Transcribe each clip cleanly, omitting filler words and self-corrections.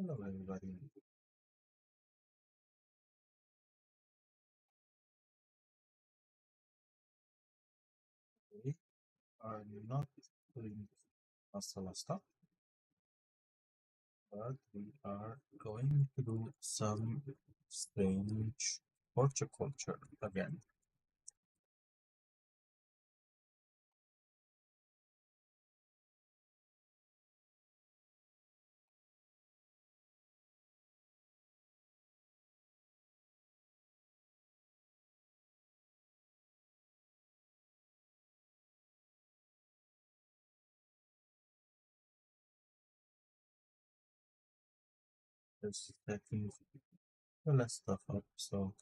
Hello, everybody. We are not doing masala stuff, but we are going to do some strange horticulture again. Just setting the last stuff up, so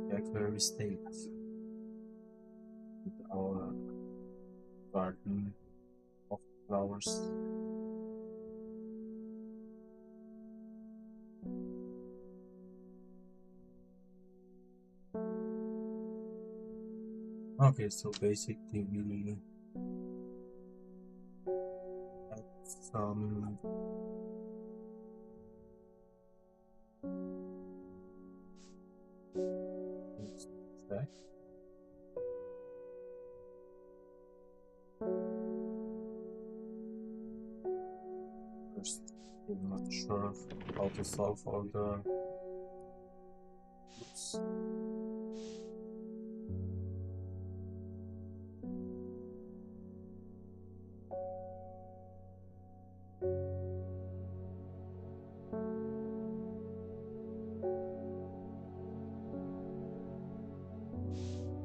back where we stayed with our garden of flowers. Okay, so basically we had some things to check. First, I'm not sure how to solve all the loops.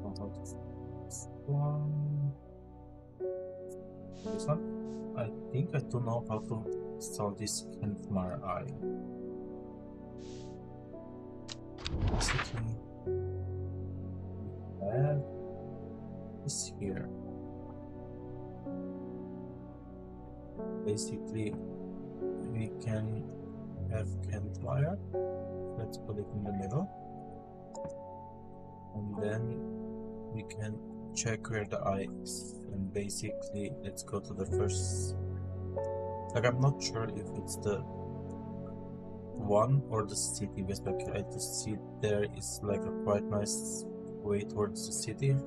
How to this one. This one. I think I don't know how to solve this Enlightenment eye. Basically, we have this here. Basically, we can have campfire. Let's put it in the middle, and then we can check where the eye is. And basically, let's go to the first. Like, I'm not sure if it's the one or the city, because like I just see there is like a quite nice way towards the city.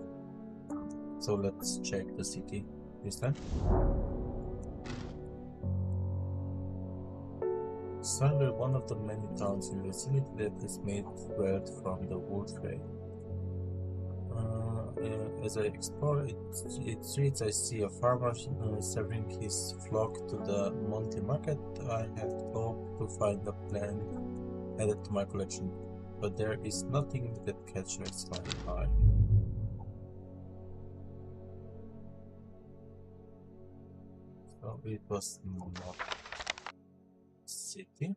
So let's check the city this time. Sunbury, one of the many towns in the vicinity that is made wealth from the wool trade. As I explore its streets, I see a farmer serving his flock to the monthly market. I had hoped to find a plant added to my collection, but there is nothing that catches my eye. So it was not city.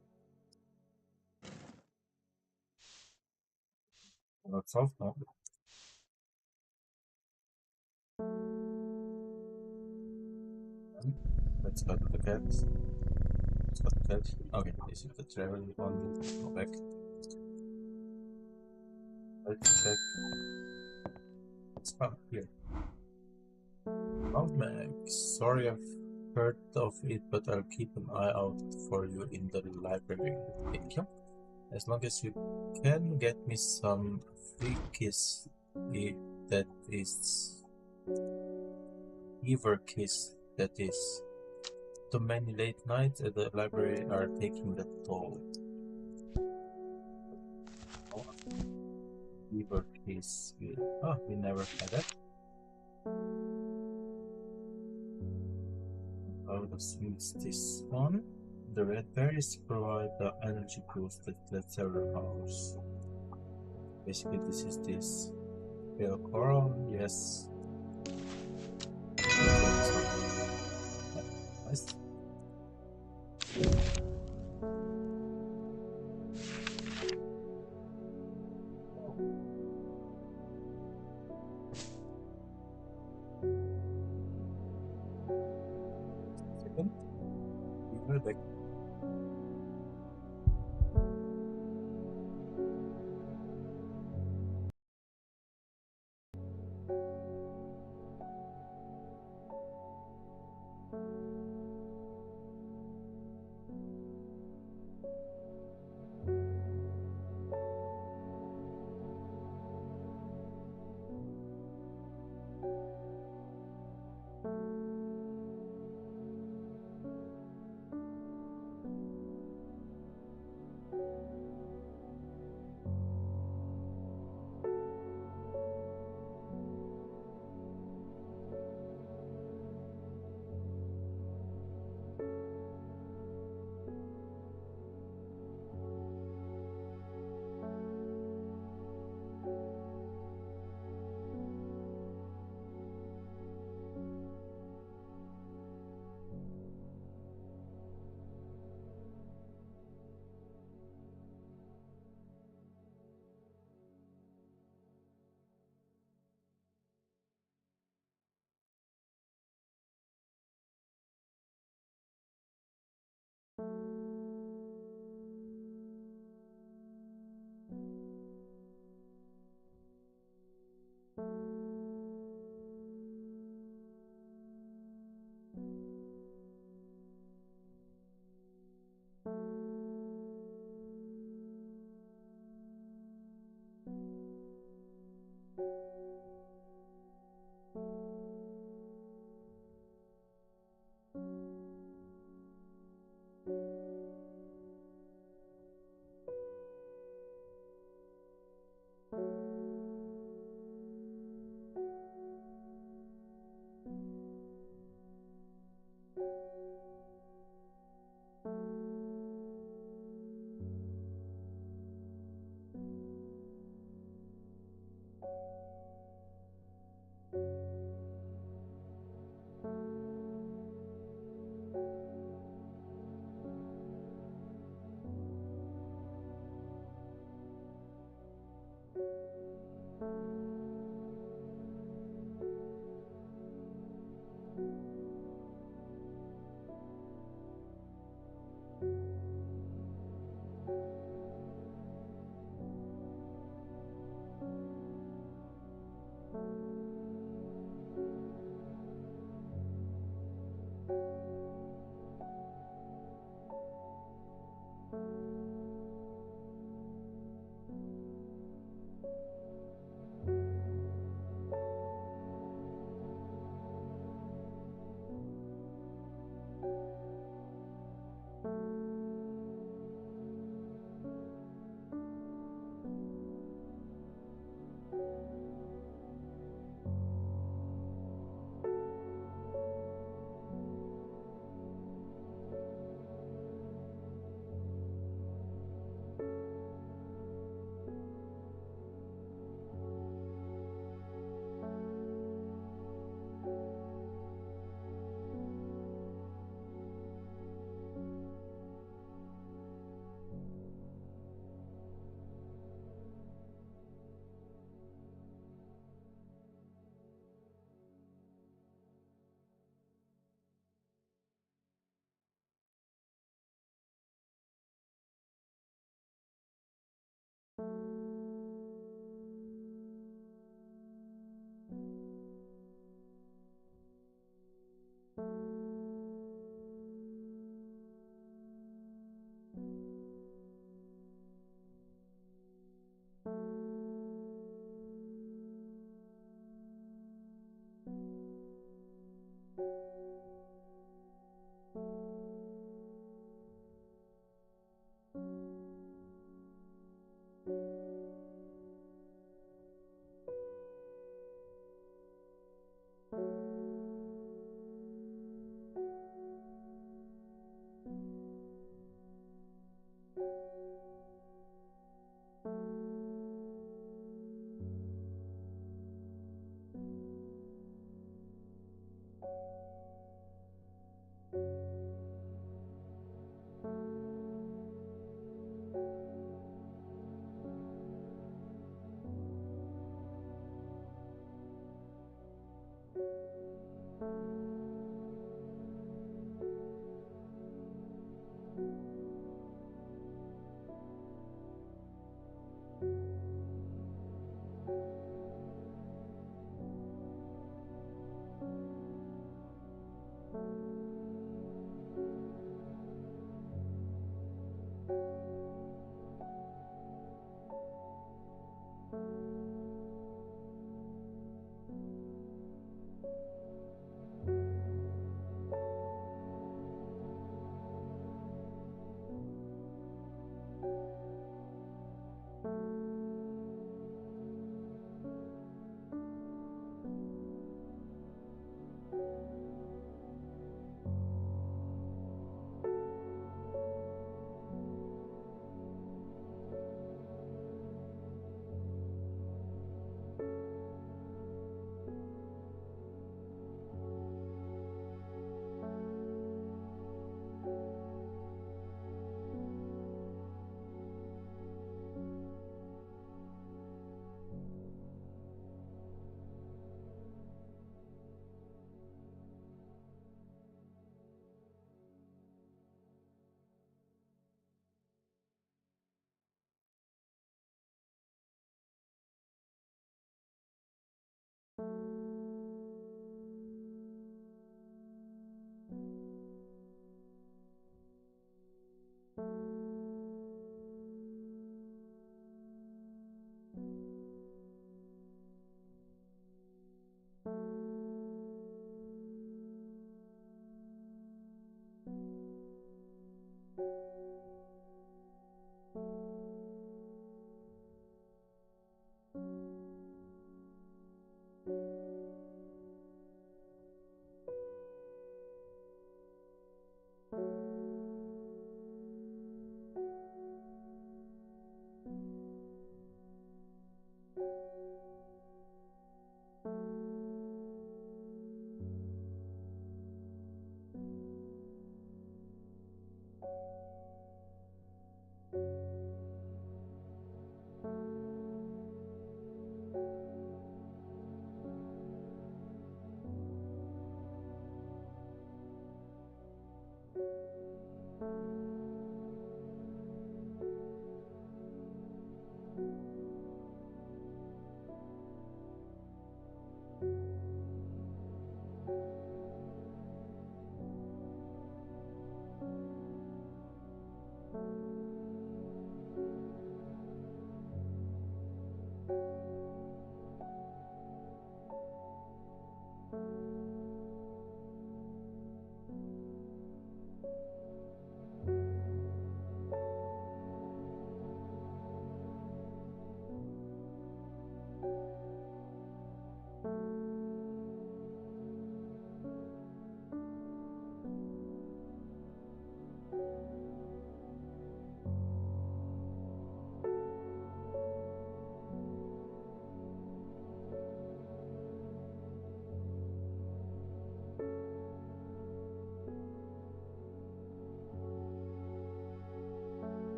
Not solved, no. Let's go to the cat. Let's go to the cat. Okay, this is the travel one. Go back. Let's check. It's found here. Meg, sorry I've heard of it, but I'll keep an eye out for you in the library. Thank you. As long as you can get me some free kiss, that is Ever kiss, that is. Too many late nights at the library are taking the toll. Ever kiss. Oh, we never had that. I would assume it's this one. The red berries provide the energy boost that lasts several hours. Basically, this is this. Pale coral, yes. Nice. Second, be right back.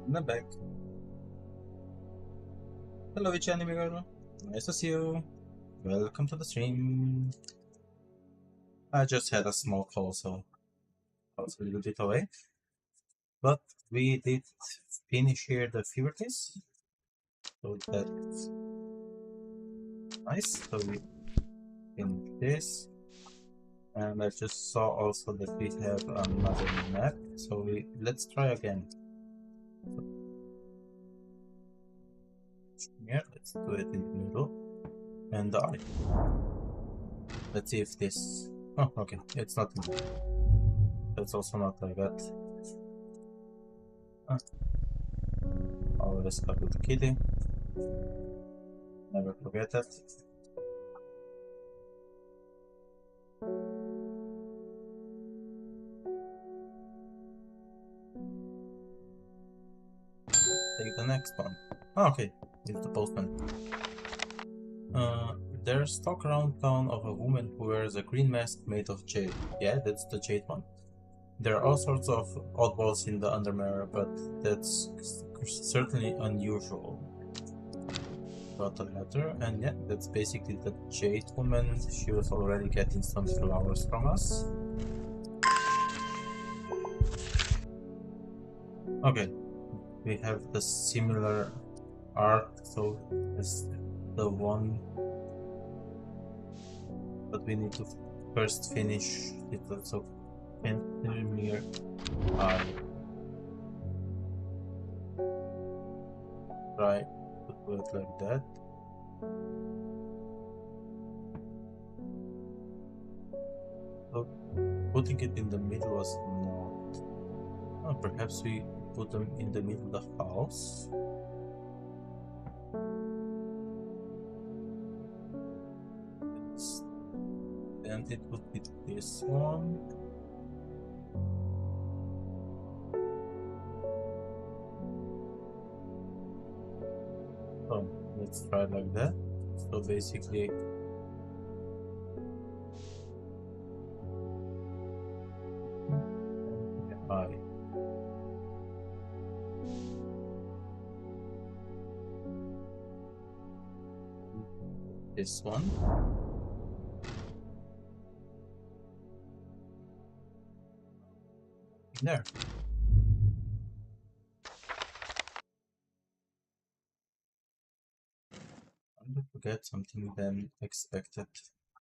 In the back. Hello, Witch Anime Girl. Nice to see you. Welcome to the stream. I just had a small call, so I was a little bit away. But we did finish here the fever case. So that's nice. So we finished this. And I just saw also that we have another map. So let's try again. Yeah, let's do it in the middle. And the eye. Let's see if this... Oh, okay. It's not in there. That's also not like that. Always start with the kitty. Never forget that. Take the next one. Oh, okay. It's the postman. There's talk around town of a woman who wears a green mask made of jade. Yeah, that's the jade one. There are all sorts of oddballs in the Undermere, but that's certainly unusual. Got a letter, and yeah, that's basically the jade woman. She was already getting some flowers from us. Okay, we have the similar art, so it's the one, but we need to first finish it. So Rainmere eye. Try to do it like that. So putting it in the middle was not. Oh, perhaps we put them in the middle of the house. And it would be this one. So let's try like that. So basically eye. This one. There. I'm gonna forget something than expected.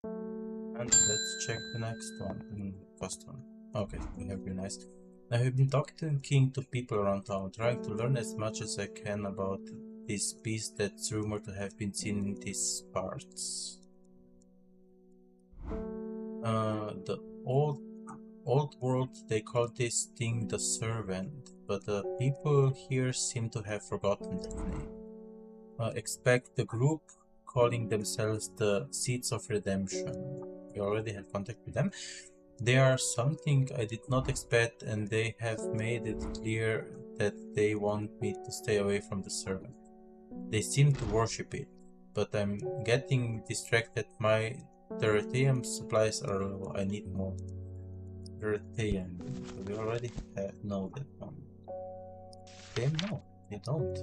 And let's check the next one. First one. Okay, we have been nice. I have been talking to people around town, trying to learn as much as I can about this beast that's rumored to have been seen in these parts. The old world, they call this thing the servant, but the people here seem to have forgotten that name. Expect the group calling themselves the Seeds of Redemption. We already had contact with them. They are something I did not expect, and they have made it clear that they want me to stay away from the servant. They seem to worship it, but I'm getting distracted. My Dorotheum supplies are low. I need more. Dorotheum. We already know that one. Them? No, they don't.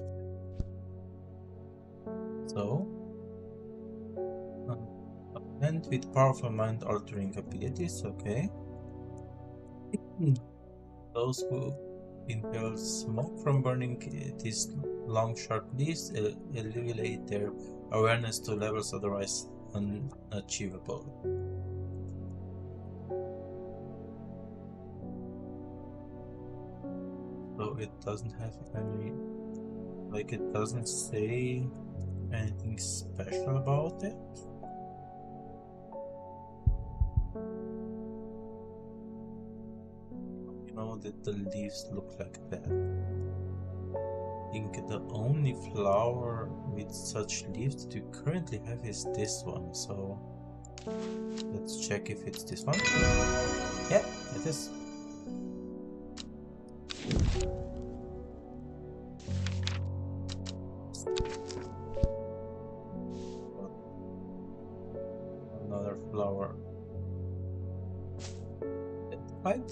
So And with powerful mind-altering abilities, okay. Those who inhale smoke from burning these long, sharp leaves elevate their awareness to levels otherwise unachievable. So it doesn't have any, like, it doesn't say anything special about it. You know that the leaves look like that. I think the only flower with such leaves that you currently have is this one, so let's check if it's this one. Yeah, it is. Another flower. Identified.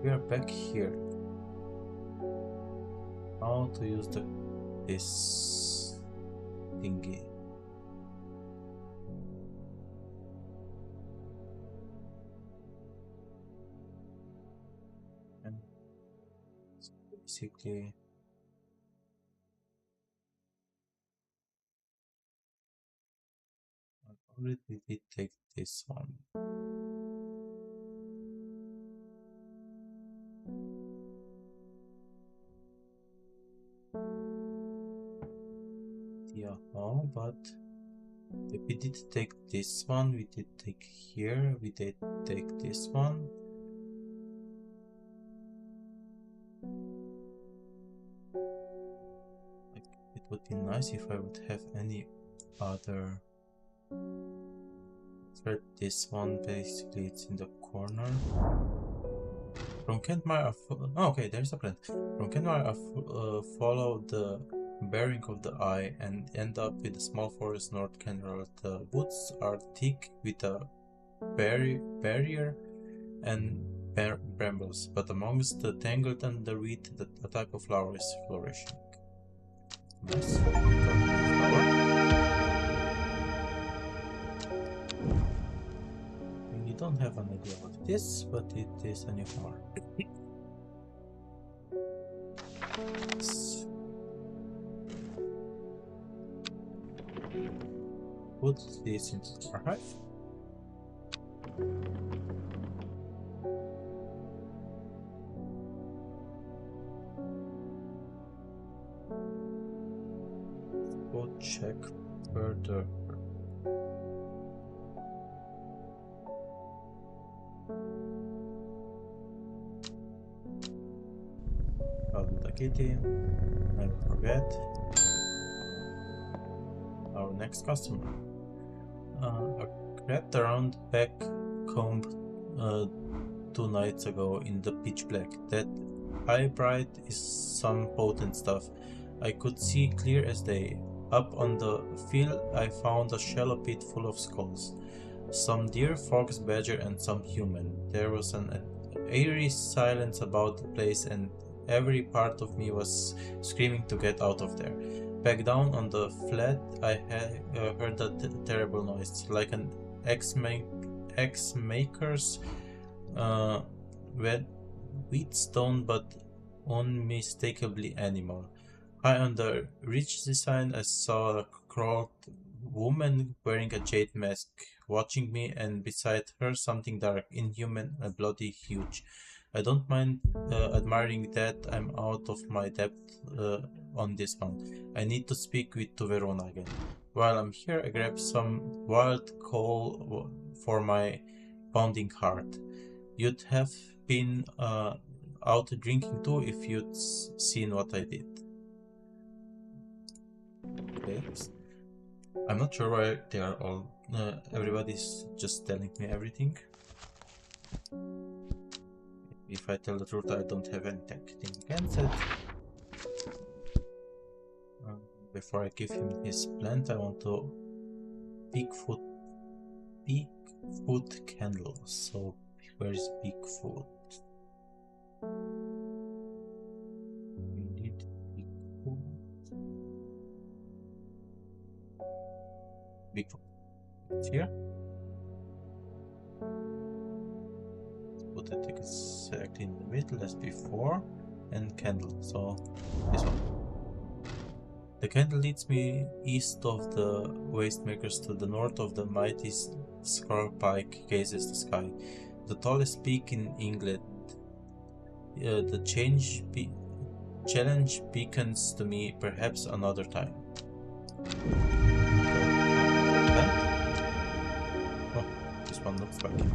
We are back here. How to use this thingy. And basically I already did take this one. Yeah, oh, but if we did take this one, we did take here, we did take this one. Like, it would be nice if I would have any other. For this one, basically, it's in the corner. From Kentmire, okay, there's a plant. From Kentmire, follow the bearing of the eye and end up with a small forest north Kenral. The woods are thick with a barrier and brambles, but amongst the tangled underweed, a type of flower is flourishing. Nice. Flower. You don't have an idea what it is, but it is a new flower. Put this into the archive. Go check further. The kitty. Never forget. Our next customer. I grabbed around back comb 2 nights ago in the pitch black. That eye bright is some potent stuff. I could see clear as day. Up on the field I found a shallow pit full of skulls. Some deer, fox, badger and some human. There was an eerie silence about the place and every part of me was screaming to get out of there. Back down on the flat I had heard a terrible noise, like an axe-maker's wheatstone, but unmistakably animal. High on the ridge design I saw a crawled woman wearing a jade mask, watching me, and beside her something dark, inhuman, and bloody huge. I don't mind admiring that. I'm out of my depth on this one. I need to speak with Verona again. While I'm here, I grab some wild coal for my pounding heart. You'd have been out drinking too if you'd seen what I did. Okay. I'm not sure why they are all. Everybody's just telling me everything. If I tell the truth, I don't have anything against it. Before I give him his plant, I want to Bigfoot candle. So where is Bigfoot? We need Bigfoot. big one. It's here. Put it exactly in the middle as before, and candle. So this one. The candle leads me east of the wastemakers to the north of the mighty scar pike gazes the sky. The tallest peak in England. The challenge beacons to me perhaps another time. Oh, this one looks like it.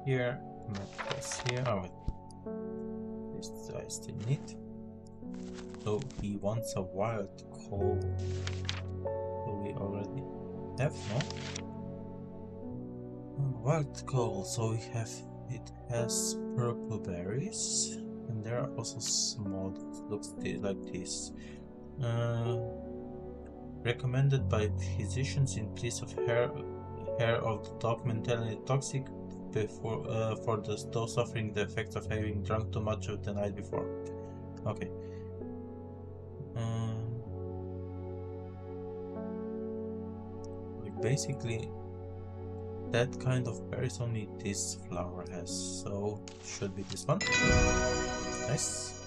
Here, map goes here. Oh, wait. This I still need. So he wants a wild coal. So we already have, no? Wild coal. So we have. It has purple berries, and there are also small. It looks like this. Recommended by physicians in place of hair of the dog, mentally toxic before for those suffering the effects of having drunk too much of the night before. Okay. Like basically, that kind of berries only this flower has, so should be this one. Nice.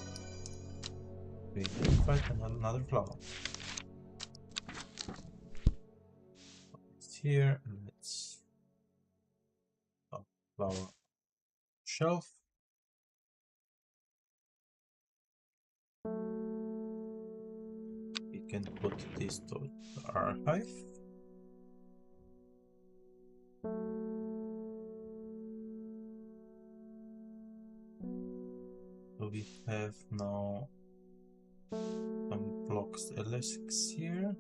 We identified another flower. It's here. Let's flower shelf. We can put this to the archive. So we have now some blocks LSX here.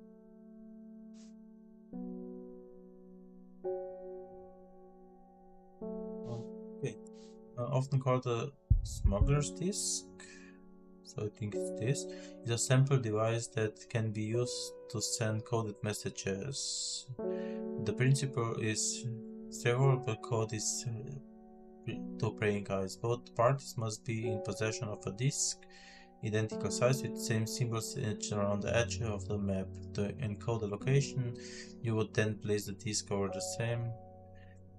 Okay, often called a smuggler's disc. So I think it's this. It's a sample device that can be used to send coded messages. The principle is several code is to praying eyes. Both parties must be in possession of a disk, identical size with same symbols etched around the edge of the map. To encode the location, you would then place the disk over the same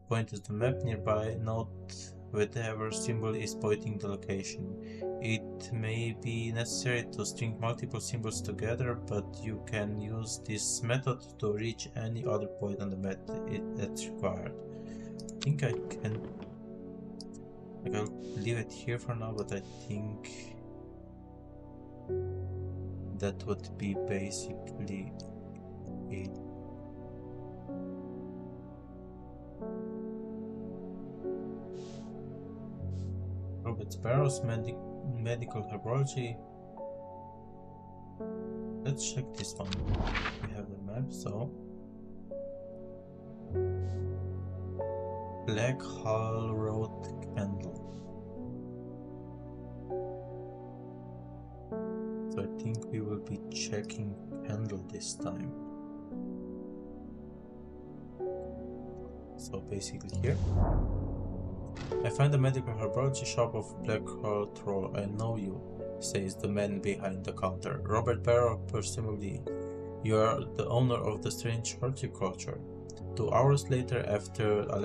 point as the map nearby. Note whatever symbol is pointing the location. It may be necessary to string multiple symbols together, but you can use this method to reach any other point on the map that's required. I think I can. I'll leave it here for now, but I think that would be basically it. Robert Sparrow's medical herbology. Let's check this one. We have the map, so Black Hull Road candle. So I think we will be checking candle this time. So basically here. I find the medical herbology shop of Black Hull Troll. I know you, says the man behind the counter. Robert Barrow, presumably. You are the owner of the Strange Horticulture. 2 hours later, after a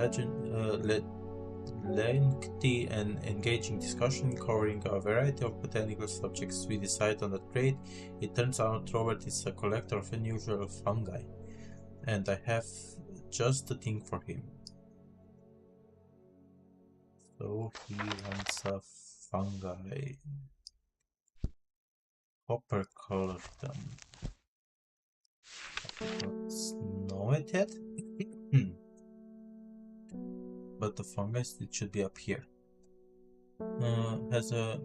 lengthy and engaging discussion covering a variety of botanical subjects, we decide on a trade. It turns out Robert is a collector of unusual fungi, and I have just the thing for him. So he wants a fungi. Copper colored them. I don't know it yet. But the fungus, it should be up here. Has a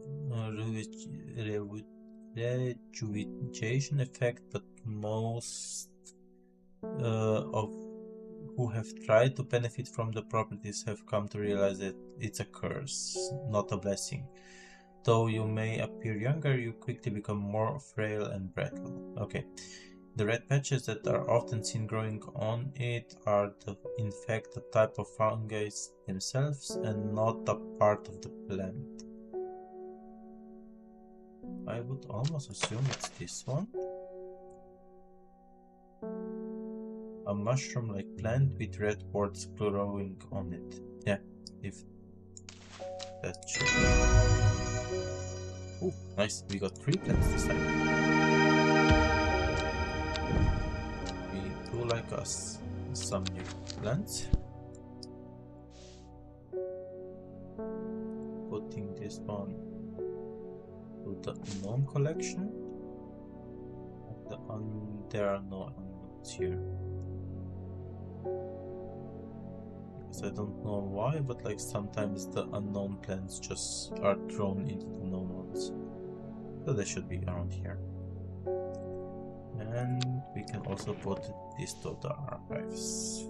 rejuvenation effect, but most of who have tried to benefit from the properties have come to realize that it's a curse, not a blessing. Though you may appear younger, you quickly become more frail and brittle. Okay. The red patches that are often seen growing on it are in fact a type of fungi themselves and not a part of the plant. I would almost assume it's this one. A mushroom-like plant with red words growing on it. Yeah, if that should be. Oh, nice. We got 3 plants this time. We do like us some new plants. Putting this one to the unknown collection. There are no unknowns here. Because I don't know why, but like sometimes the unknown plants just are thrown into the known ones. So they should be around here. And we can also put this to the archives.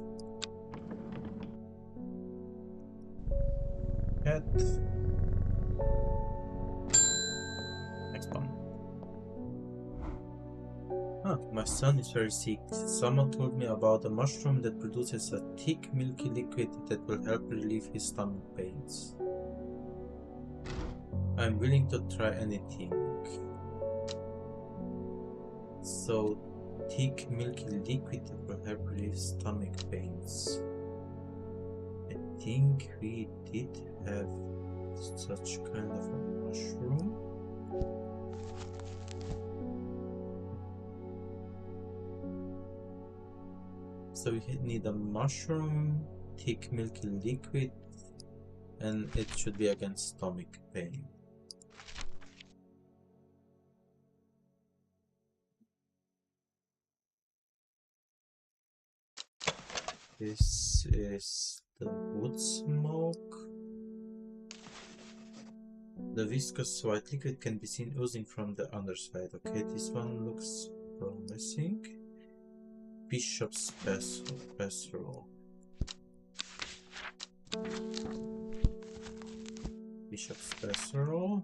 Cat. Next one. My son is very sick. Someone told me about a mushroom that produces a thick milky liquid that will help relieve his stomach pains. I'm willing to try anything. So, thick milky liquid that will help relieve stomach pains. I think we did have such kind of a mushroom. So we need a mushroom, thick milky liquid, and it should be against stomach pain. This is the wood smoke. The viscous white liquid can be seen oozing from the underside. Okay, this one looks promising. Bishop's Pestle. Bishop's Pestle.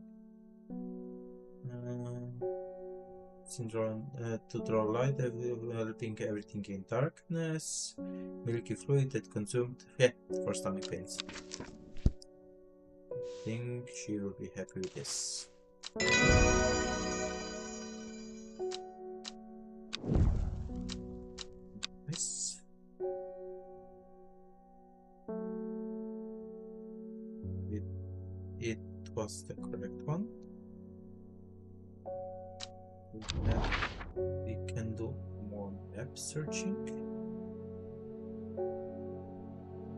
To draw light, developing everything in darkness. Milky fluid that consumed. Yeah, for stomach pains. I think she will be happy with this. Nice. It was the correct one. We can do more map searching.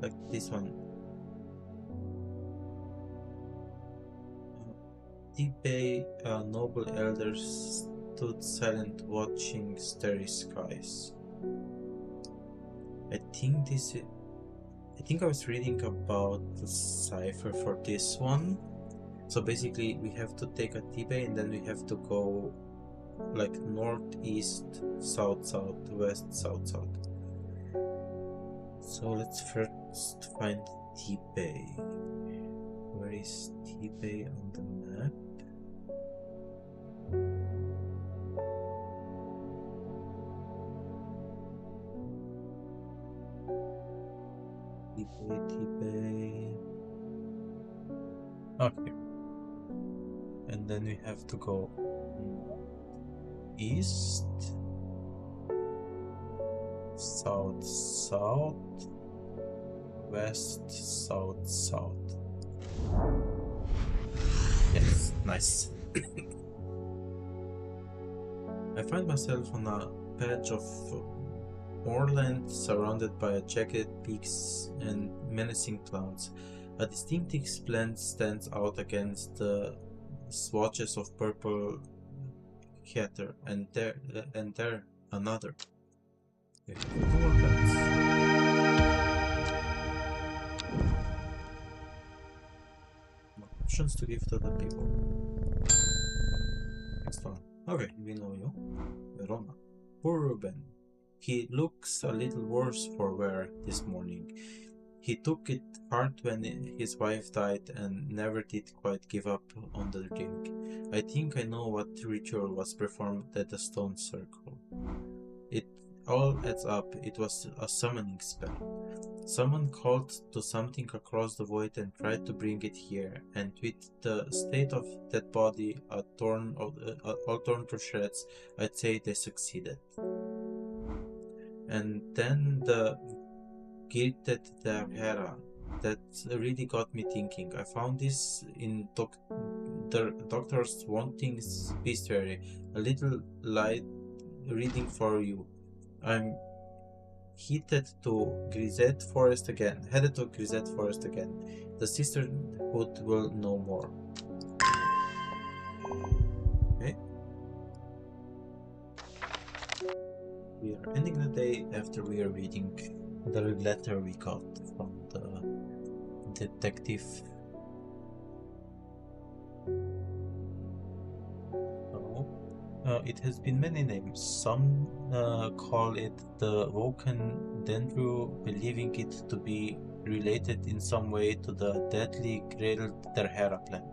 Like this one. Deep noble elders stood silent watching starry skies. I think I was reading about the cipher for this one. So basically we have to take a T-Bay and then we have to go like northeast, south, west, south. So let's first find T-Bay. Where is T-Bay on the map? T-Bay. Okay. And then we have to go east, south, west, south. Yes, nice. I find myself on a patch of moorland surrounded by jagged peaks and menacing clouds. A distinctive plant stands out against the swatches of purple heather, and there another. We have 2 more plants. More options to give to the people. Next one. Okay, we know you. Verona. Poor Ruben. He looks a little worse for wear this morning. He took it hard when his wife died and never did quite give up on the drink. I think I know what ritual was performed at the stone circle. It all adds up. It was a summoning spell. Someone called to something across the void and tried to bring it here, and with the state of that body all torn to shreds, I'd say they succeeded. And then the Gilded Hera. That really got me thinking. I found this in Doctor's Wanting's bestiary. A little light reading for you. I'm headed to Grisette Forest again. The sisterhood will know more. Okay. We are ending the day after we are reading the letter we got from the detective. It has been many names. Some call it the Woken Dendru, believing it to be related in some way to the deadly Grail Terhera plant.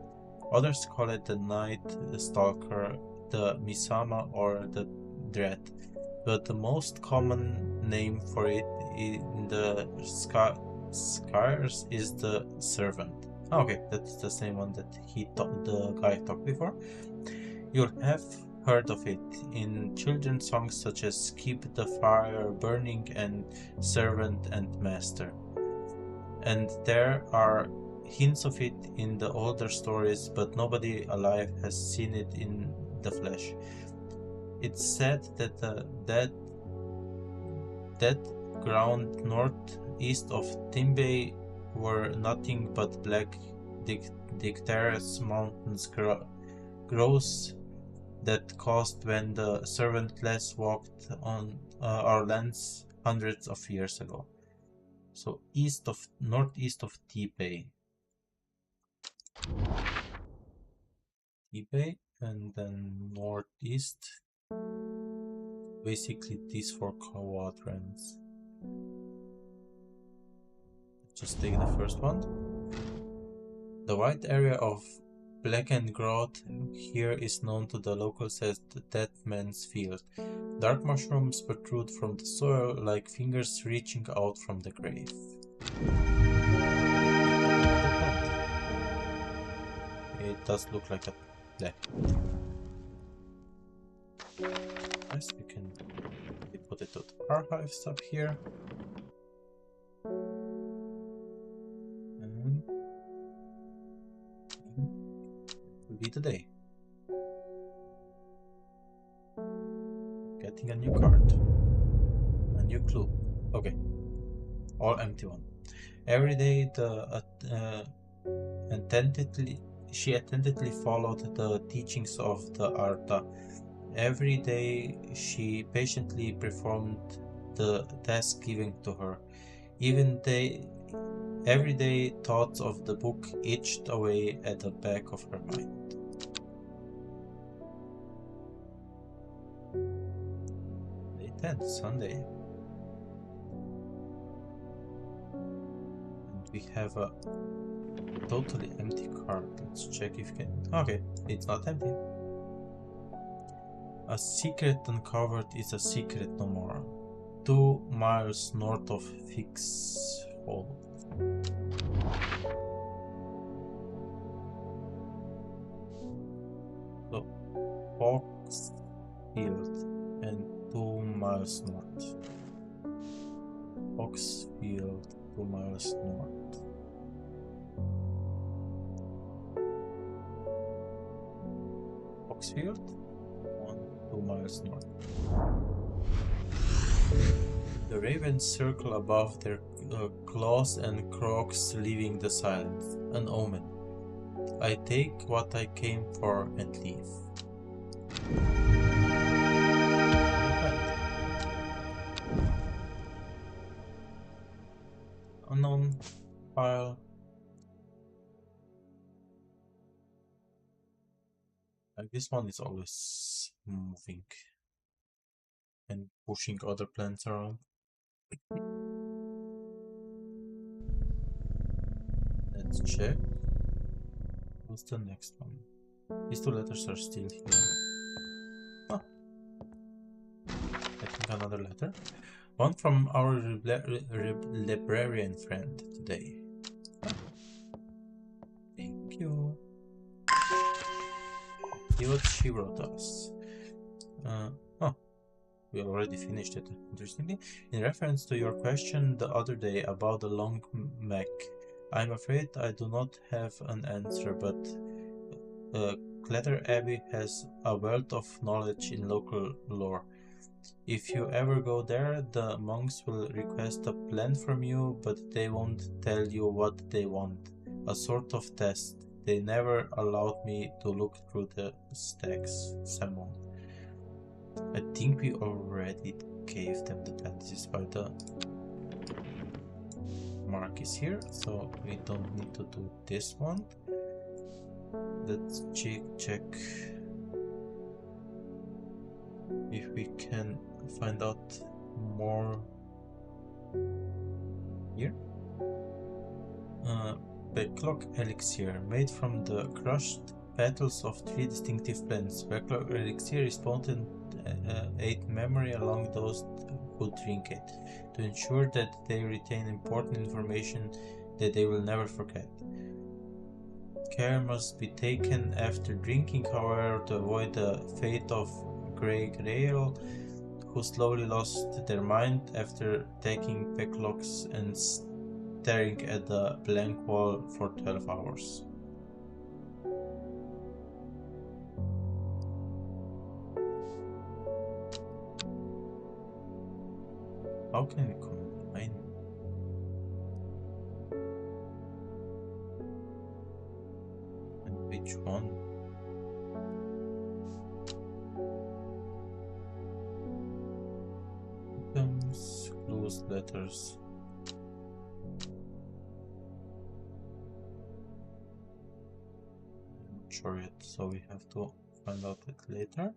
Others call it the Night Stalker, the Misama, or the Dread. But the most common name for it in the Scars is the Servant. Okay, that's the same one that the guy talked before. You'll have heard of it in children's songs such as Keep the Fire Burning and Servant and Master. And there are hints of it in the older stories, but nobody alive has seen it in the flesh. It's said that that ground northeast of Timbay were nothing but black dicterous mountains grows that caused when the servant class walked on our lands hundreds of years ago. So northeast of Tibet. And then northeast. Basically these four quadrants. Just take the first one. The white area of blackened growth here is known to the locals as the Dead Man's Field. Dark mushrooms protrude from the soil like fingers reaching out from the grave. It does look like a black. Nice, we can put it to the archives up here. And it will be the day. Getting a new card. A new clue. Okay. All empty one. Every day she attentively followed the teachings of the Arta. Every day she patiently performed the task given to her. Every day thoughts of the book itched away at the back of her mind. Day 10th, Sunday. And we have a totally empty card. Let's check if we can. Okay, it's not empty. A secret uncovered is a secret no more. 2 miles north of Fixhold. So, Foxfield and 2 miles north. Foxfield, 2 miles north. Foxfield? 2 miles north. The ravens circle above their claws and croaks, leaving the silence. An omen. I take what I came for and leave. Unknown file. Like this one is always moving and pushing other plants around. Let's check. What's the next one? These 2 letters are still here. Oh. I think another letter. One from our librarian friend today. Oh. Thank you. See what she wrote us. we already finished it, interestingly. In reference to your question the other day about the long neck, I'm afraid I do not have an answer, but Cleather Abbey has a wealth of knowledge in local lore. If you ever go there, the monks will request a plan from you, but they won't tell you what they want. A sort of test. They never allowed me to look through the stacks. Salmon. I think we already gave them the plan. This is why the mark is here, so we don't need to do this one. Let's check if we can find out more here. Backlog elixir, made from the crushed petals of 3 distinctive plants. Backlog elixir is potent, aid memory along those who drink it, to ensure that they retain important information that they will never forget. Care must be taken after drinking, however, to avoid the fate of Grey Grail, who slowly lost their mind after taking backlogs and staring at the blank wall for 12 hours. How can we combine? And which one? Items, clues, letters. I'm not sure yet, so we have to find out it later.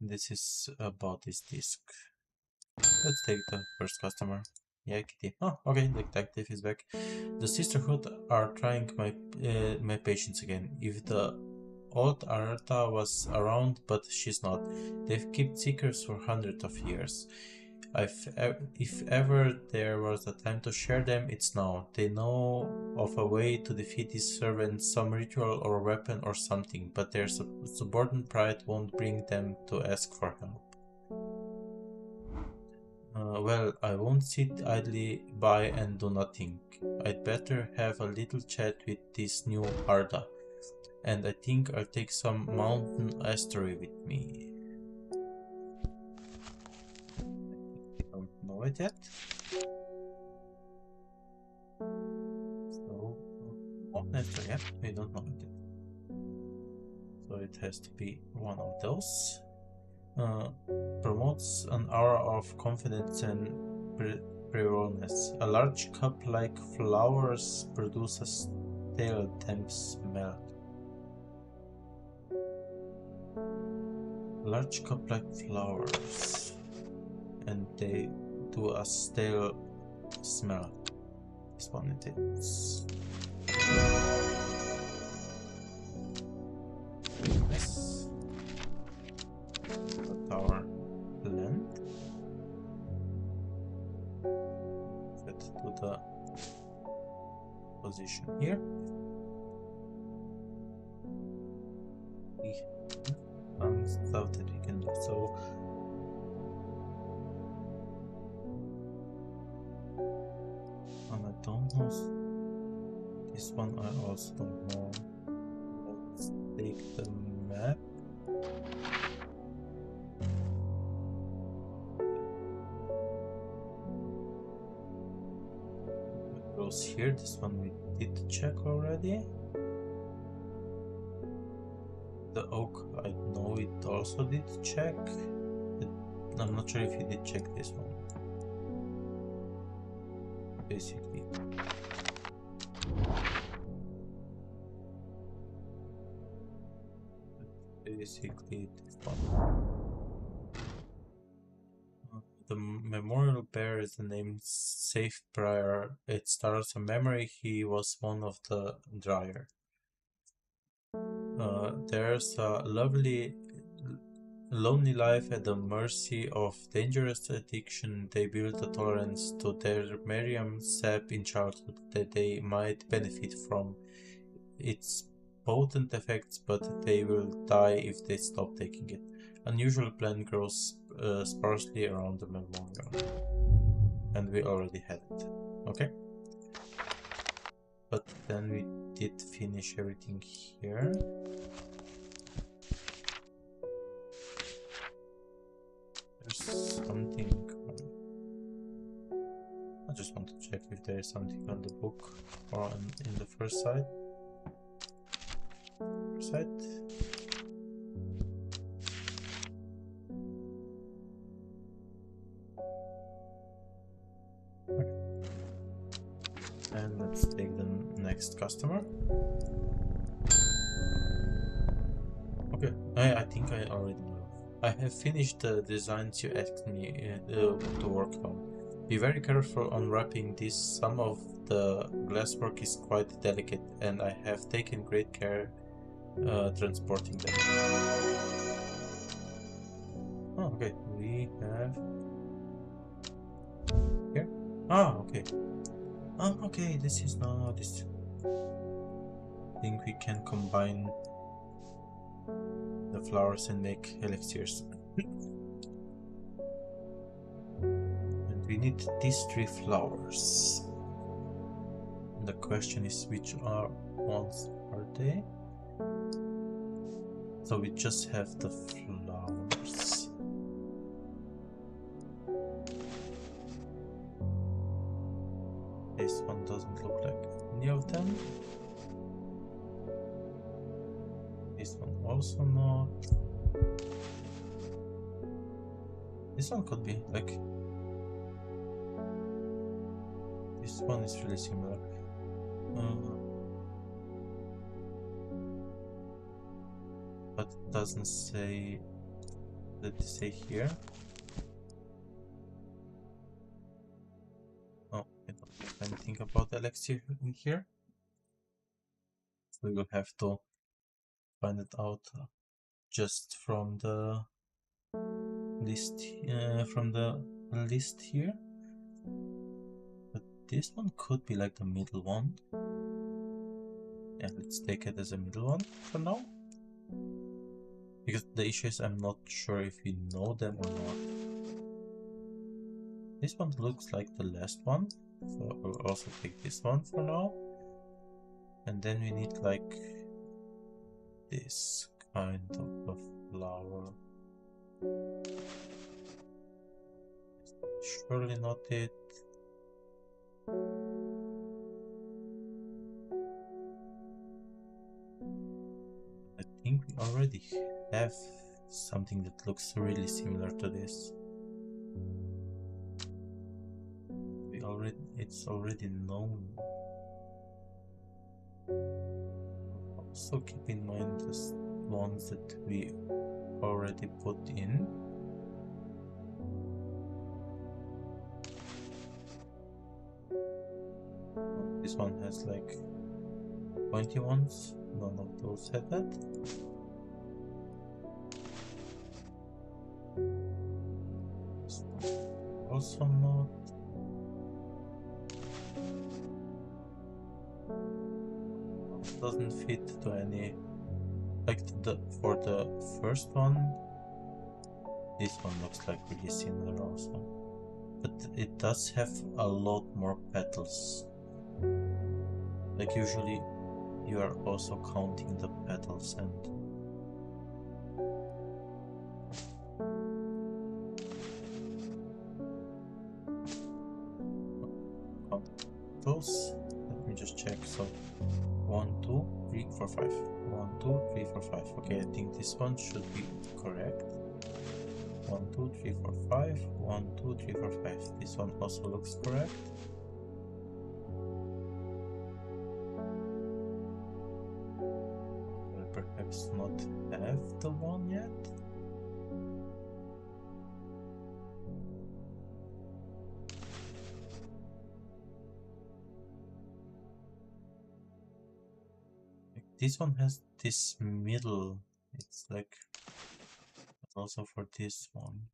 This is about this disc. Let's take the first customer. Yeah, Kitty. Oh, okay, the detective is back. The Sisterhood are trying my patience again. If the old Arata was around, but she's not. They've kept secrets for hundreds of years. If ever there was a time to share them, it's now. They know of a way to defeat these servants, some ritual or weapon or something, but their subordinate pride won't bring them to ask for help. Well, I won't sit idly by and do nothing. I'd better have a little chat with this new Arda, and I think I'll take some mountain asteroid with me. I don't know it yet. So, mountain asteroid, yeah, we don't know it yet. So it has to be one of those. Promotes an aura of confidence and prevalence. A large cup-like flowers produce a stale, damp smell. Large cup-like flowers, and they do a stale smell. This one it is. Nice. Our plant. Set to the position here. We have stuff that we can do. So and I don't know. This one I also don't know. Let's take the map. Here, this one we did check already. The oak, I know it also did check. I'm not sure if you did check this one. Basically. This one. The memorial bears the name Safe Prior. It stars a memory he was one of the Dryer. There's a lonely life at the mercy of dangerous addiction. They build a tolerance to their Miriam sap in childhood that they might benefit from. It's potent effects, but they will die if they stop taking it. Unusual plant grows sparsely around the memorial. And we already had it. Okay. But then we did finish everything here. There's something. I just want to check if there is something on the book or in the first side. Okay. And let's take the next customer. Okay, I think I already know. I have finished the designs you asked me to work on. Be very careful on wrapping this. Some of the glasswork is quite delicate, and I have taken great care transporting them. Oh, okay. We have here. Ah, okay. Oh, okay. This is now this. I think we can combine the flowers and make elixirs. And we need these 3 flowers. The question is, which ones are they? So we just have the flowers. This one doesn't look like any of them. This one also not. This one could be like. This one is really similar. But it doesn't say. Did it say here? Oh, I don't have anything about elixir in here. So we will have to find it out just from the list here. But this one could be like the middle one. Yeah, let's take it as a middle one for now. Because the issue is I'm not sure if we know them or not. This one looks like the last one, so I'll also take this one for now. And then we need like this kind of a flower. Surely not it. I think we already have something that looks really similar to this. It's already known. Also keep in mind the ones that we already put in. This one has like pointy ones. None of those had that. Also not. Doesn't fit to any. Like for the first one, this one looks like really similar also, but it does have a lot more petals. Like usually, you are also counting the petals and. Those. Let me just check. So 1, 2, 3, 4, 5. 1, 2, 3, 4, 5. Okay, I think this one should be correct. 1, 2, 3, 4, 5. 1, 2, 3, 4, 5. This one also looks correct. We'll perhaps not have the one yet. This one has this middle, it's like also for this one.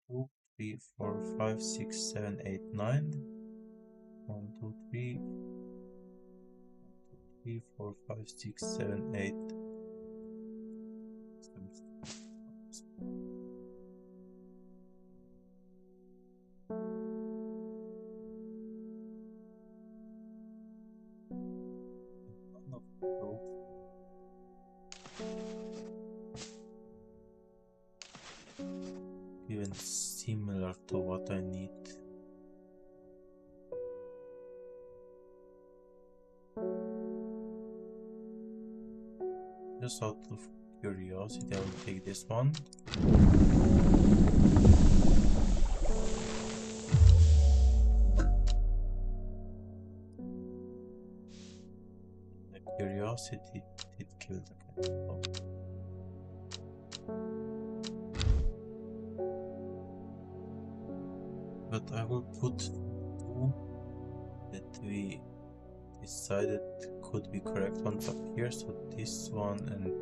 2, 3, 4, 5, 6, 7, 8, 9. 1, 2, 3. 3, 4, 5, 6, 7, 8. None of those. Even similar to what I need. Just out of curiosity, I will take this one. The curiosity did kill the cat. Oh. But I will put two that we decided could be correct ones up here, so this one and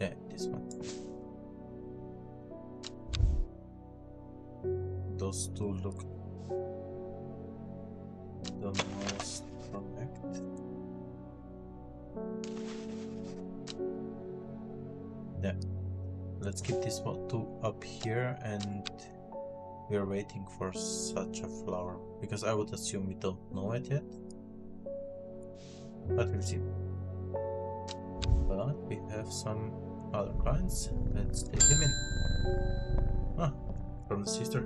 yeah, this one. Those two look the most correct. Yeah, let's keep this one two up here, and we are waiting for such a flower because I would assume we don't know it yet. But we'll see. But we have some other kinds. Let's take them in. Ah, from the sister.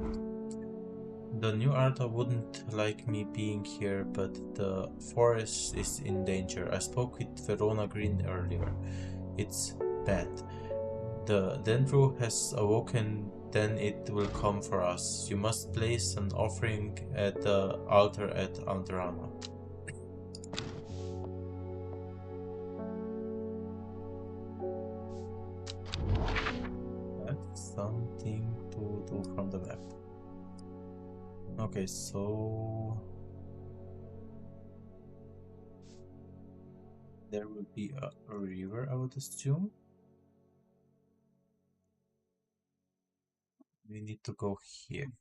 The new Arta wouldn't like me being here, but the forest is in danger. I spoke with Verona Green earlier. It's bad. The Dendro has awoken, then it will come for us. You must place an offering at the altar at Undermere. That's something to do from the map. Okay, so there will be a river, I would assume. We need to go here.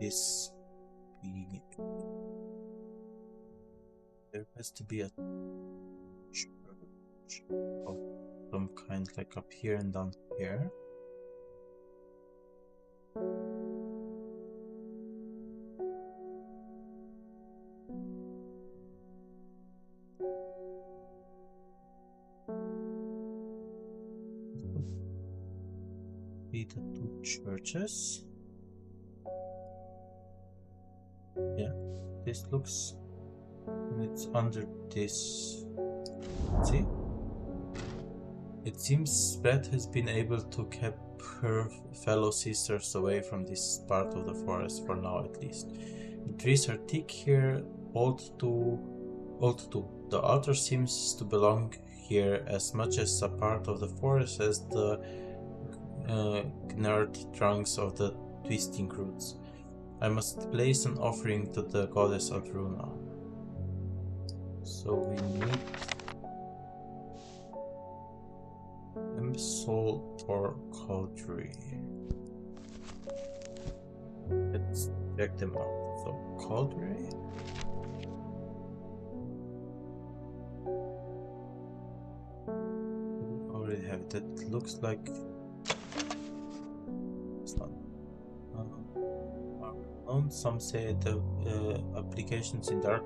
This being, there has to be a church of some kind, like up here and down here. Be the two churches. Yeah, this looks, it's under this. See? It seems Brett has been able to keep her fellow sisters away from this part of the forest, for now at least. The trees are thick here, old too. The altar seems to belong here as much as a part of the forest as the gnarled trunks of the twisting roots. I must place an offering to the goddess Adruna. So we need soul or cauldry. Let's check them out. So cauldry. We already have it. That looks like it's not. Some say the applications in dark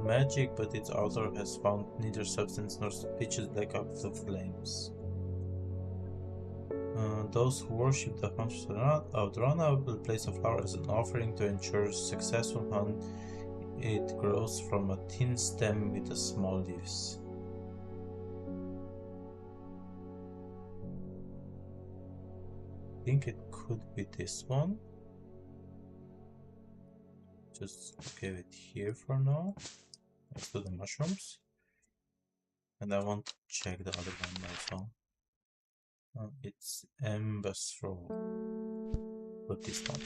magic, but its author has found neither substance nor pitches like up the flames. Those who worship the huntress of Drana will place a flower as an offering to ensure successful hunt. It grows from a thin stem with small leaves. I think it could be this one. Just give it here for now, next to the mushrooms. And I want to check the other one also. It's Embasro. Put this one.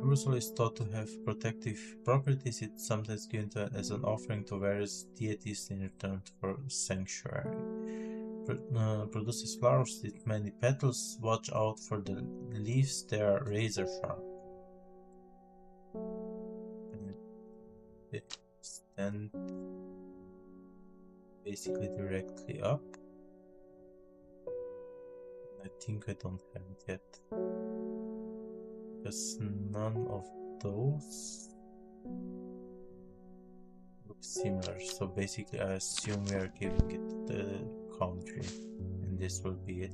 Embasro is thought to have protective properties. It's sometimes given as an offering to various deities in return for sanctuary. Produces flowers with many petals. Watch out for the leaves, they are razor sharp. And they stand basically directly up. I think I don't have it yet, because none of those look similar. So basically I assume we are giving it the country, and this will be it.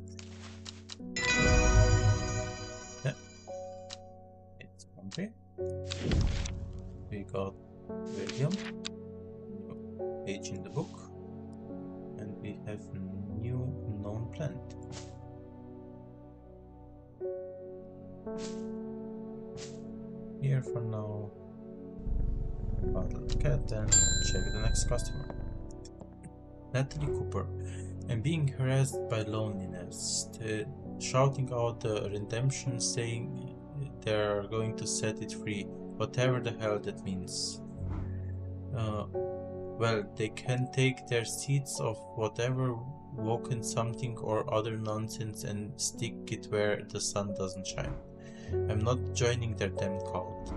Yeah, it's country. We got William, new page in the book, and we have new known plant. Here for now. Bottle cat and check the next customer. Natalie Cooper. I'm being harassed by loneliness. Shouting out the redemption, saying they're going to set it free, whatever the hell that means. Well, they can take their seeds of whatever woken something or other nonsense and stick it where the sun doesn't shine. I'm not joining their damn cult.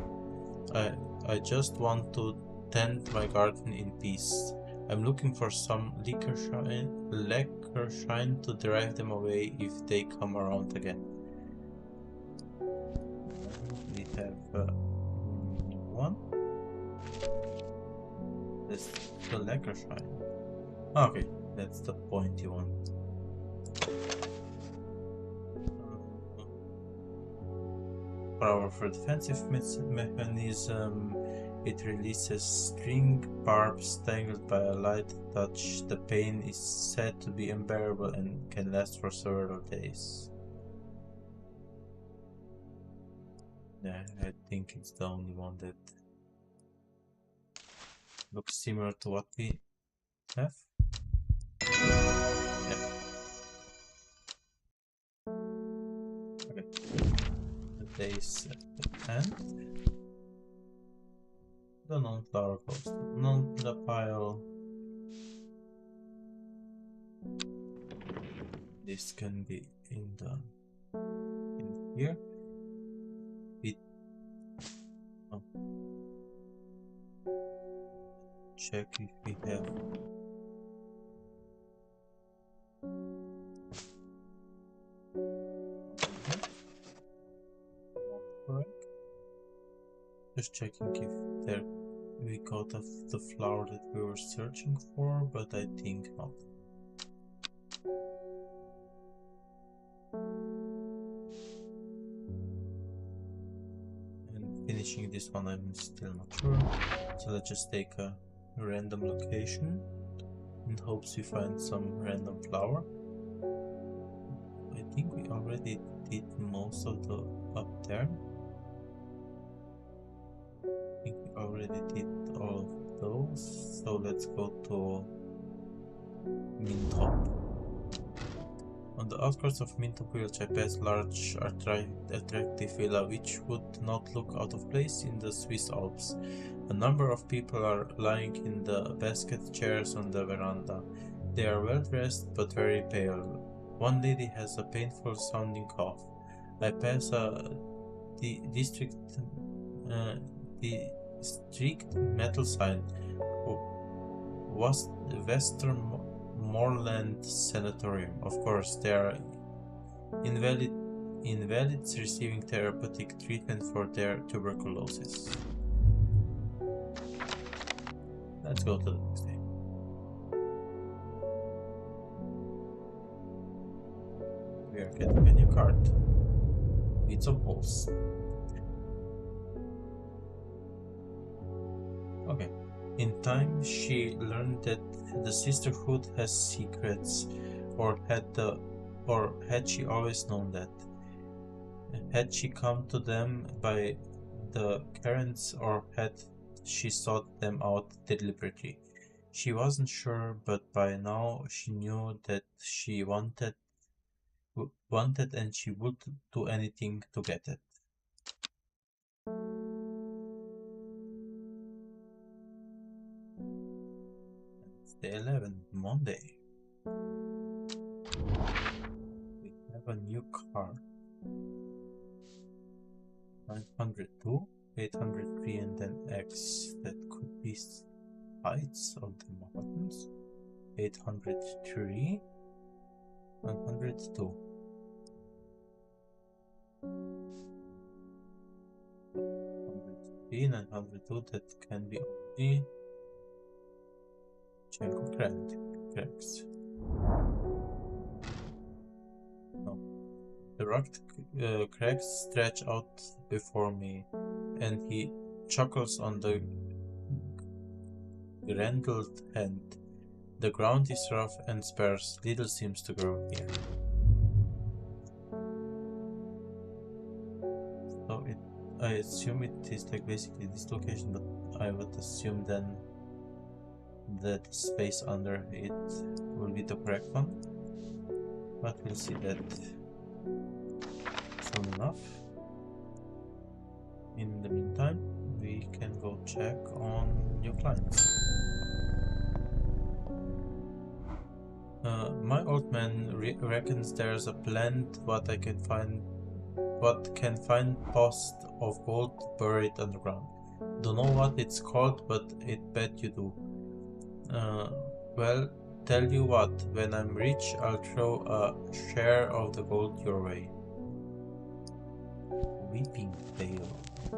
I just want to tend my garden in peace. I'm looking for some liquor shine to drive them away if they come around again. We have new one. This is the lacquer shine. Okay, that's the pointy one. Power for defensive mechanism. It releases string barbs tangled by a light touch. The pain is said to be unbearable and can last for several days. Yeah, I think it's the only one that looks similar to what we have. Yeah. Okay. The days at the end. The non-flower goes to the pile. This can be in here. Check if we have correct. Just checking if there we got the flower that we were searching for, but I think not. And finishing this one, I'm still not sure. So let's just take a random location in hopes we find some random flower. I think we already did most of the up there. I think we already did all of those, so let's go to Mintop. On the outskirts of Mintop village I passed large attractive villa which would not look out of place in the Swiss Alps. A number of people are lying in the basket chairs on the veranda. They are well dressed but very pale. One lady has a painful sounding cough. I pass a district metal sign. Westmoreland Sanatorium. Of course, there are invalids receiving therapeutic treatment for their tuberculosis. Let's go to the next day. We are getting a new card. It's a pulse. Okay. In time, she learned that the sisterhood has secrets, or had she always known that? Had she come to them by the currents, or had she sought them out deliberately? She wasn't sure, but by now she knew that she wanted and she would do anything to get it. It's day 11, Monday. We have a new car. 902, 803, and then X. That could be heights of the mountains. 803, 102. 902, that can be only Jango cracks. No. The rocked cracks stretch out before me, and he chuckles on the grandled hand. The ground is rough and sparse, little seems to grow here. So I assume it is like basically this location, but I would assume then that the space under it will be the correct one. But we'll see that soon enough. In the meantime, we can go check on new clients. My old man reckons there's a plant what can find post of gold buried underground. Don't know what it's called, but it bet you do. Well, tell you what, when I'm rich, I'll throw a share of the gold your way. Weeping Vale. I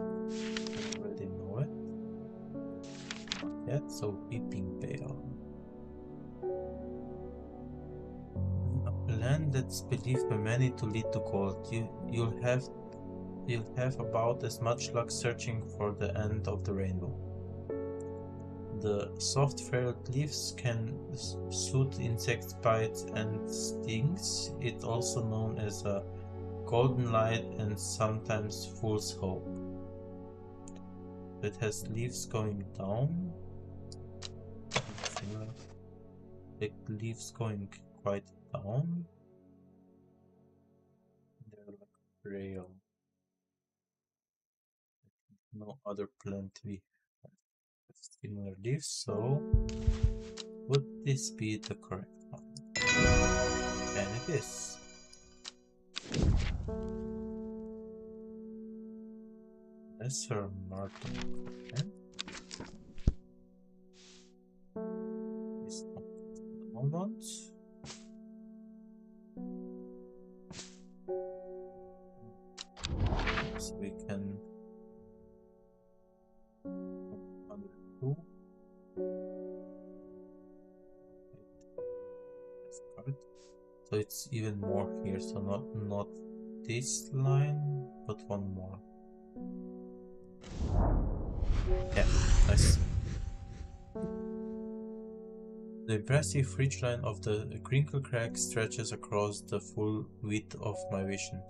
already know it. Not yet, so Weeping Vale. A plan that's believed by many to lead to gold. You'll have about as much luck searching for the end of the rainbow. The soft frayed leaves can soothe insect bites and stings. It's also known as a golden light and sometimes fool's hope. It has leaves going down. The leaves going quite down. They're like frail. No other plant we have similar leaves, so would this be the correct one? And it is. Lesser Martin Coven. Is not the moment. So we can 102. So it's even more here, so not this line, but one more. Yeah, nice. The impressive ridgeline of the crinkle crack stretches across the full width of my vision.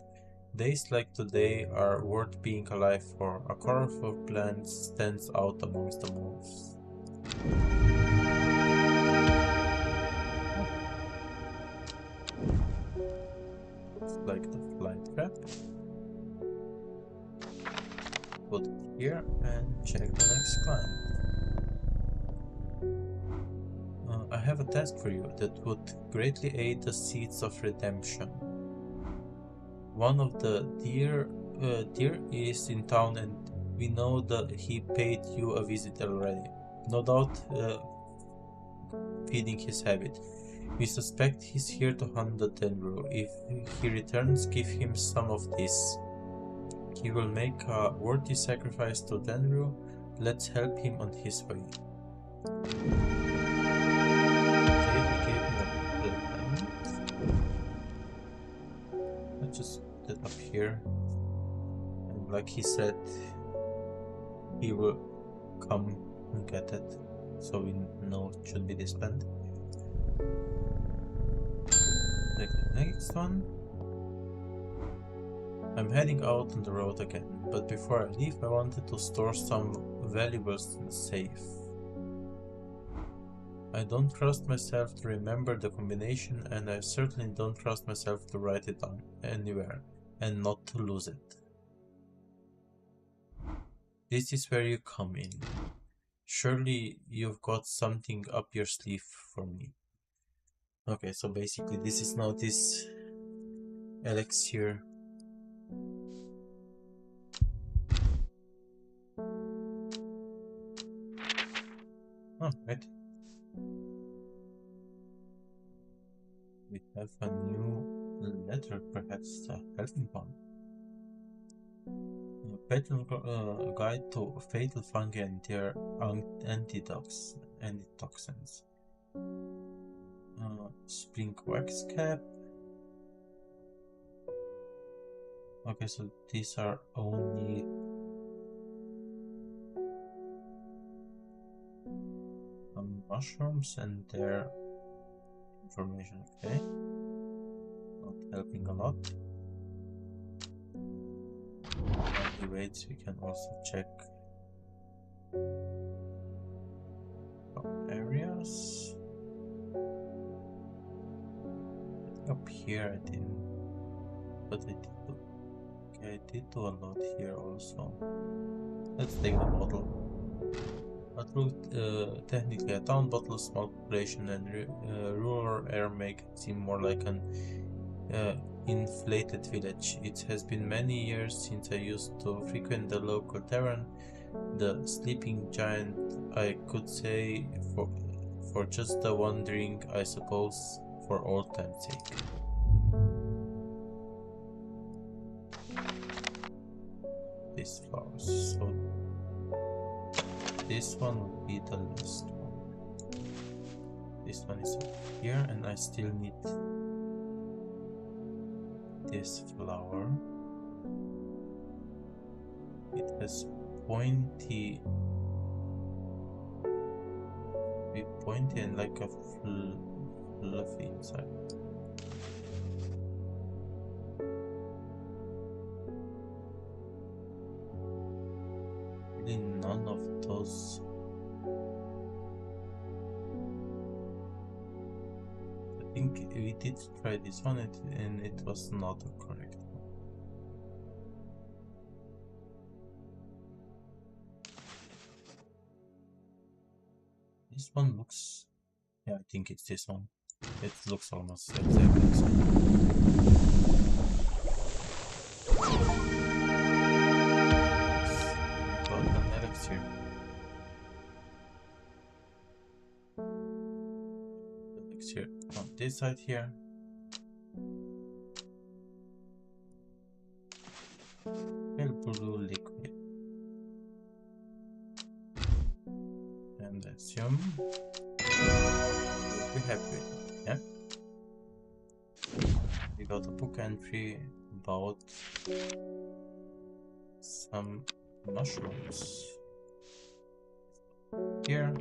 Days like today are worth being alive for. A colorful plant stands out amongst the moss. Looks like the flight trap. Put it here and check the next client. I have a task for you that would greatly aid the seeds of redemption. One of the deer is in town, and we know that he paid you a visit already. No doubt feeding his habit. We suspect he's here to hunt the Denru. If he returns, give him some of this. He will make a worthy sacrifice to Denru. Let's help him on his way. Let's just put it up here, and like he said, he will come and get it, so we know it should be this plant. Take the next one. I'm heading out on the road again, but before I leave I wanted to store some valuables in the safe. I don't trust myself to remember the combination, and I certainly don't trust myself to write it down anywhere and not to lose it. This is where you come in. Surely you've got something up your sleeve for me. Okay, so basically this is now this elixir. Oh, right. We have a new letter, perhaps a helping one. A guide to fatal fungi and their antitoxins. Spring wax cap. Okay, so these are only mushrooms and their information. Okay, not helping a lot. On the weights, we can also check some areas. Up here, I didn't, but I did. Okay, I did do a lot here also. Let's take the bottle. Technically a town bottle, small population, and rural air make it seem more like an inflated village. It has been many years since I used to frequent the local tavern, the Sleeping Giant, I could say, for just the one drink, I suppose, for old time's sake. These flowers, so this one will be the last one. This one is up here, and I still need this flower. It has pointy and like a fluffy inside. Really none of those. I think we did try this one and it was not correct. This one looks, yeah, I think it's this one. It looks almost exactly the same. Got an elixir. Elixir on this side here. Pale blue liquid. And assume we'll be happy with it, yeah? We got a book entry about some mushrooms here.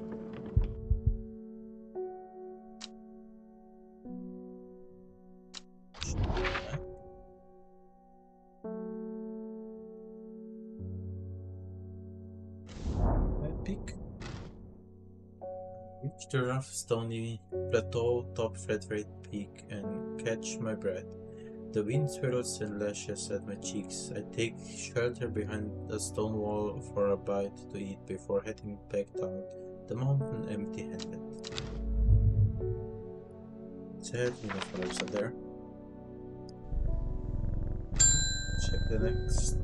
Peak. Reach the rough stony plateau, top flat-rate peak, and catch my breath. The wind swirls and lashes at my cheeks. I take shelter behind a stone wall for a bite to eat before heading back down the mountain empty-handed. Sadly, the flowers are there. Check the next.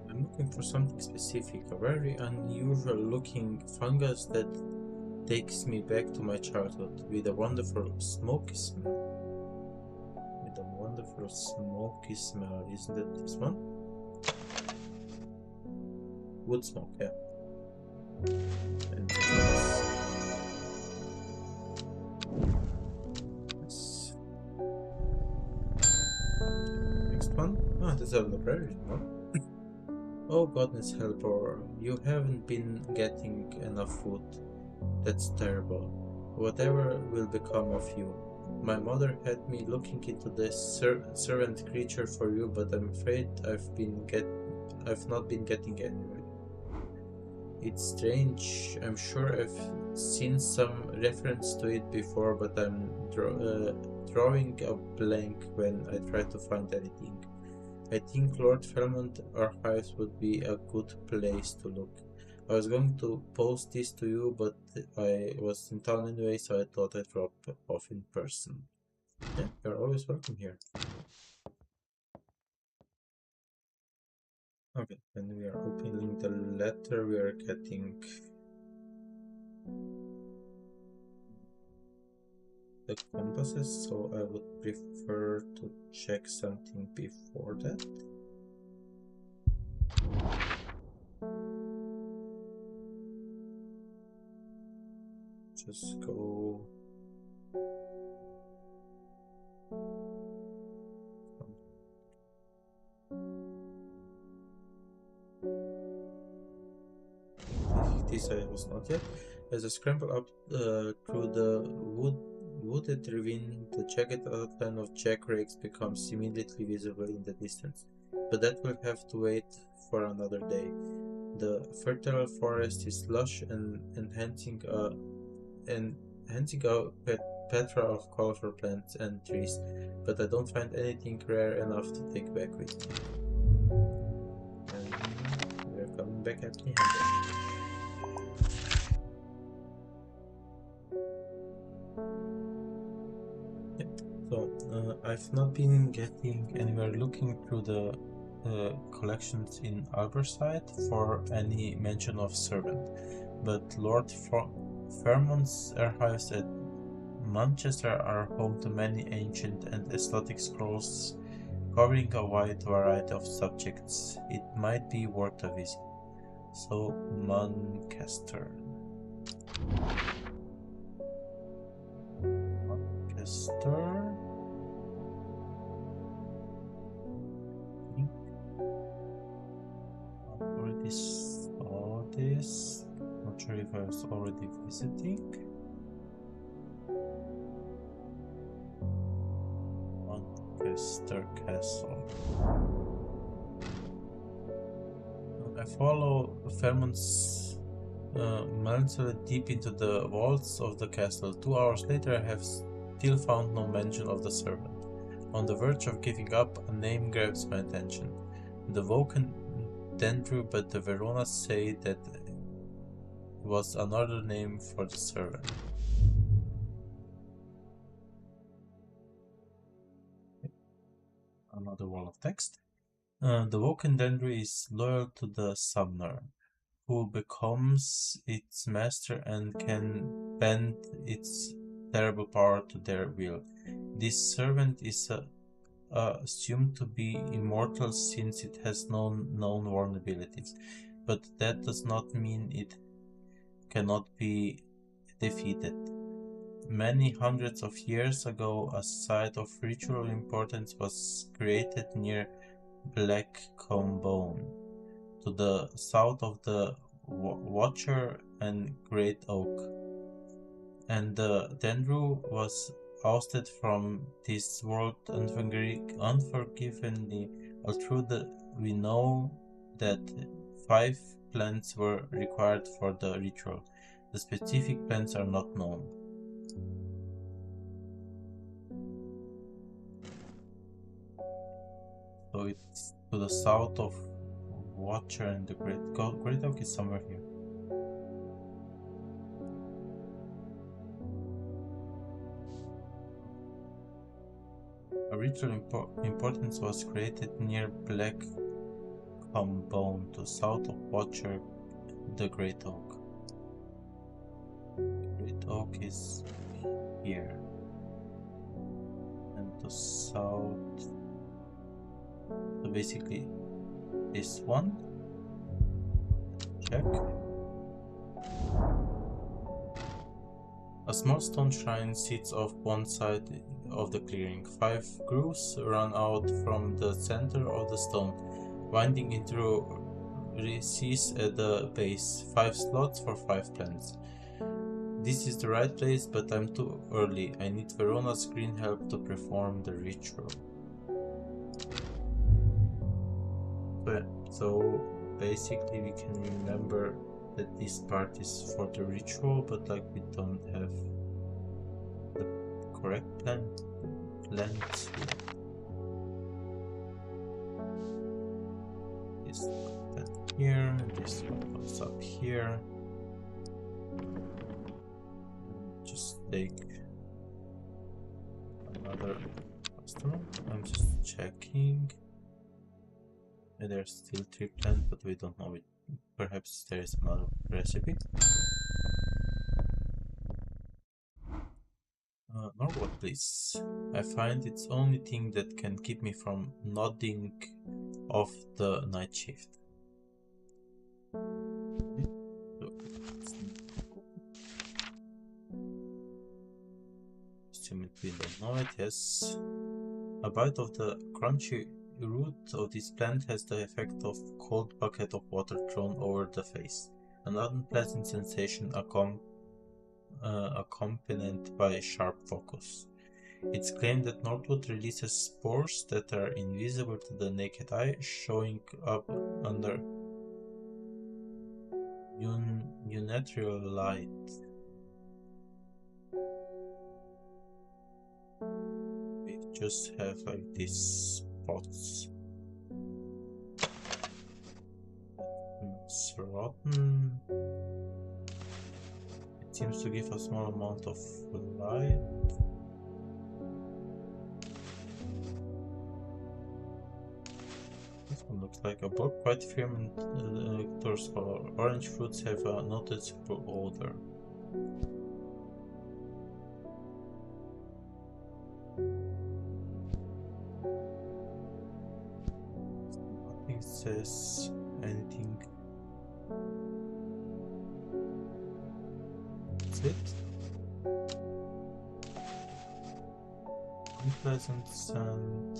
I'm looking for something specific, a very unusual looking fungus that takes me back to my childhood with a wonderful smoky smell. Isn't it this one? Wood smoke, yeah. And yes. Next one? Ah, this is a librarian one. Oh goodness helper, you haven't been getting enough food. That's terrible. Whatever will become of you? My mother had me looking into this servant creature for you, but I'm afraid I've not been getting anywhere. It's strange. I'm sure I've seen some reference to it before, but I'm drawing a blank when I try to find anything. I think Lord Fairmont Archives would be a good place to look. I was going to post this to you, but I was in town anyway, so I thought I'd drop off in person. Yeah, you're always welcome here. Okay, when we are opening the letter, we are getting the compasses, so I would prefer to check something before that. Just go this I was not yet. As I scramble up through the wooded ravine, the jagged outline of jack rakes becomes immediately visible in the distance. But that will have to wait for another day. The fertile forest is lush and enhancing a plethora of colorful plants and trees, but I don't find anything rare enough to take back with me. And we're coming back empty-handed. So, I've not been getting anywhere looking through the collections in Alberside for any mention of servant, but Lord Fairmont's archives at Manchester are home to many ancient and exotic scrolls covering a wide variety of subjects. It might be worth a visit. So, Manchester. I already saw this. Not sure if I was already visiting. Manchester Castle. I follow Fairmont's melancholy deep into the vaults of the castle. 2 hours later, I have still found no mention of the servant. On the verge of giving up, a name grabs my attention. The Woken Dendru, but the Veronas say that it was another name for the servant. Another wall of text. The Woken Dendru is loyal to the Sumner, who becomes its master and can bend its terrible power to their will. This servant is assumed to be immortal since it has no known vulnerabilities, but that does not mean it cannot be defeated. Many hundreds of years ago, a site of ritual importance was created near Blackcombe, to the south of the Watcher and Great Oak, and the Dendru was ousted from this world unforgivingly, although we know that 5 plants were required for the ritual. The specific plants are not known. So it's to the south of Watcher and the Great Oak is somewhere here. A ritual importance was created near Blackcombe, to south of Watcher, the Great Oak. Great Oak is here, and to south. So basically, this one. Check. A small stone shrine sits off one side of the clearing. 5 grooves run out from the center of the stone, winding into recesses at the base. 5 slots for 5 plants. This is the right place, but I'm too early. I need Verona's green help to perform the ritual. So basically we can remember that this part is for the ritual, but like we don't have the correct plants here. This plant here, and this one goes up here. Just take another customer. I'm just checking. And there's still 3 plants, but we don't know it. Perhaps there is another recipe. Normal, please. I find it's only thing that can keep me from nodding off the night shift. Assuming we don't know it, yes. A bite of the crunchy root of this plant has the effect of a cold bucket of water thrown over the face. An unpleasant sensation accompanied by a sharp focus. It's claimed that Northwood releases spores that are invisible to the naked eye, showing up under unnatural light. We just have like these spots. It's rotten. It seems to give a small amount of light. This one looks like a book. Quite firm lectors color. Orange fruits have a noticeable odor. Nothing says anything. That's it. Unpleasant scent.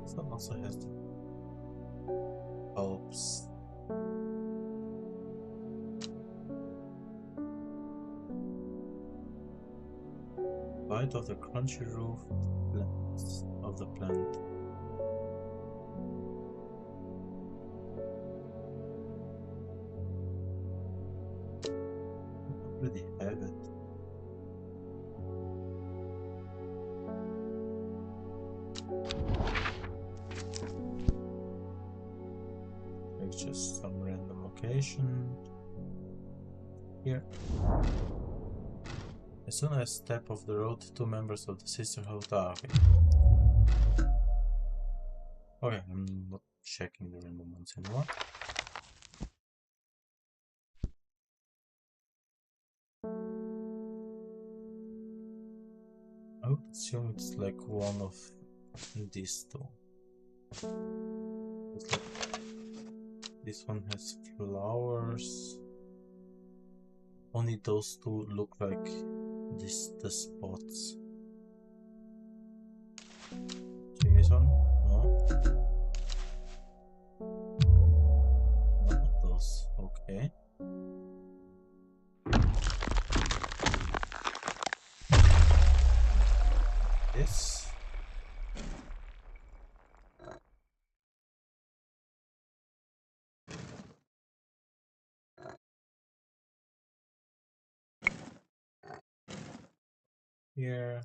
This one also has the bulbs. Bite of the crunchy roof plants of the plant. I already have it. It's just some random location here. As soon as I step off the road, 2 members of the sisterhood are okay. Okay, I'm not checking the random ones anymore. I would assume it's like one of these two. It's like this one has flowers. Only those two look like the spots. This one? No. None of those. Okay. This. Here.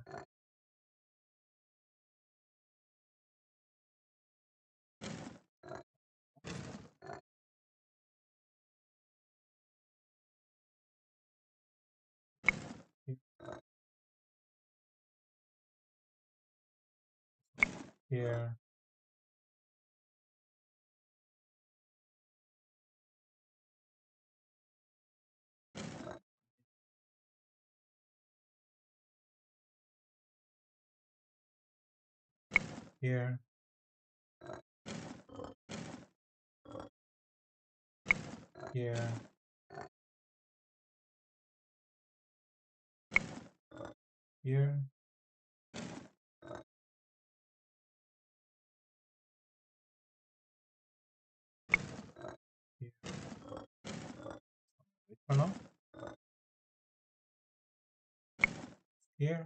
Here. Here. Here. Here. Here. Wait for now. Here.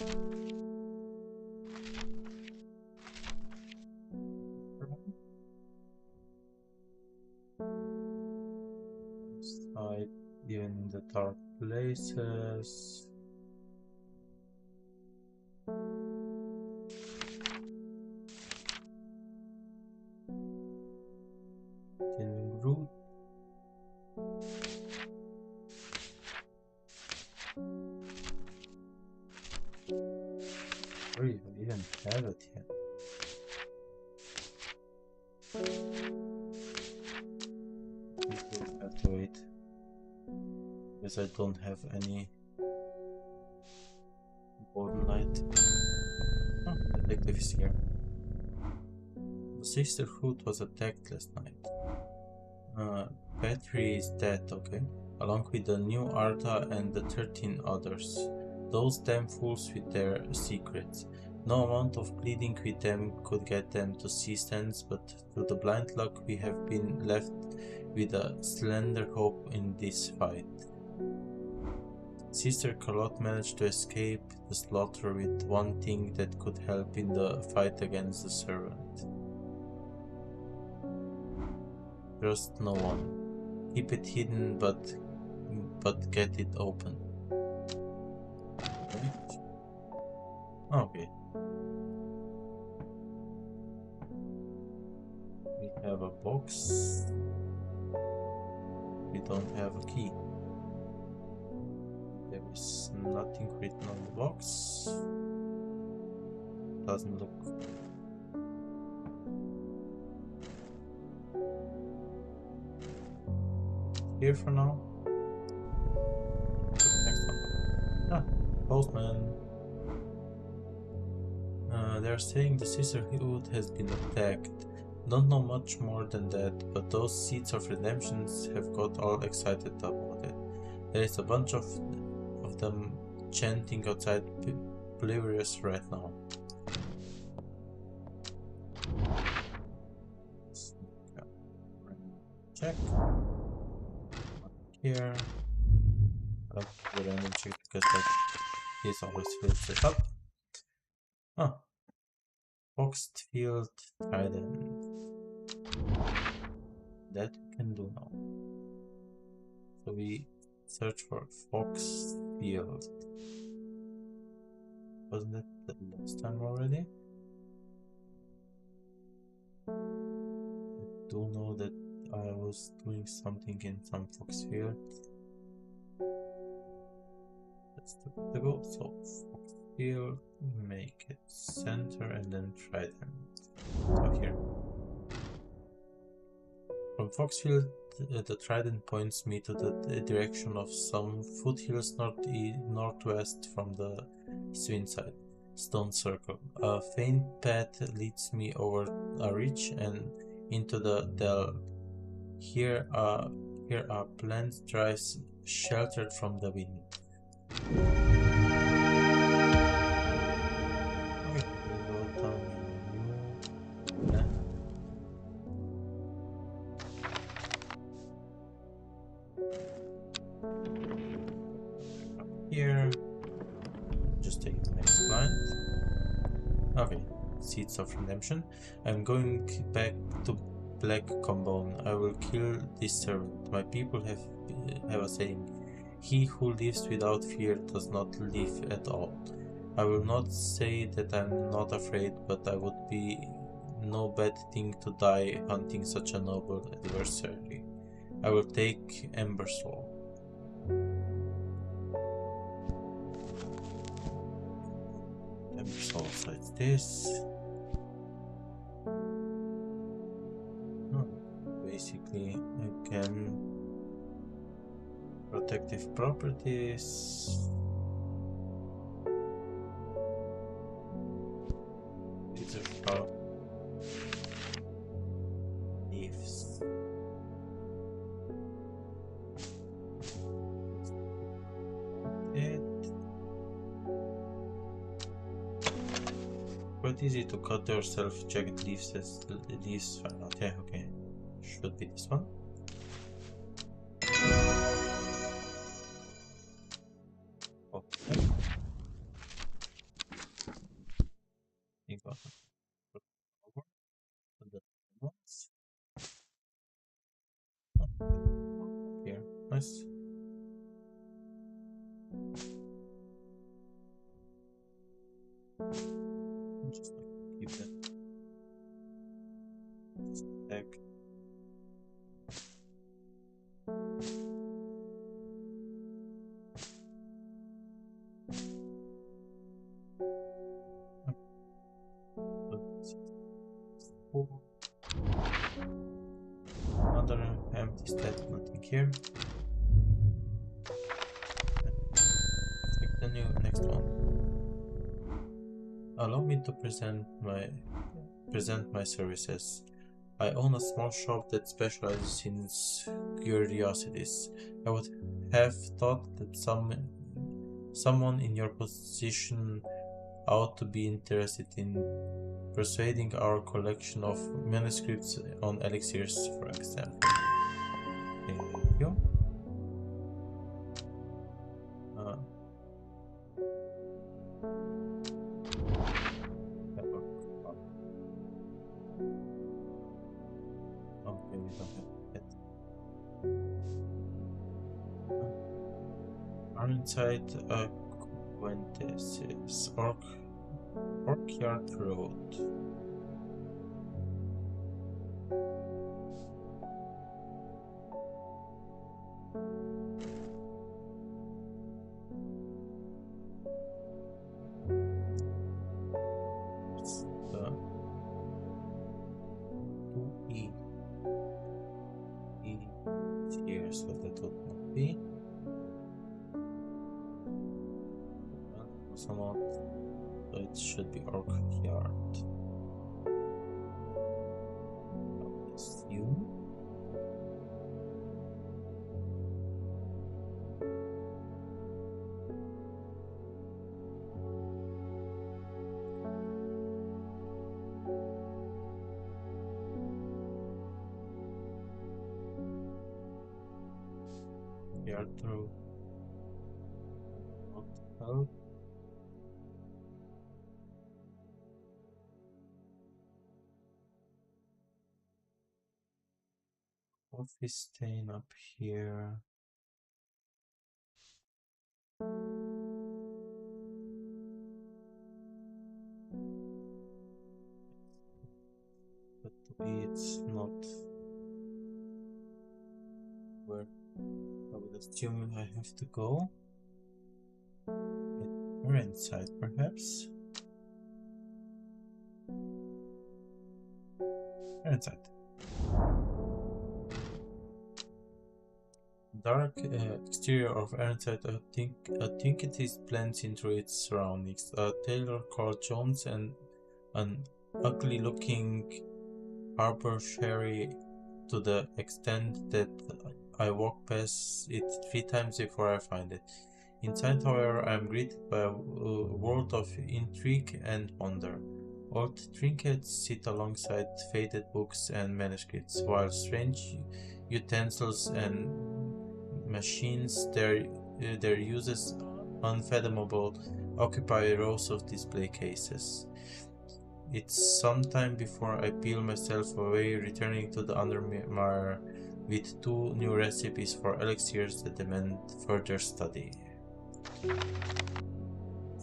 Hide even in the dark places. Continuing route. Oh, you even have it here. I have to wait. Because I don't have any golden light. Oh, detective is here. The sisterhood was attacked last night. Petri is dead, okay? Along with the new Arta and the 13 others. Those damn fools with their secrets. No amount of pleading with them could get them to see sense, but through the blind luck we have been left with a slender hope in this fight. Sister Carlotte managed to escape the slaughter with one thing that could help in the fight against the servant. Trust no one. Keep it hidden, but get it open. Okay. We have a box. We don't have a key. There is nothing written on the box. Doesn't look. Here for now. Next one. Ah, postman. They're saying the sisterhood has been attacked. Don't know much more than that, but those seeds of redemptions have got all excited about it. There is a bunch of them chanting outside Oblivious right now. Check. Here. I'll do the random check because this always fills it up. Ah. Boxed field trident. That we can do now. So we search for fox field. Wasn't that the last time already? I do know that I was doing something in some fox field. That's the goal. So fox field, make it center and then trident. So here. From Foxfield, the trident points me to the direction of some foothills northwest from the Swin side. Stone circle. A faint path leads me over a ridge and into the dell. Here are plant drives sheltered from the wind. Okay, we go down in new. Here, just take the next client. Okay, Seeds of Redemption. I'm going back to Black Combone. I will kill this servant. My people have a saying: he who lives without fear does not live at all. I will not say that I'm not afraid, but I would be no bad thing to die hunting such a noble adversary. I will take Ember Soul. So it's this. Basically, again, protective properties. These are how leaves. Quite easy to cut yourself jagged leaves as leaves fell out. Yeah, okay. Should be this one. Okay. progress. Just keep that. Stack. Another empty stack, nothing here. Check the next one. Allow me to present my services. I own a small shop that specializes in curiosities. I would have thought that someone in your position ought to be interested in persuading our collection of manuscripts on elixirs, for example. Thank you. Okay, we don't have it. Are inside a quintessence Orchard Road. It's the 2E. Here, so that would not be. Also not. So it should be Orchard. Assume. Through Occult. Coffee stain up here. But it's not where I would assume I have to go. Or inside, perhaps. Or inside. Dark exterior of Ironside, I think it is blends into its surroundings. A tailor called Jones and an ugly looking harbor sherry to the extent that I walk past it 3 times before I find it. Inside, however, I am greeted by a world of intrigue and wonder. Old trinkets sit alongside faded books and manuscripts, while strange utensils and machines, their uses unfathomable, occupy rows of display cases. It's some time before I peel myself away, returning to the Undermere with 2 new recipes for elixirs that demand further study.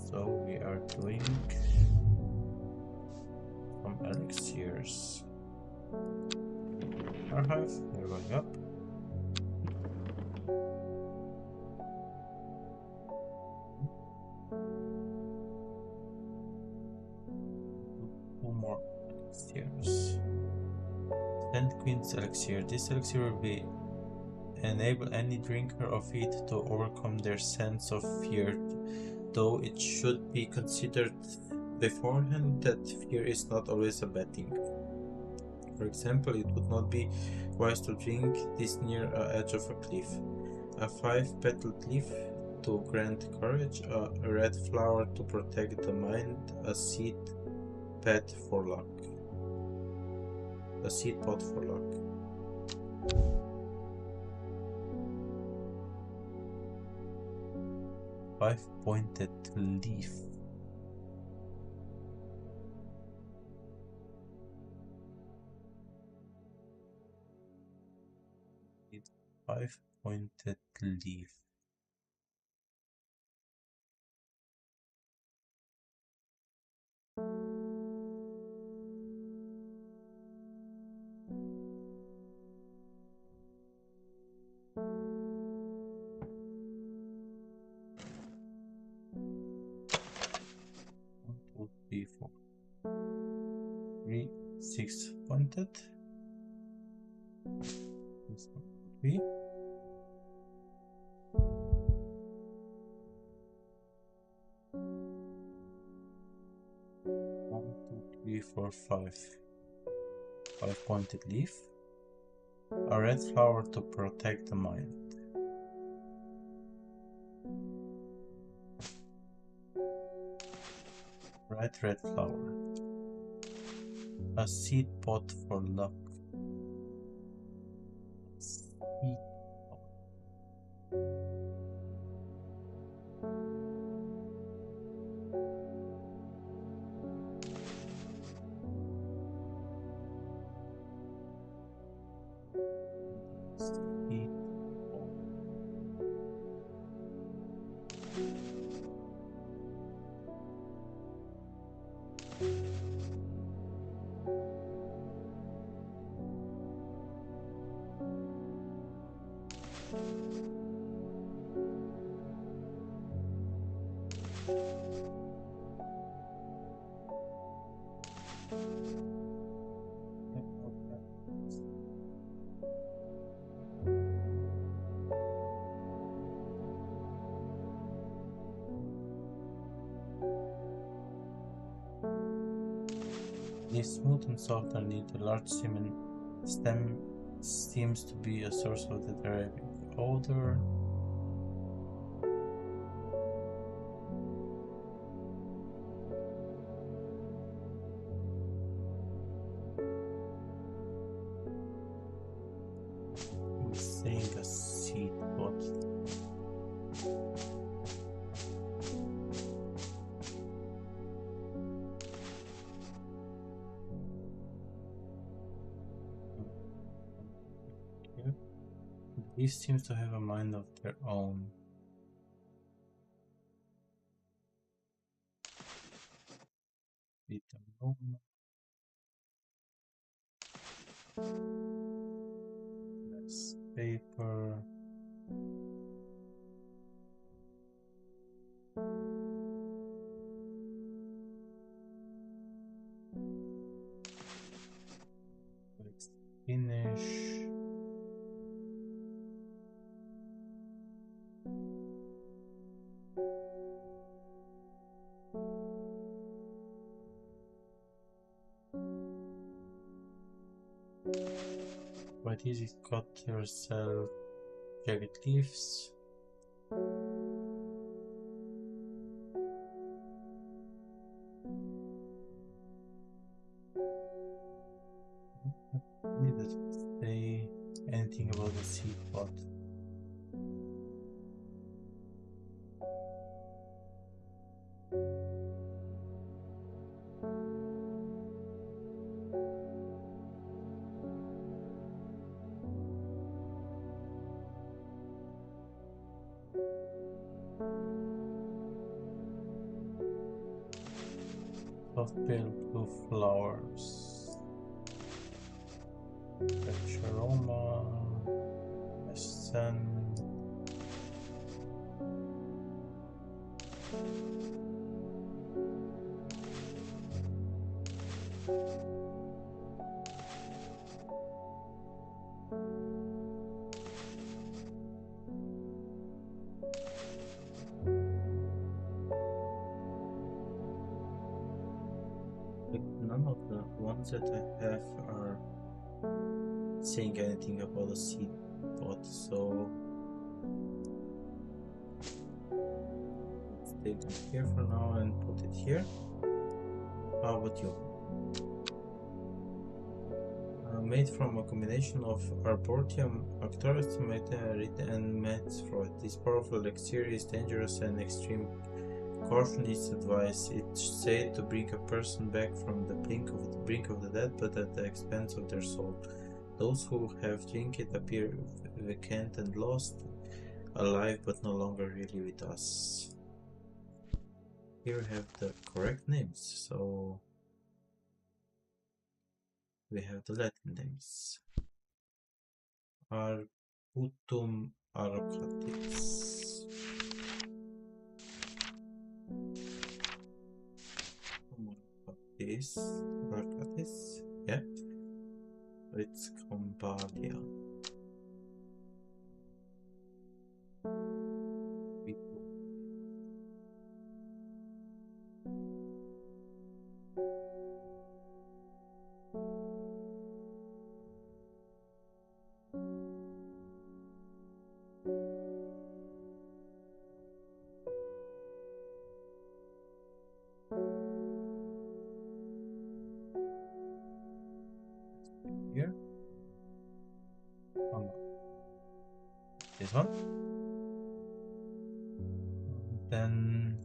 So we are doing some elixirs. Archive, we're going up. More elixirs. Sand Queen's elixir. This elixir will enable any drinker of it to overcome their sense of fear, though it should be considered beforehand that fear is not always a bad thing. For example, it would not be wise to drink this near the edge of a cliff. A 5-petaled leaf to grant courage, a red flower to protect the mind, a seed pot for luck. 5-pointed leaf. It's 5 pointed leaf. One, two, three, four. 3, 6 pointed. This one would be 1, 2, 3, 4, 5. 5 pointed leaf. A red flower to protect the mind. Bright red flower. A seed pot for luck. Seed pot. Seed pot. Leaves smooth and soft underneath the large stem seems to be a source of the deriving odor. I'm saying a seed pot. Leaf seems to have a mind of their own. Read the moment. Less paper. Let's finish. Quite easy, cut yourself jagged leaves. Needed to say anything about the seed pot. Soft pale blue flowers. Fresh aroma. Fresh sun. None of the ones that I have are saying anything about a seed pot, so let's take them here for now and put it here. How about you? Made from a combination of Arboretum, Arcturus, Meteorite, and Metzfreud. This powerful elixir is dangerous and extreme caution is advised. It's said to bring a person back from the brink of the dead, but at the expense of their soul. Those who have drink it appear vacant and lost, alive but no longer really with us. Here we have the correct names, so we have the Latin names. Arbutum arcatis. Arcatis, yeah. It's Combalia. Here. Oh, no. This one. Then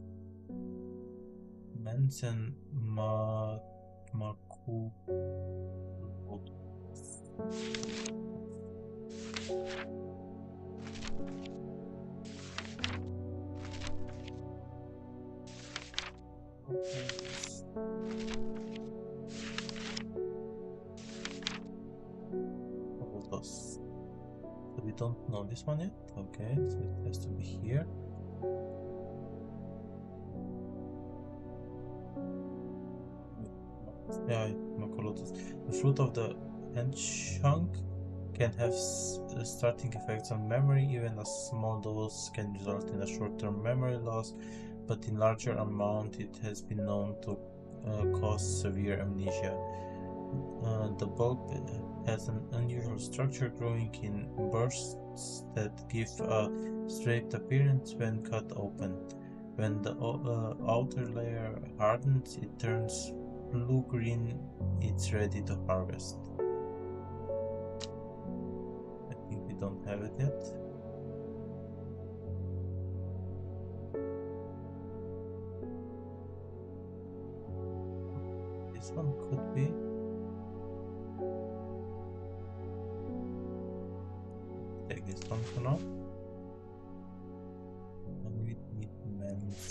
Mensen Maku. So we don't know this one yet. Okay, so it has to be here. Yeah, the fruit of the enchant can have starting effects on memory. Even a small dose can result in a short-term memory loss, but in larger amount it has been known to cause severe amnesia. The bulb has an unusual structure, growing in bursts that give a straight appearance when cut open. When the outer layer hardens, it turns blue-green. It's ready to harvest. I think we don't have it yet. This one could be. Take this one for now. And we need men's.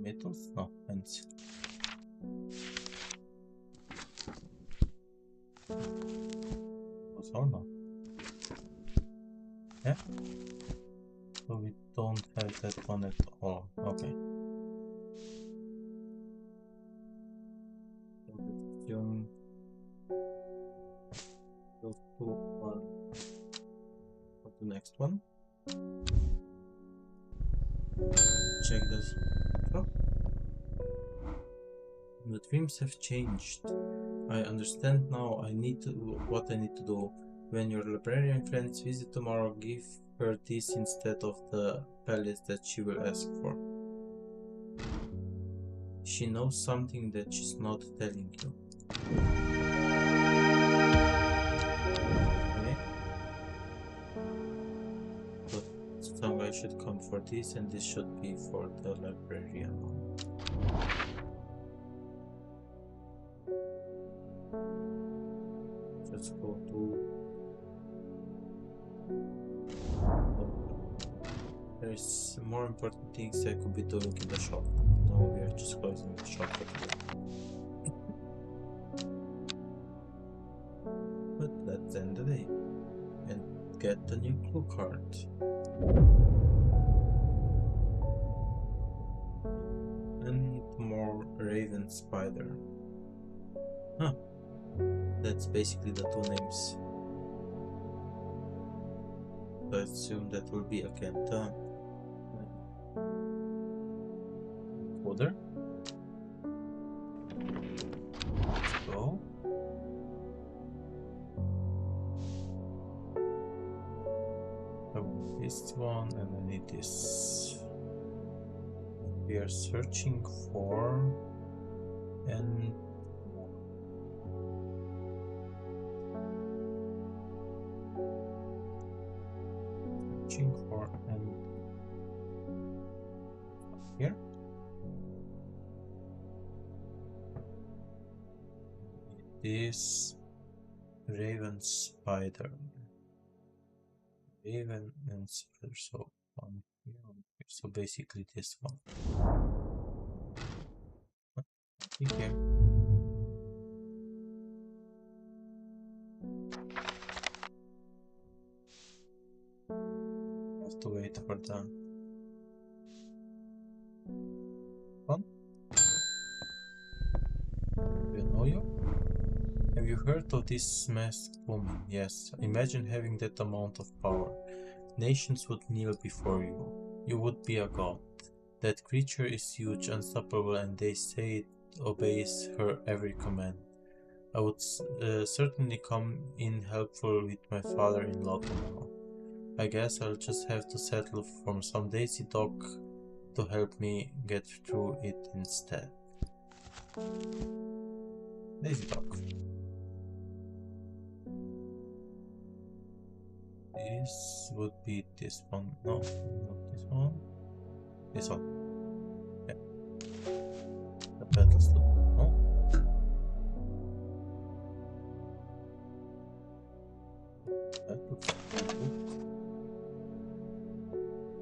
Metals? No, men's. Or no? Yeah? So we don't have that one at all. Okay. So let's assume those two are for the next one. Check this. Oh. The dreams have changed. I understand now. What I need to do. When your librarian friends visit tomorrow, give her this instead of the palace that she will ask for. She knows something that she's not telling you. Okay. But some guy should come for this, and this should be for the librarian. Let's go to. There's more important things I could be doing in the shop. No, we are just closing the shop for today. But let's end the day and get the new clue card. And more Raven Spider. Huh. That's basically the two names. So I assume that will be again the coder. Let's go. I want this one and I need this. We are searching for and this raven spider. Raven and spider, so one here, one here. So basically this one. Here. Have to wait for the one. Do I know you? Have you heard of this masked woman? Yes. Imagine having that amount of power. Nations would kneel before you. You would be a god. That creature is huge, unstoppable, and they say it obeys her every command. I would certainly come in helpful with my father-in-law tomorrow. I guess I'll just have to settle for some daisy dog to help me get through it instead. Daisy dog. This would be this one. No, not this one. This one. Yeah. The battle sloop. No. Battle sloop.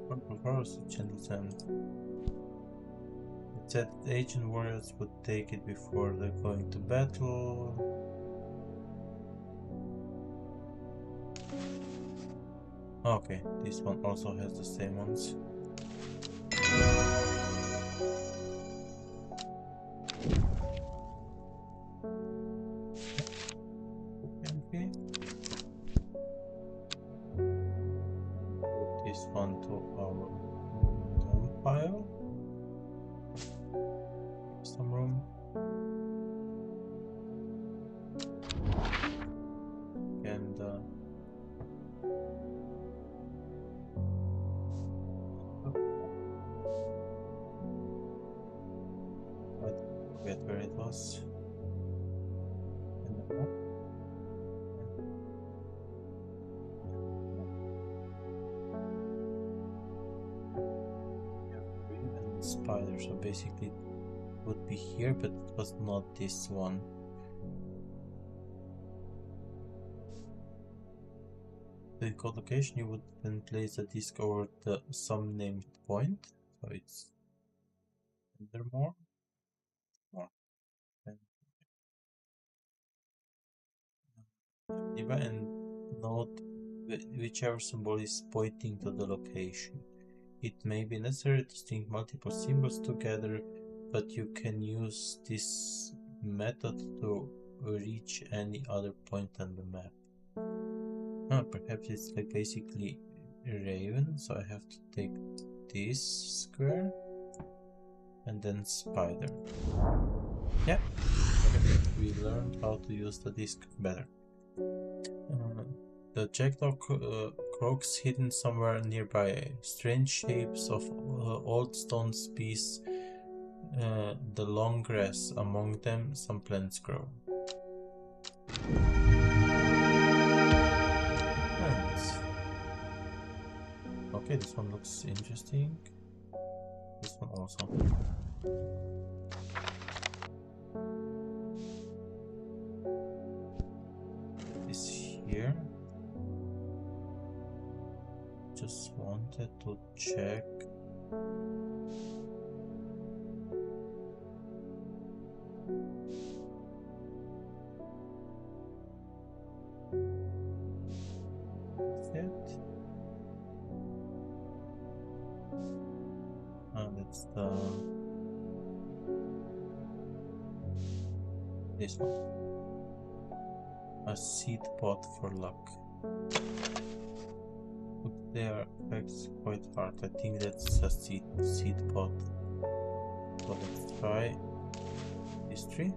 Purple horse, gentle sand. It said ancient warriors would take it before they're going to battle. Okay, this one also has the same ones. Okay. Put this one to our dump pile. Some room. And I forget where it was. Spider, so basically it would be here, but it was not this one. The code location, you would then place a disc over the some named point, so it's Undermere. And note whichever symbol is pointing to the location. It may be necessary to string multiple symbols together, but you can use this method to reach any other point on the map. Perhaps it's like basically raven, so I have to take this square and then spider. Yeah, okay. We learned how to use the disc better. The jackdaw croaks hidden somewhere nearby. Strange shapes of old stone piece. The long grass among them, some plants grow. Plants. Okay, this one looks interesting. This one also. This here. Just wanted to check. Is it? That's this one. A seed pot for luck. Their effects quite hard. I think that's a seed pot. So let's try this tree.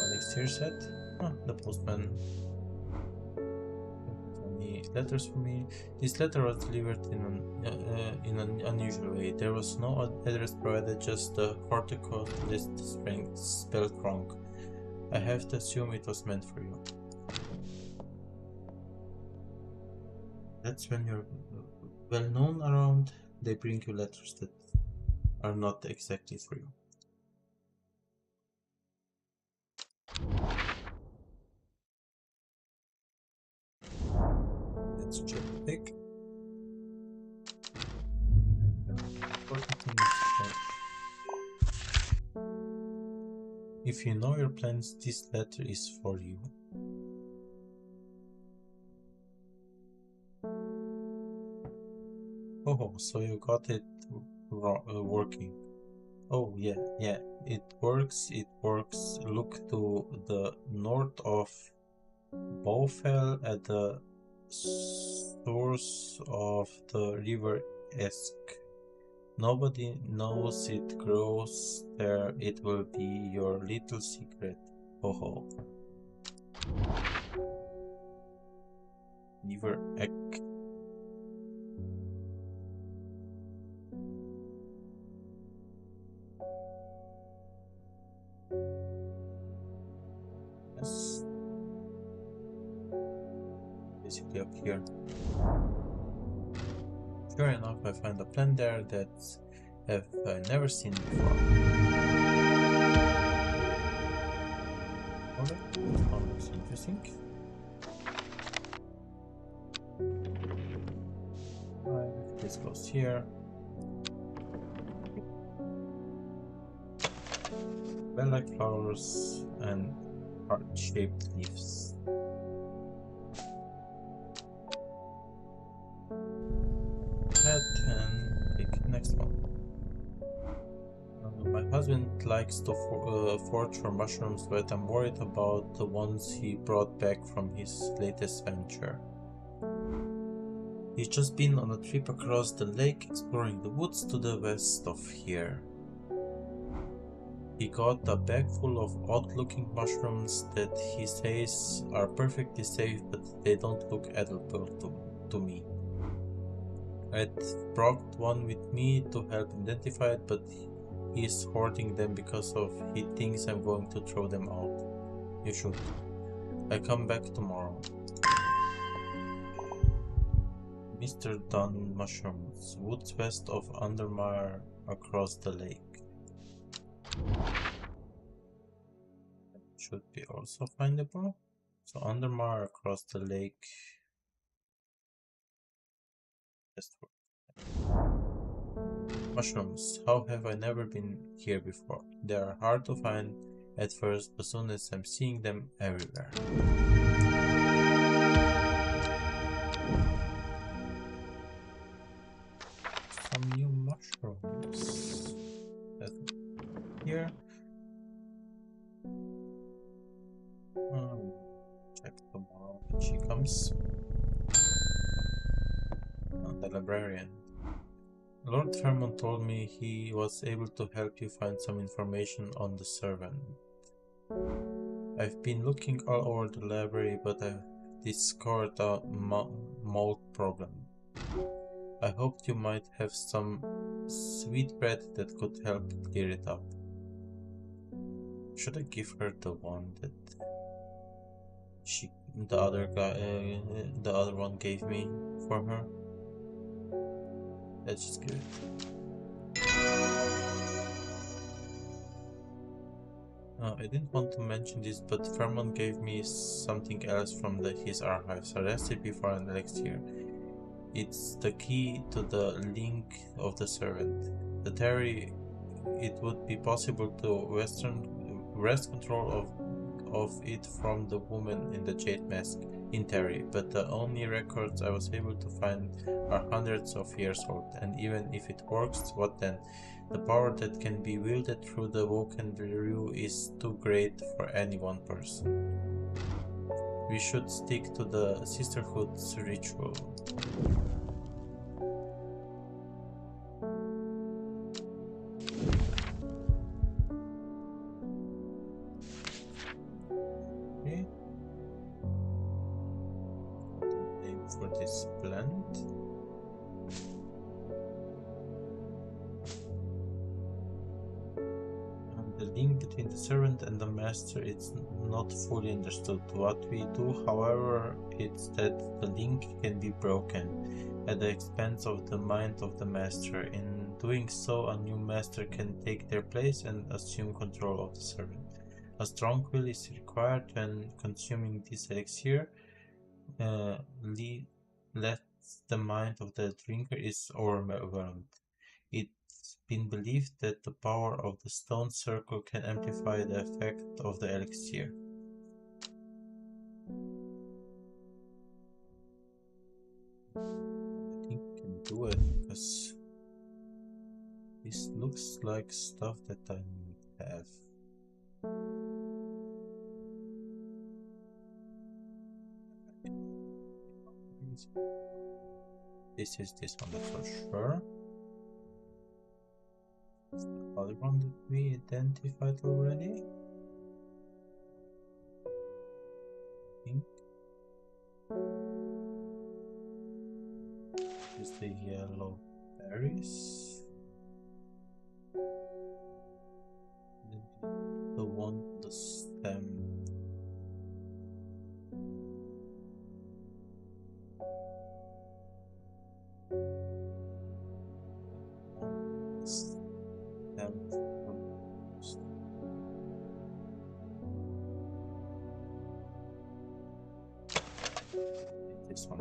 Elixir set. The postman. Only letters for me. This letter was delivered in an unusual way. There was no address provided, just the horticulturist string spelled wrong. I have to assume it was meant for you. That's when you're well known around, they bring you letters that are not exactly for you. Let's check the pick. If you know your plans, this letter is for you. Oh, so you got it working. Oh, yeah, it works, Look to the north of Bowfell at the source of the river Esk. Nobody knows it grows there. It will be your little secret. Oh, river Esk. Yes. Basically up here. Sure enough, I find a plant there that I've never seen before. Okay, this one looks interesting. Right, this goes here. Bell-like flowers and heart-shaped leaves. And pick next one. My husband likes to forage for mushrooms, but I'm worried about the ones he brought back from his latest venture. He's just been on a trip across the lake exploring the woods to the west of here. He got a bag full of odd-looking mushrooms that he says are perfectly safe, but they don't look edible to me. I'd brought one with me to help identify it, but he's hoarding them because he thinks I'm going to throw them out. You should. I come back tomorrow. Mr. Dunn Mushrooms, woods west of Undermere across the lake. Should be also findable. So Undermere across the lake. Mushrooms. How have I never been here before? They are hard to find at first, but soon as I'm seeing them everywhere. Some new mushrooms. Here. Check tomorrow when she comes. The librarian. Lord Fairmont told me he was able to help you find some information on the servant. I've been looking all over the library, but I've discovered a mold problem. I hoped you might have some sweetbread that could help clear it up. Should I give her the one that the other one gave me for her? Let's just give it. I didn't want to mention this, but Fairmont gave me something else from his archives, a recipe for an elixir. It's the key to the link of the servant. The theory it would be possible to wrest control of it from the woman in the jade mask, in theory, but the only records I was able to find are hundreds of years old, and even if it works, what then? The power that can be wielded through the woken brew is too great for any one person. We should stick to the sisterhood's ritual. Okay. Name for this The link between the servant and the master is not fully understood. What we do, however, is that the link can be broken at the expense of the mind of the master. In doing so, a new master can take their place and assume control of the servant. A strong will is required when consuming this elixir. Lets the mind of the drinker is overwhelmed. It's been believed that the power of the stone circle can amplify the effect of the elixir. I think I can do it because this looks like stuff that I have. This is this one, that's for sure. It's the other one that we identified already. I think. Is the yellow berries. The one, the stem. This one.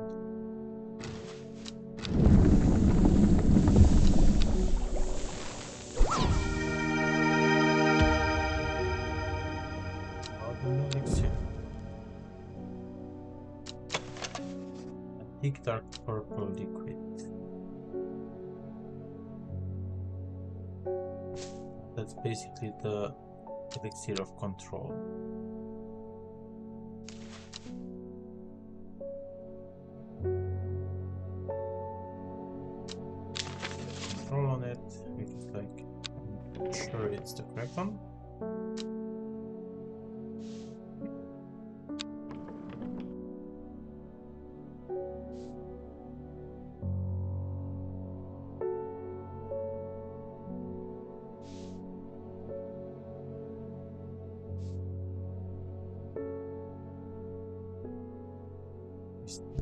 A thick dark purple liquid. That's basically the elixir of control. Control on it, which is like, I'm not sure it's the correct one.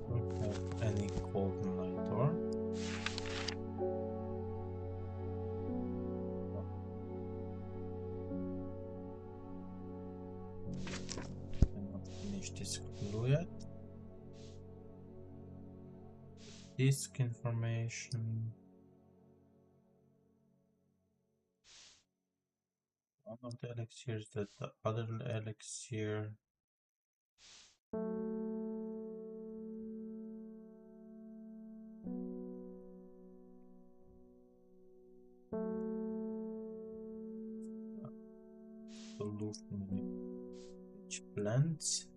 Don't have any golden light door. I'm not finished this clue yet. Disk information. One of the elixirs that the other elixir. Solution which blends.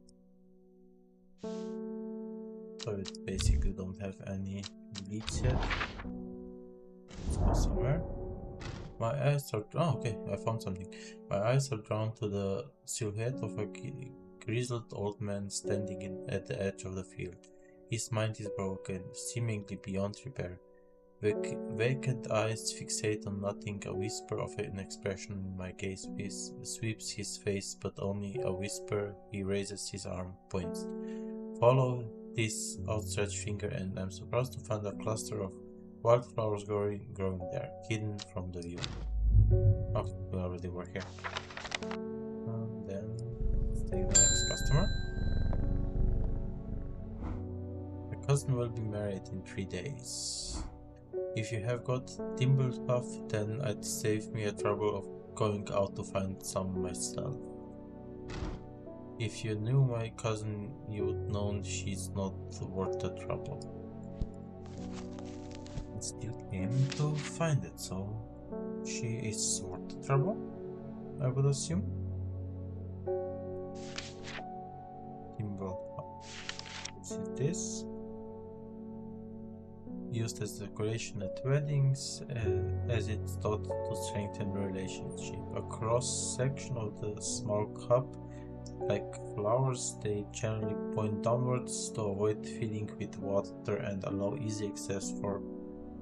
So it basically don't have any leads yet. Let's go somewhere. My eyes are okay, I found something. My eyes are drawn to the silhouette of a grizzled old man standing at the edge of the field. His mind is broken, seemingly beyond repair. Vacant eyes fixate on nothing. A whisper of an expression in my gaze sweeps his face, but only a whisper. He raises his arm, points. Follow this outstretched finger, and I'm surprised to find a cluster of wildflowers growing there, hidden from the view. Oh, we already were here. And then let's take the next customer. My cousin will be married in 3 days. If you have got timber puff, then I'd save me a trouble of going out to find some myself. If you knew my cousin, you would know she's not worth the trouble. I still came to find it, so she is worth the trouble, I would assume. Timber puff. Let's see this. Used as decoration at weddings, as it's thought to strengthen relationship. A cross section of the small cup, like flowers, they generally point downwards to avoid filling with water and allow easy access for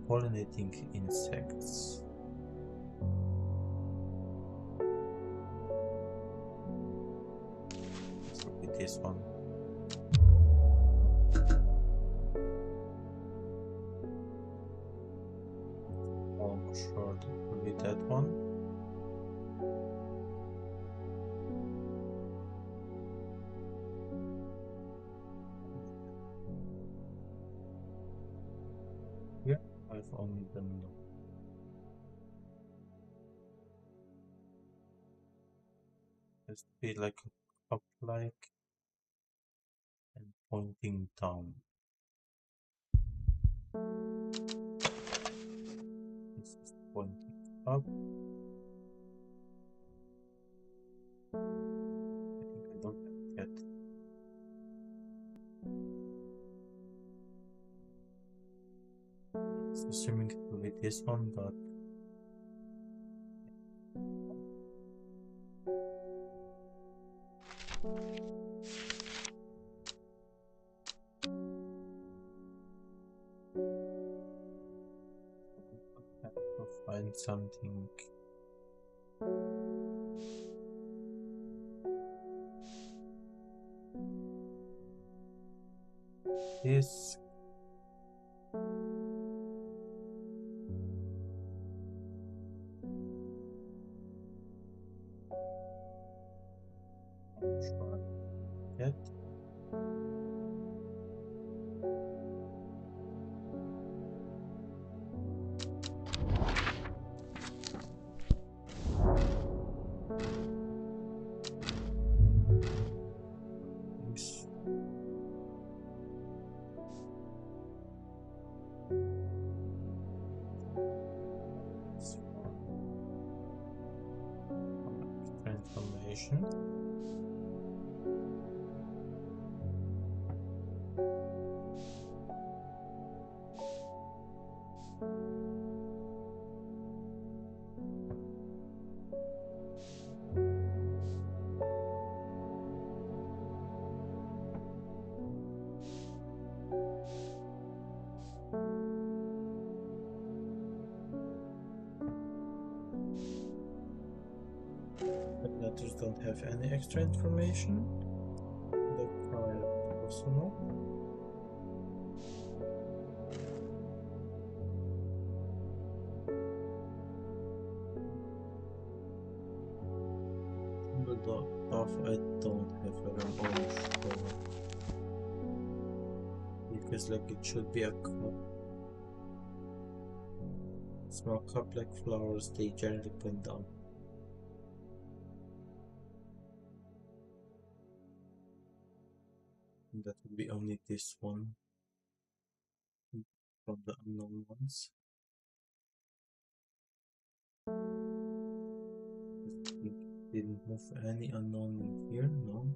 pollinating insects. this one. Almost sure that will be that one. Yeah, I've only done no. Just be like a cup like and pointing down. This is pointing up. I think I don't have it yet. So assuming it will be this one, but I have to find something. This. Sure. Yet. This. This one. Transformation. The letters don't have any extra information. The prior personal. The dot I don't have a almost sure. Because like it should be a cup. Small cup like flowers, they generally point down. And that would be only this one from the unknown ones. Didn't move any unknown in here, no.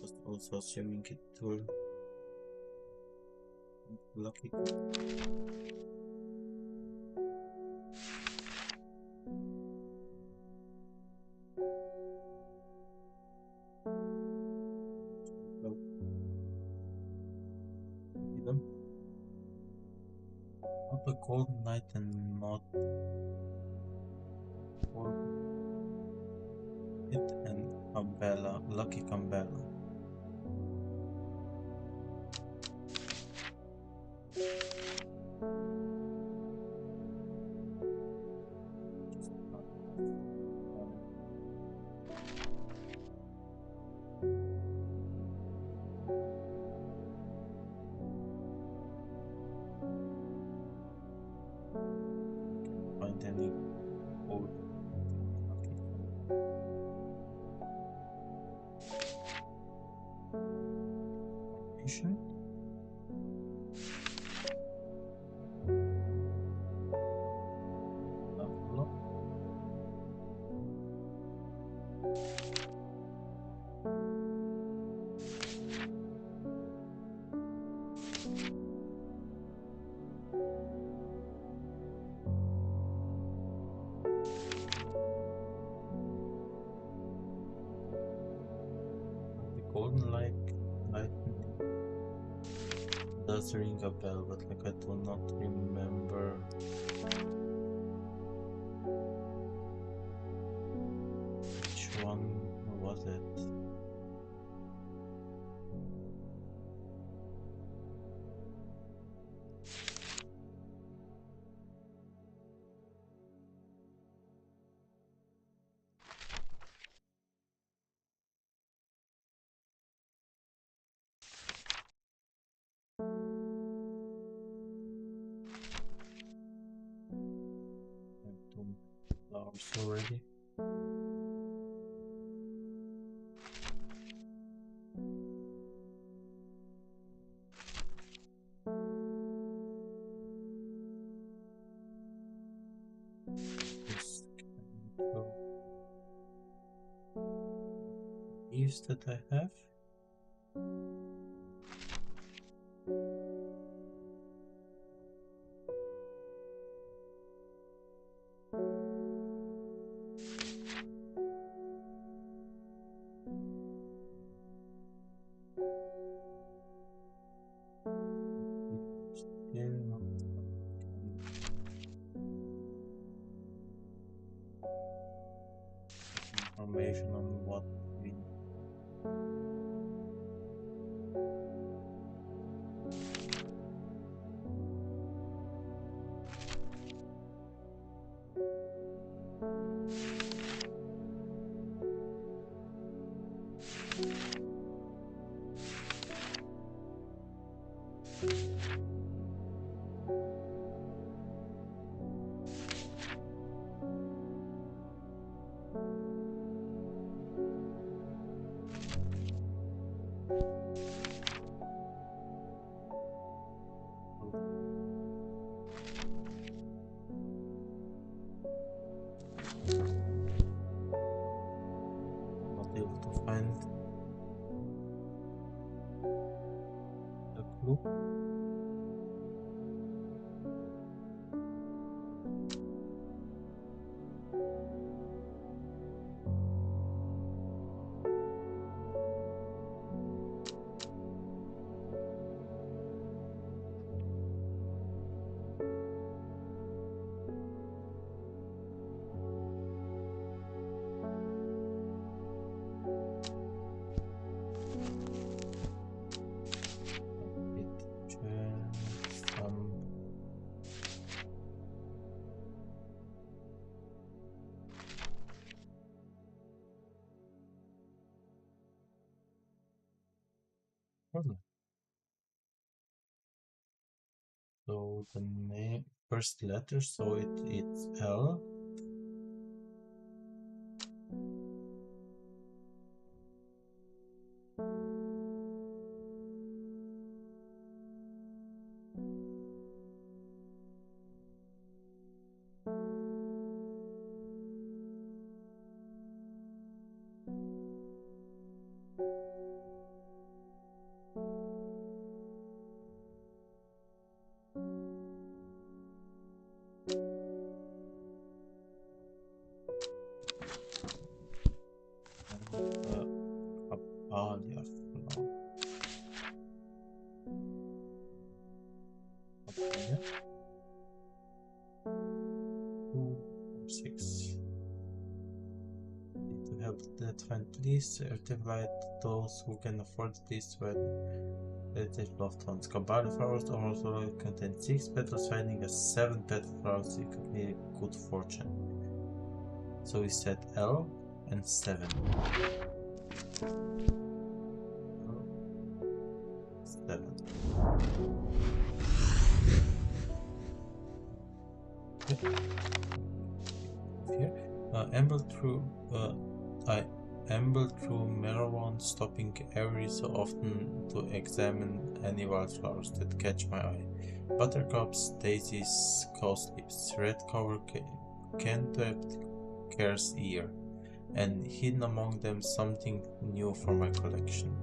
Just also assuming it will lucky. Not a golden knight and not it and umbrella, lucky umbrella. Find any old lucky formation. golden lightning does ring a bell, but like I do not remember. Which one was it? I have 2 flowers already. This can go. Leaves that I have. Still not information on what we not able to find the clue. So the name, first letter, so it's L. Apalia flower. Apalia. 2 or 6. Need to help that find, please certify those who can afford this when they loved ones. Kabbalah flowers also contain 6 petals. Finding a 7 petal flowers you could need good fortune. So we said L and 7. 7. Here, I amble through Merwan, stopping every so often to examine any wildflowers that catch my eye. Buttercups, daisies, cowslips, red cover cantaloupe, care's ear, and hidden among them something new for my collection.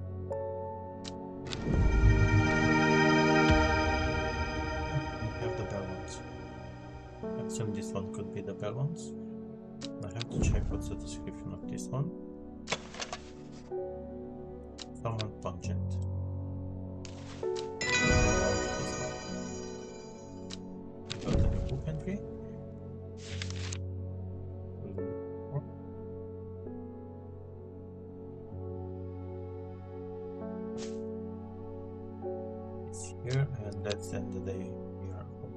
We have the bell ones. I assume this one could be the bell ones. I have to check what's the description of this one. Someone pungent. Got a new book entry. It's here, and that's end the day. We are home.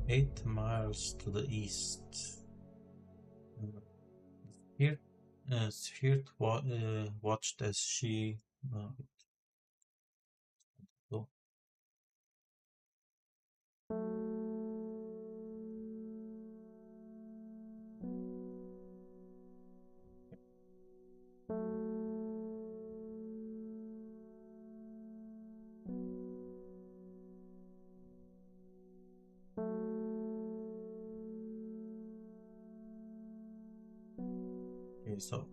8 miles to the east. Here, Sphere watched as she. So, okay, so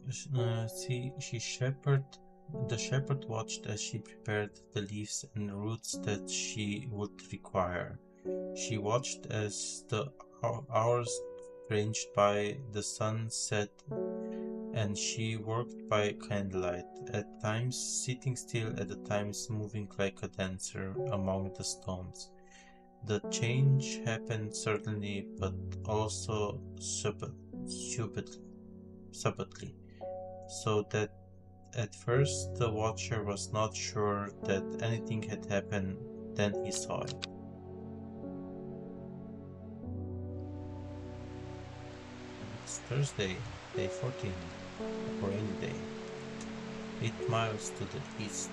the shepherd watched as she prepared the leaves and roots that she would require. She watched as the hours ranged by, the sun set, and she worked by candlelight, at times sitting still, at times moving like a dancer among the stones. The change happened certainly, but also subtly, so that at first the watcher was not sure that anything had happened. Then he saw it. It's Thursday, day 14, a rainy day, 8 miles to the east.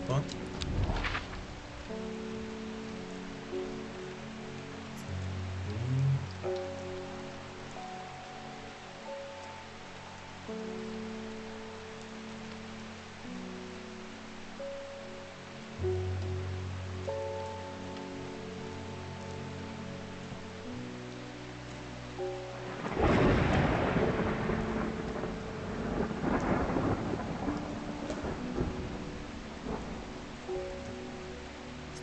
One.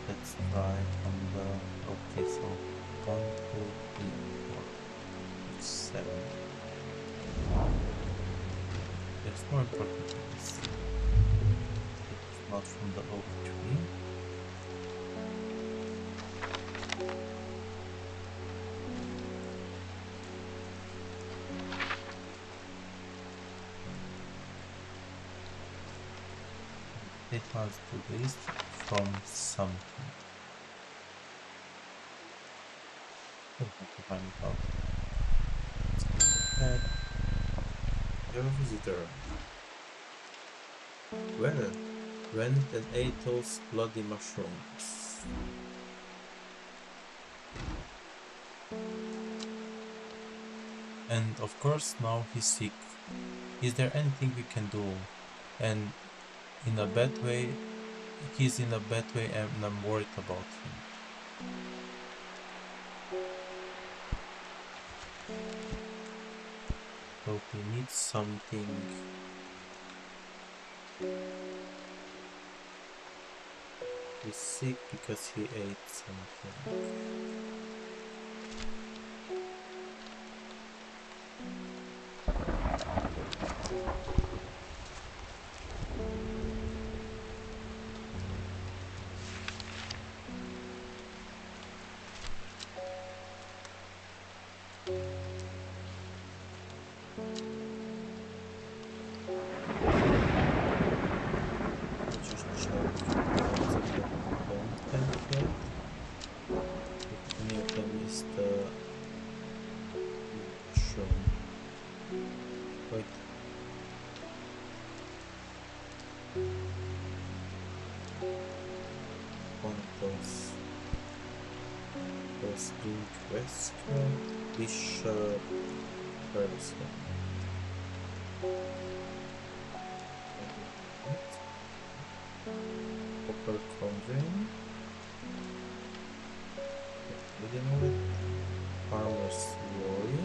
Let's try on the okay, so 1, 2, 3, 4, 7. There's more important things. It's not from the oak tree. It was to the east from something. We'll have to find it out. You're a visitor. Well, went and ate those bloody mushrooms. And of course now he's sick. Is there anything we can do? And in a bad way, he's in a bad way and I'm worried about him. So he needs something. He's sick because he ate something. Bishop person. Copper conjuring. Did you know it? Farmer's glory.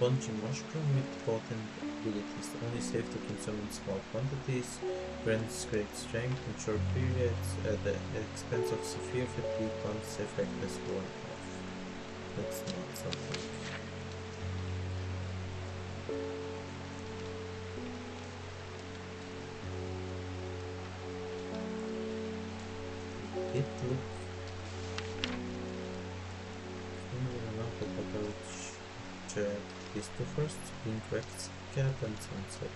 spongy mushroom with potent abilities, only safe to consume in small quantities, grants great strength in short periods, at the expense of severe fatigue once the effect has worn off. That's not something. It look similar enough, but I will check these two first. Pink wax cap and sunset.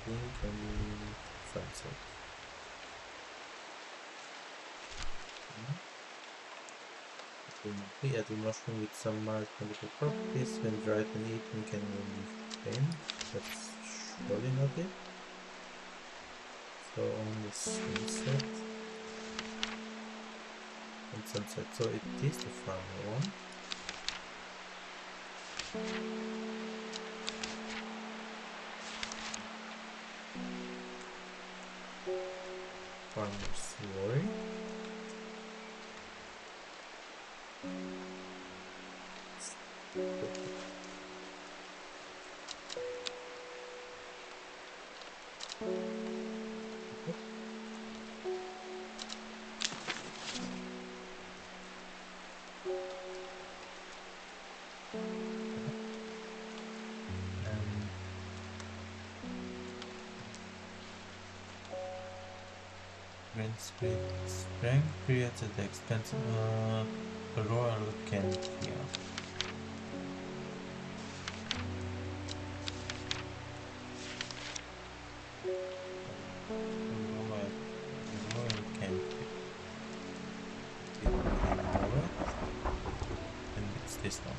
Pink and sunset. We add a mushroom with some mild medical properties. When dried and eaten, can relieve pain. That's surely not it. So only sunset and sunset. So it is the farmer one. Farmer's worry. Strength creates at the expense of a royal can't heal. Royal can't heal. And it's this one.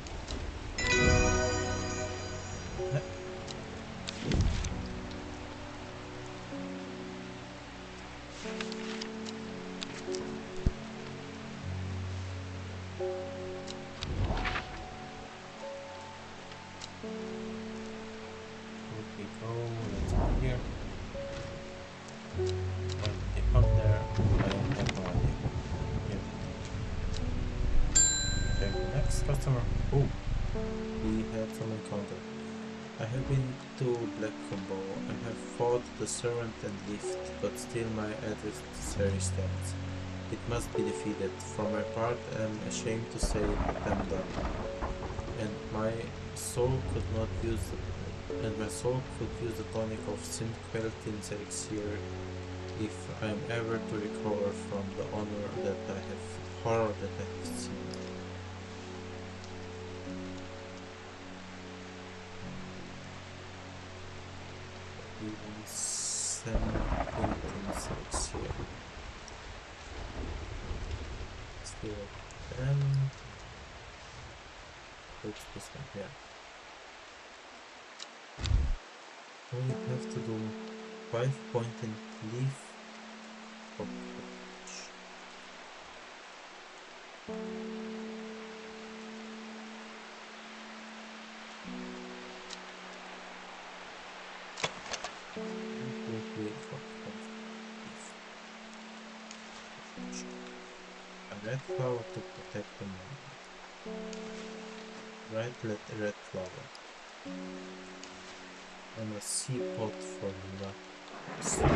Customer. Oh, we had some encounter. I have been to Black Combo and have fought the servant and lift, but still my adversary stands. It must be defeated. For my part, I am ashamed to say that I am done. And my soul could use the tonic of Sin-Queltin's elixir if I am ever to recover from the horror that I have seen. Elixir. Still what's this one? Yeah. We have to do 5-point and leaf approach. A red flower to protect the moon. Red flower. And a sea pot for luck. Still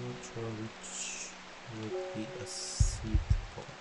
not sure which would be a seed pot.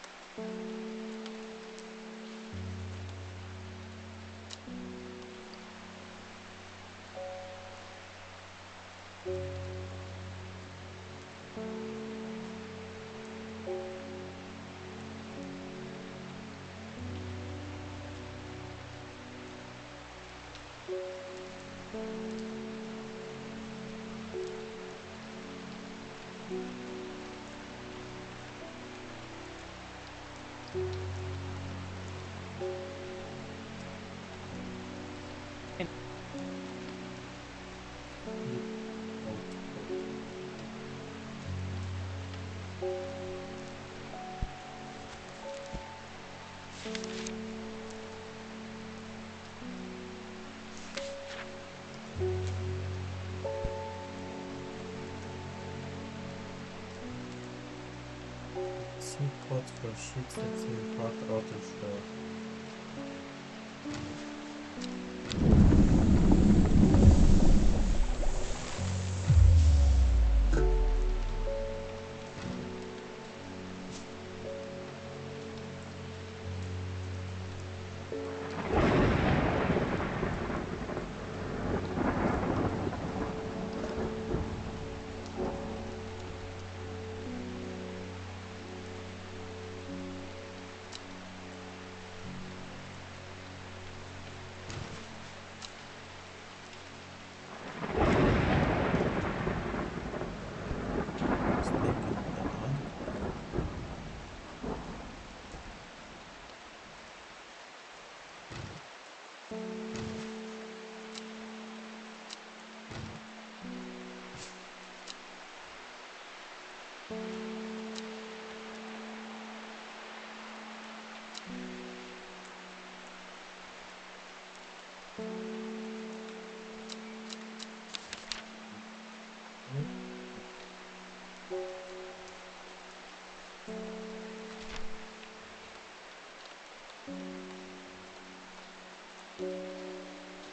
spot for sheets that seem part outer shell.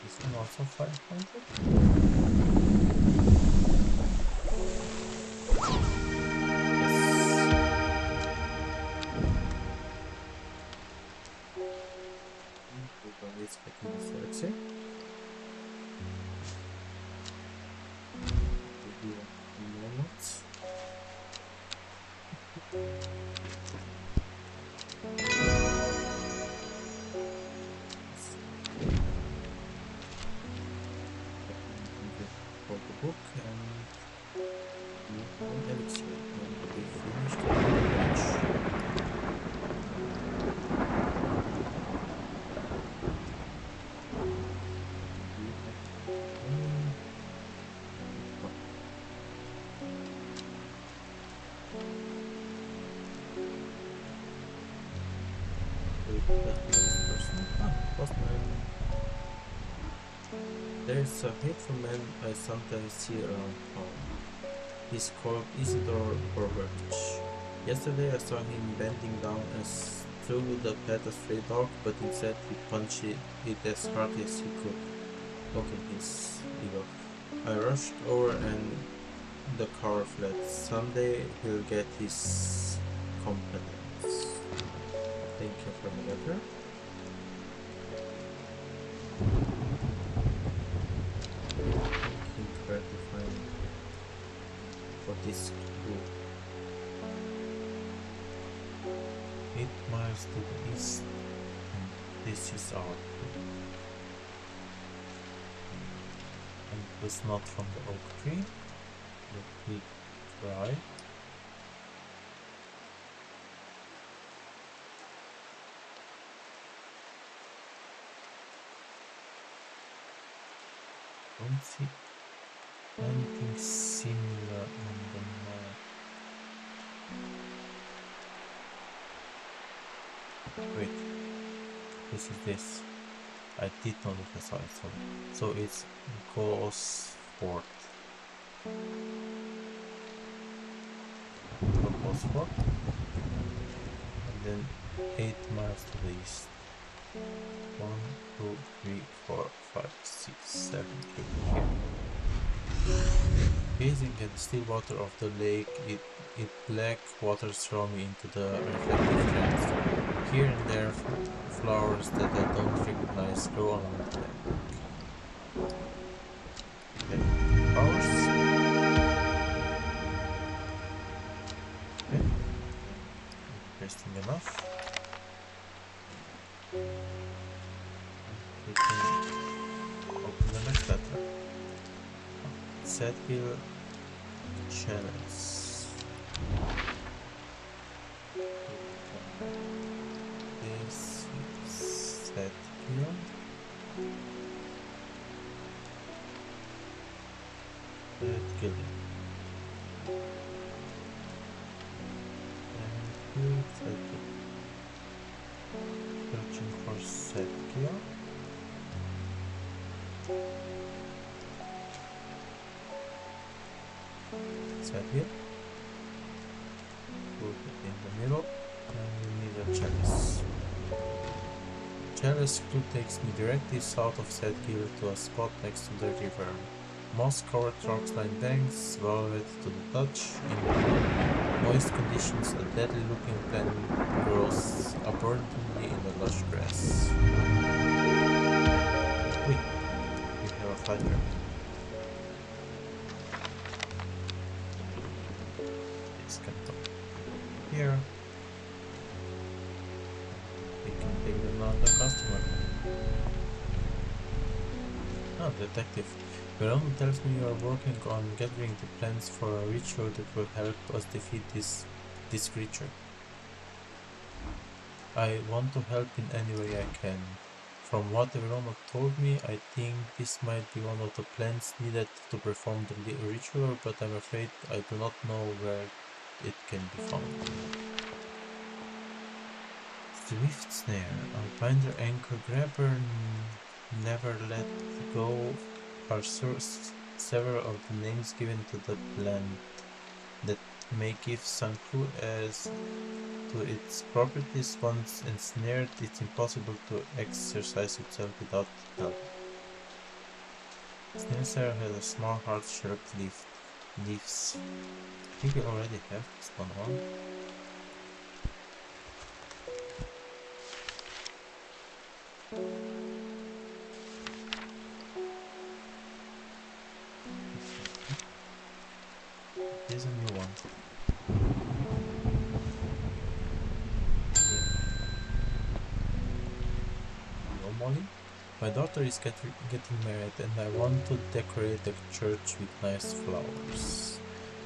This one also 500? Let's get in the search. Maybe a moment. For the book and one elixir, and we finished the page. There's a hateful man I sometimes see around town. He's called Isidore Borbertich. Yesterday I saw him bending down as through the pet a stray dog, but instead he punched it as hard as he could. Look at his ego. I rushed over and the car fled. Someday he'll get his competence. Thank you for the letter. Try to find what is cool. 8 miles to the east, and this is our clue. And it was not from the oak tree, but we tried. Don't see anything similar on the map. Wait, this is this. I did not look at it, so it's Gosford. Gosford, and then 8 miles to the east. 1, 2, 3, 4, 5, 6, 7, 8 here. Gazing at the still water of the lake, it black water thrown into the reflective trance. Here and there, flowers that I don't recognize grow along the bank. Okay, flowers. Okay, interesting enough. We can open the next letter. Sedgill Channels. This is Sedgill. Sedgill. And Sedgill. Searching for Sedgill. Sedgill. Put it in the middle. careless clue takes me directly south of said hill to a spot next to the river. Moss-covered rocks line banks, velvet to the touch. In moist conditions, a deadly-looking plant grows abundantly in the lush grass. Wait, we have a fighter. This can talk. Here. We can take another customer. Ah, detective. Verona tells me you are working on gathering the plants for a ritual that will help us defeat this creature. I want to help in any way I can. From what Verona told me, I think this might be one of the plants needed to perform the ritual, but I'm afraid I do not know where it can be found. Swift snare. I'll bind her ankle, grab her, never let go are several of the names given to the plant that may give some clue as to its properties. Once ensnared, it's impossible to exercise itself without help. Snare has a small heart-shaped leaves. I think we already have this one on. Here's a new one. Hello, Molly. My daughter is getting married and I want to decorate the church with nice flowers.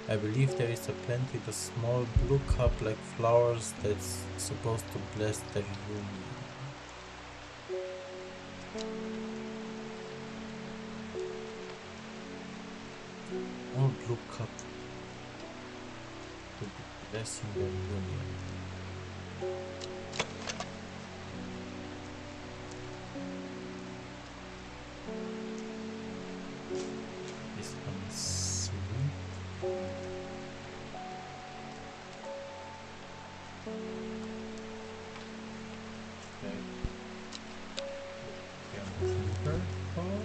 I believe there is a plant with a small blue cup-like flowers that's supposed to bless the union. All blue cup to be blessing the union. This one is sweet. Okay. Her call.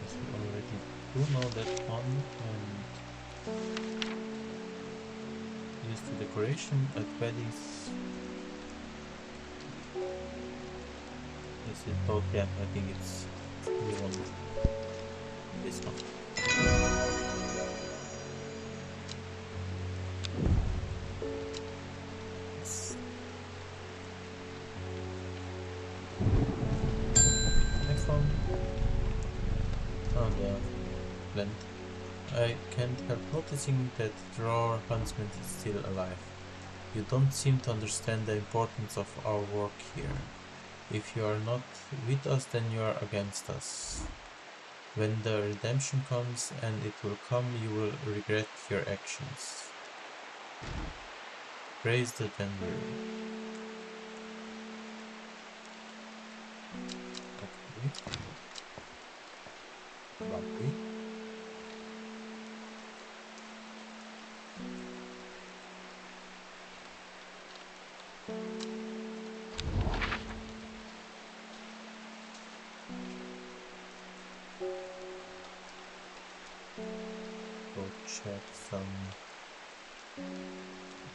Yes, we already do know that one, and used for decoration at weddings. Is it both? Yeah, I think it's we want this one. Yes. Next one. Oh, the plant. I can't help noticing that drawer huntsman is still alive. You don't seem to understand the importance of our work here. If you are not with us, then you are against us. When the redemption comes, and it will come, you will regret your actions. Praise the Denver. Okay. Lovely. Go check some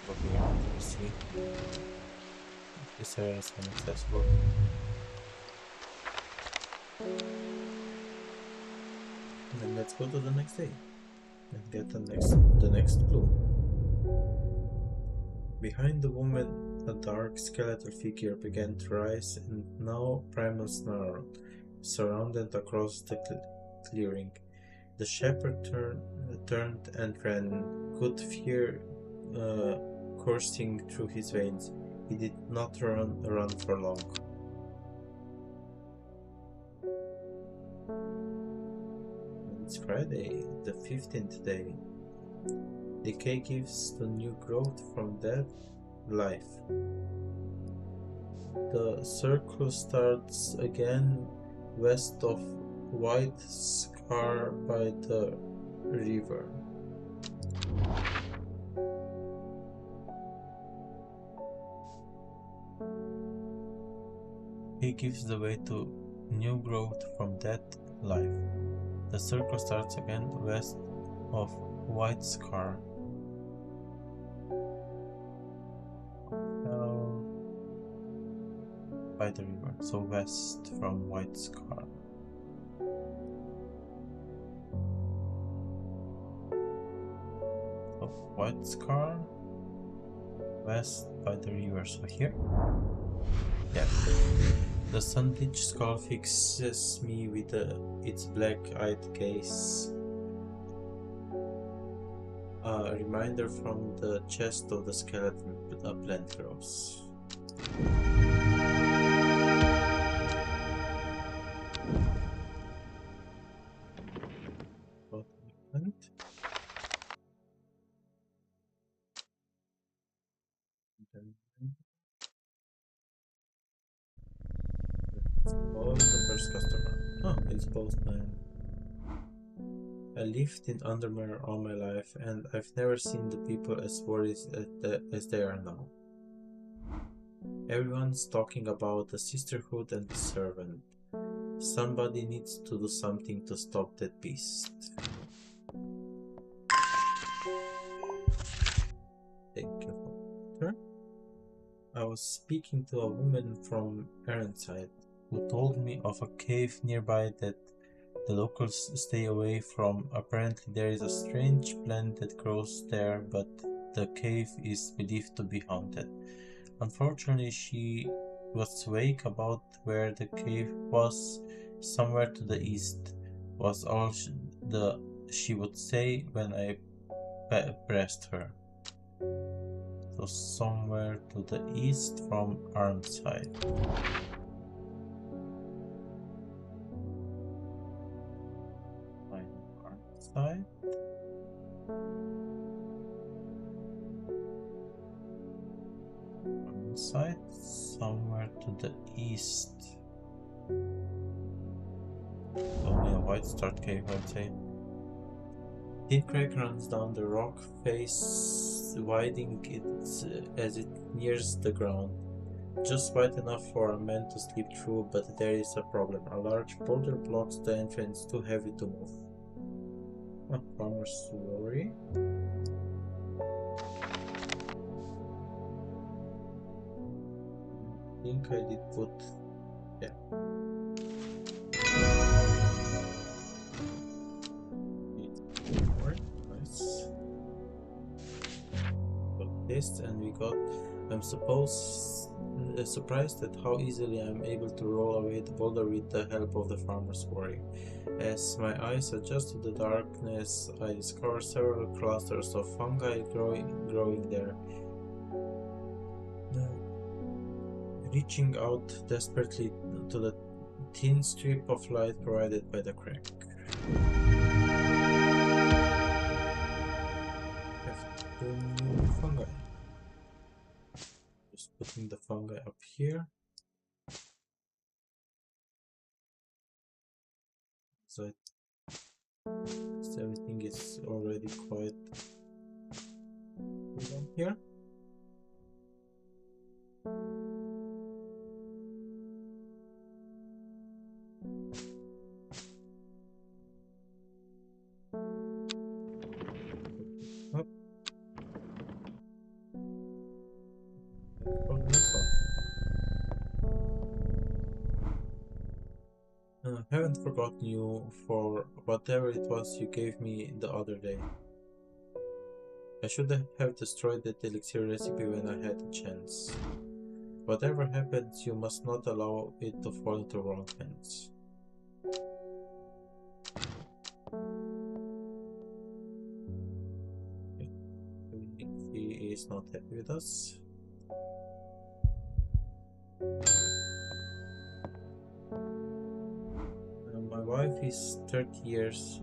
what we want to see. This area is inaccessible. Then let's go to the next day and get the next clue. Behind the woman, a dark skeletal figure began to rise, and now primal snarled, surrounded across the clearing. The shepherd turned and ran, good fear coursing through his veins. He did not run for long. It's Friday, the 15th day. Decay gives the new growth from death life. The circle starts again west of White Scar by the river. He gives the way to new growth from dead life. The circle starts again west of White Scar. By the river, so west from White Scar. Of White Scar, west by the river, so here? Yeah. The sun-bleached skull fixes me with its black-eyed gaze. A reminder from the chest of the skeleton, a plant grows. What happened? Oh, the first customer. Oh, it's postman. I lived in Undermere all my life, and I've never seen the people as worried as they are now. Everyone's talking about the sisterhood and the servant. Somebody needs to do something to stop that beast. Thank you for the turn. I was speaking to a woman from Arrenside who told me of a cave nearby that the locals stay away from. Apparently there is a strange plant that grows there, but the cave is believed to be haunted. Unfortunately, she was vague about where the cave was. Somewhere to the east was all she would say when I pressed her. So somewhere to the east from Arnside. Arnside. Arnside, somewhere to the east. Only a white start cave, I'd say. Thin crack runs down the rock face, widening it as it nears the ground. Just wide enough for a man to slip through, but there is a problem. A large boulder blocks the entrance, too heavy to move. Oh, farmer's worry. I think I did put... yeah. Nice. Got this, and we got... I'm surprised at how easily I'm able to roll away the boulder with the help of the farmer's worry. As my eyes adjust to the darkness, I discover several clusters of fungi growing there, reaching out desperately to the thin strip of light provided by the crack. Have 2 new fungi. Just putting the fungi up here. So everything is already quite good on here. Up. For the next one. Haven't forgotten you for whatever it was you gave me the other day. I should have destroyed that elixir recipe when I had the chance. Whatever happens, you must not allow it to fall into wrong hands. He is not happy with us. My wife is 30 years.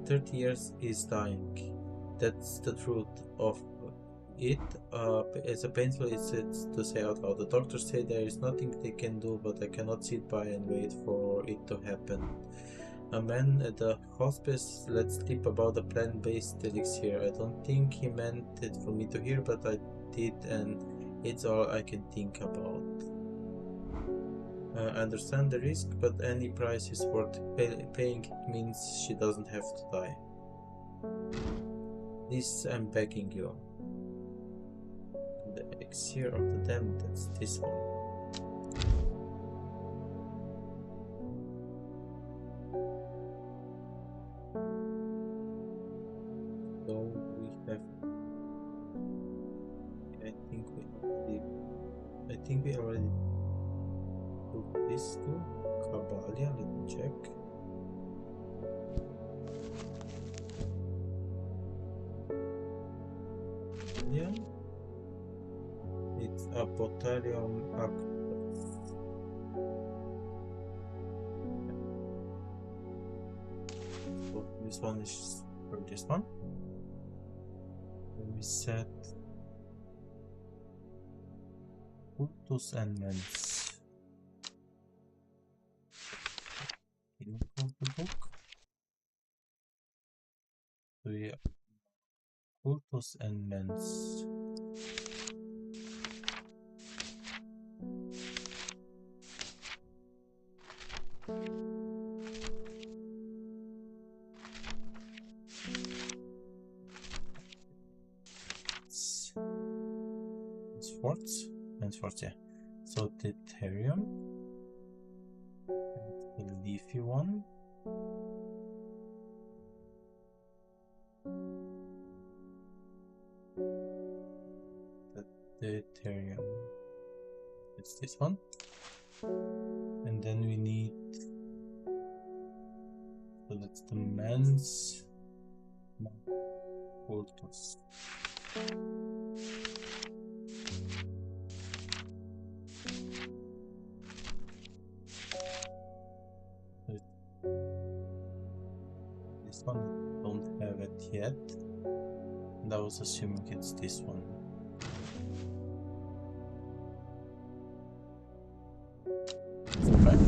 30 years is dying. That's the truth of it. As a painful it's to say out loud. The doctors say there is nothing they can do, but I cannot sit by and wait for it to happen. A man at the hospice let slip about the plant-based elixir. I don't think he meant it for me to hear, but I did, and it's all I can think about. Understand the risk, but any price is worth paying. It means she doesn't have to die. This, I'm begging you. The elixir of the damned, that's this one. So we have, I think we already took this to Kabalia. Let me check. Yeah, it's a Potarium Actus. So this one is for this one. Then we set Cultus and Mens. In of the book. So yeah, Cultus and Mens. Swords, yeah. So Deuterium, the leafy one. The Deuterium. It's this one. And then we need, so that's the Mens Cultus. This one, don't have it yet, and I was assuming it's this one. Right.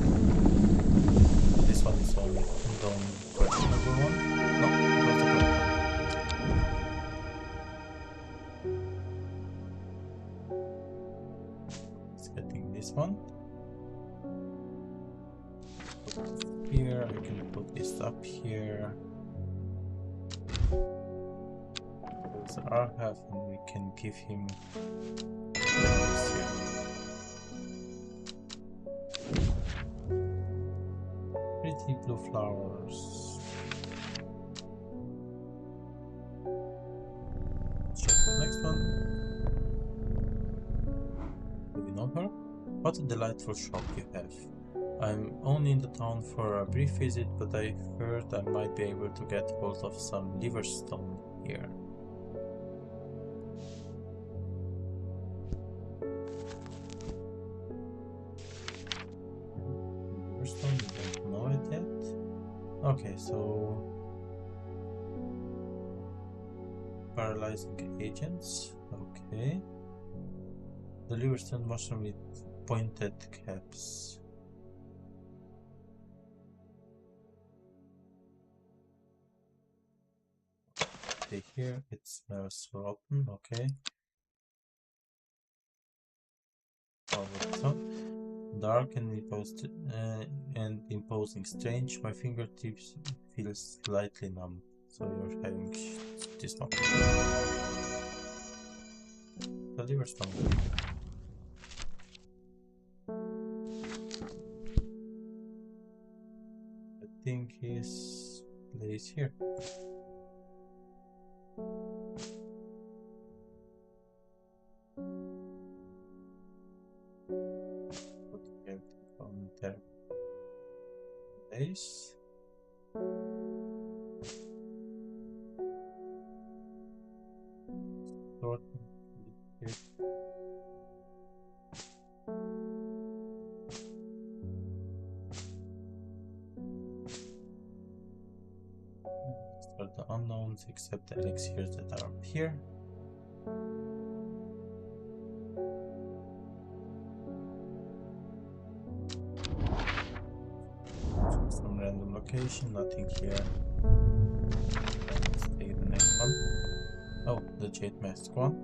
This one is only the questionable one. No, not the correct one. It's getting this one. Here, I can put this up here. Those are half, and we can give him this here. Pretty blue flowers. Check the next one. Do we know her? What a delightful shop you have. I'm only in the town for a brief visit, but I heard I might be able to get hold of some liverstone here. Liverstone, we don't know it yet. Okay, so paralyzing agents. Okay. The liverstone mushroom with pointed caps. Here it smells rotten. Okay. Dark and imposing. Strange. My fingertips feel slightly numb. So you're having this one. The liverstone. I think his place here. Putting everything on their place. Sorting here. These are the unknowns except the elixirs that are up here. Some random location, nothing here. Let's take the next one. Oh, the jade mask one.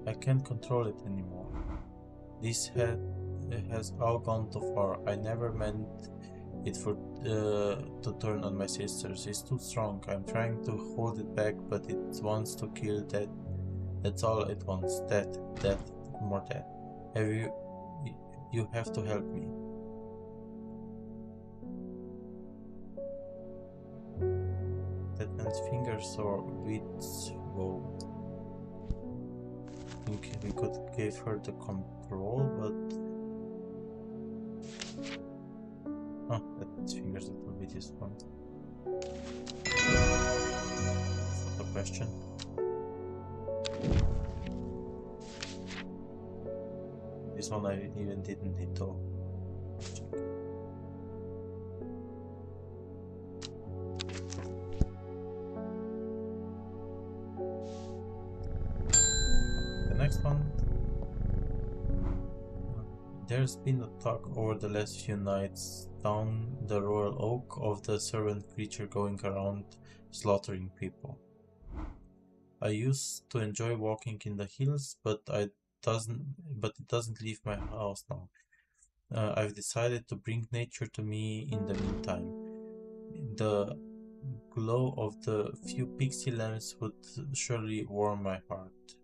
I can't control it anymore. This has all gone too far. I never meant it for to turn on my sisters. It's too strong. I'm trying to hold it back, but it wants to kill that. That's all it wants. Death, death, more death. Have you? You have to help me. That man's fingers or wits. Whoa. I think we could give her the control, but oh, that man's fingers. That will be this one. That's not a question. This one I even didn't need to check. The next one. There's been a talk over the last few nights down the Royal Oak of the servant creature going around slaughtering people. I used to enjoy walking in the hills, but it doesn't leave my house now. I've decided to bring nature to me in the meantime. The glow of the few pixie lamps would surely warm my heart.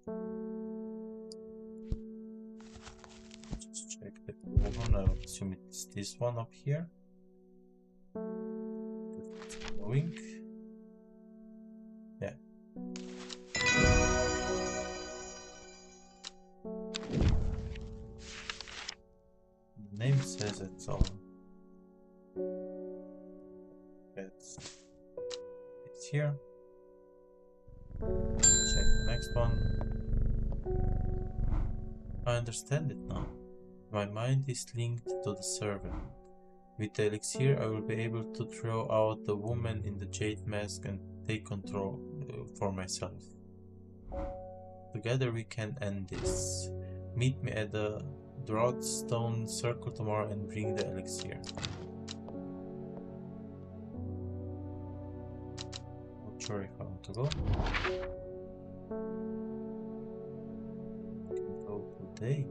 Just check the coven. I assume it's this one up here. It's glowing. Yeah. The name says it's all. It's here. Check the next one. I understand it now. My mind is linked to the servant. With the elixir, I will be able to throw out the woman in the jade mask and take control for myself. Together we can end this. Meet me at the Draught-stone circle tomorrow and bring the elixir. Not sure if I want to go. I can go today.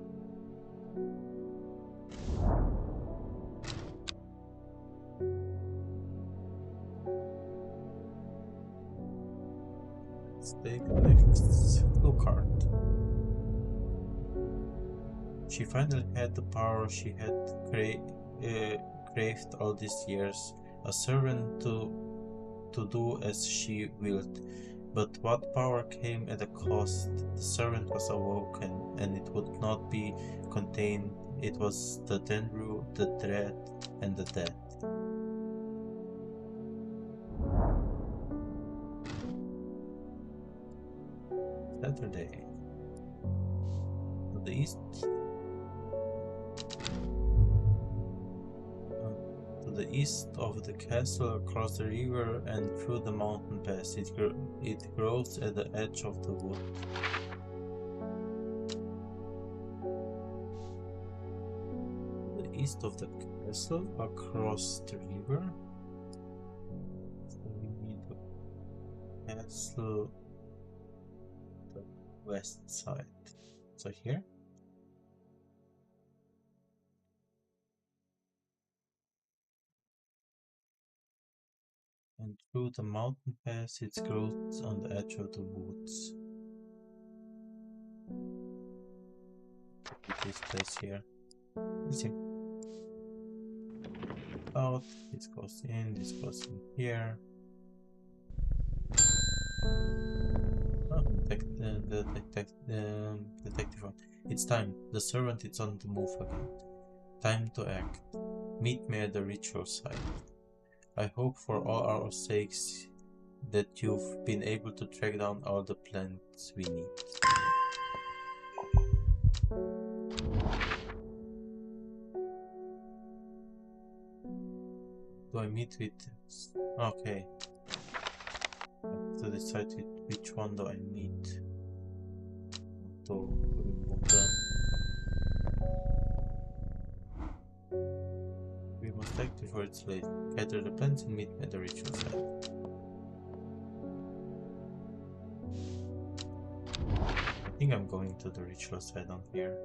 Let's take the next clue card. She finally had the power she had craved all these years, a servant to do as she willed. But what power came at a cost? The servant was awoken, and it would not be contained. It was the Denru, the dread, and the dead. Saturday. To the east. To the east of the castle, across the river and through the mountain pass. It grows at the edge of the wood. To the east of the castle, across the river. So we need the castle, the west side. So here. And through the mountain pass, it grows on the edge of the woods. This place here. Let's see. Out, this goes in, this goes in here. Oh, the detective one. It's time. The servant is on the move again. Time to act. Meet me at the ritual site. I hope for all our sakes that you've been able to track down all the plants we need. Do I meet with... Okay. I have to decide with which one do I meet. To remove them. We must act before it's late. Gather the plants and meet me at the ritual site. I think I'm going to the ritual site on here.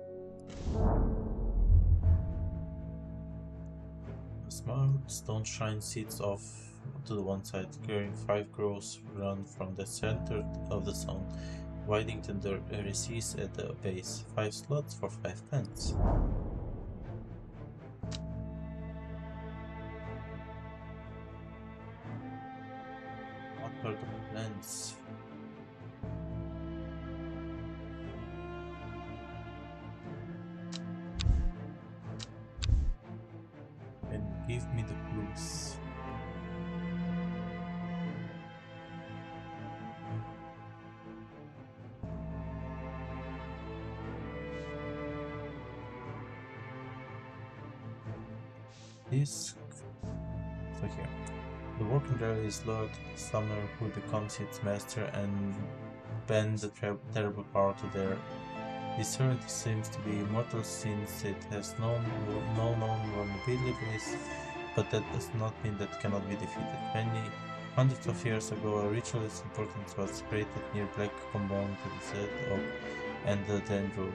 Small stone shrine sits off to the one side, carrying 5 groves run from the center of the stone, widening to the recess at the base. 5 slots for 5 plants. What are the plants? And give me the clues. This so here. The working driver is Lord Summer, who becomes its master and bends the terrible power to their. This sword seems to be immortal since it has no known vulnerabilities, but that does not mean that it cannot be defeated. Many hundreds of years ago, a ritualist importance was created near Black Compound to the set of, and the Dendro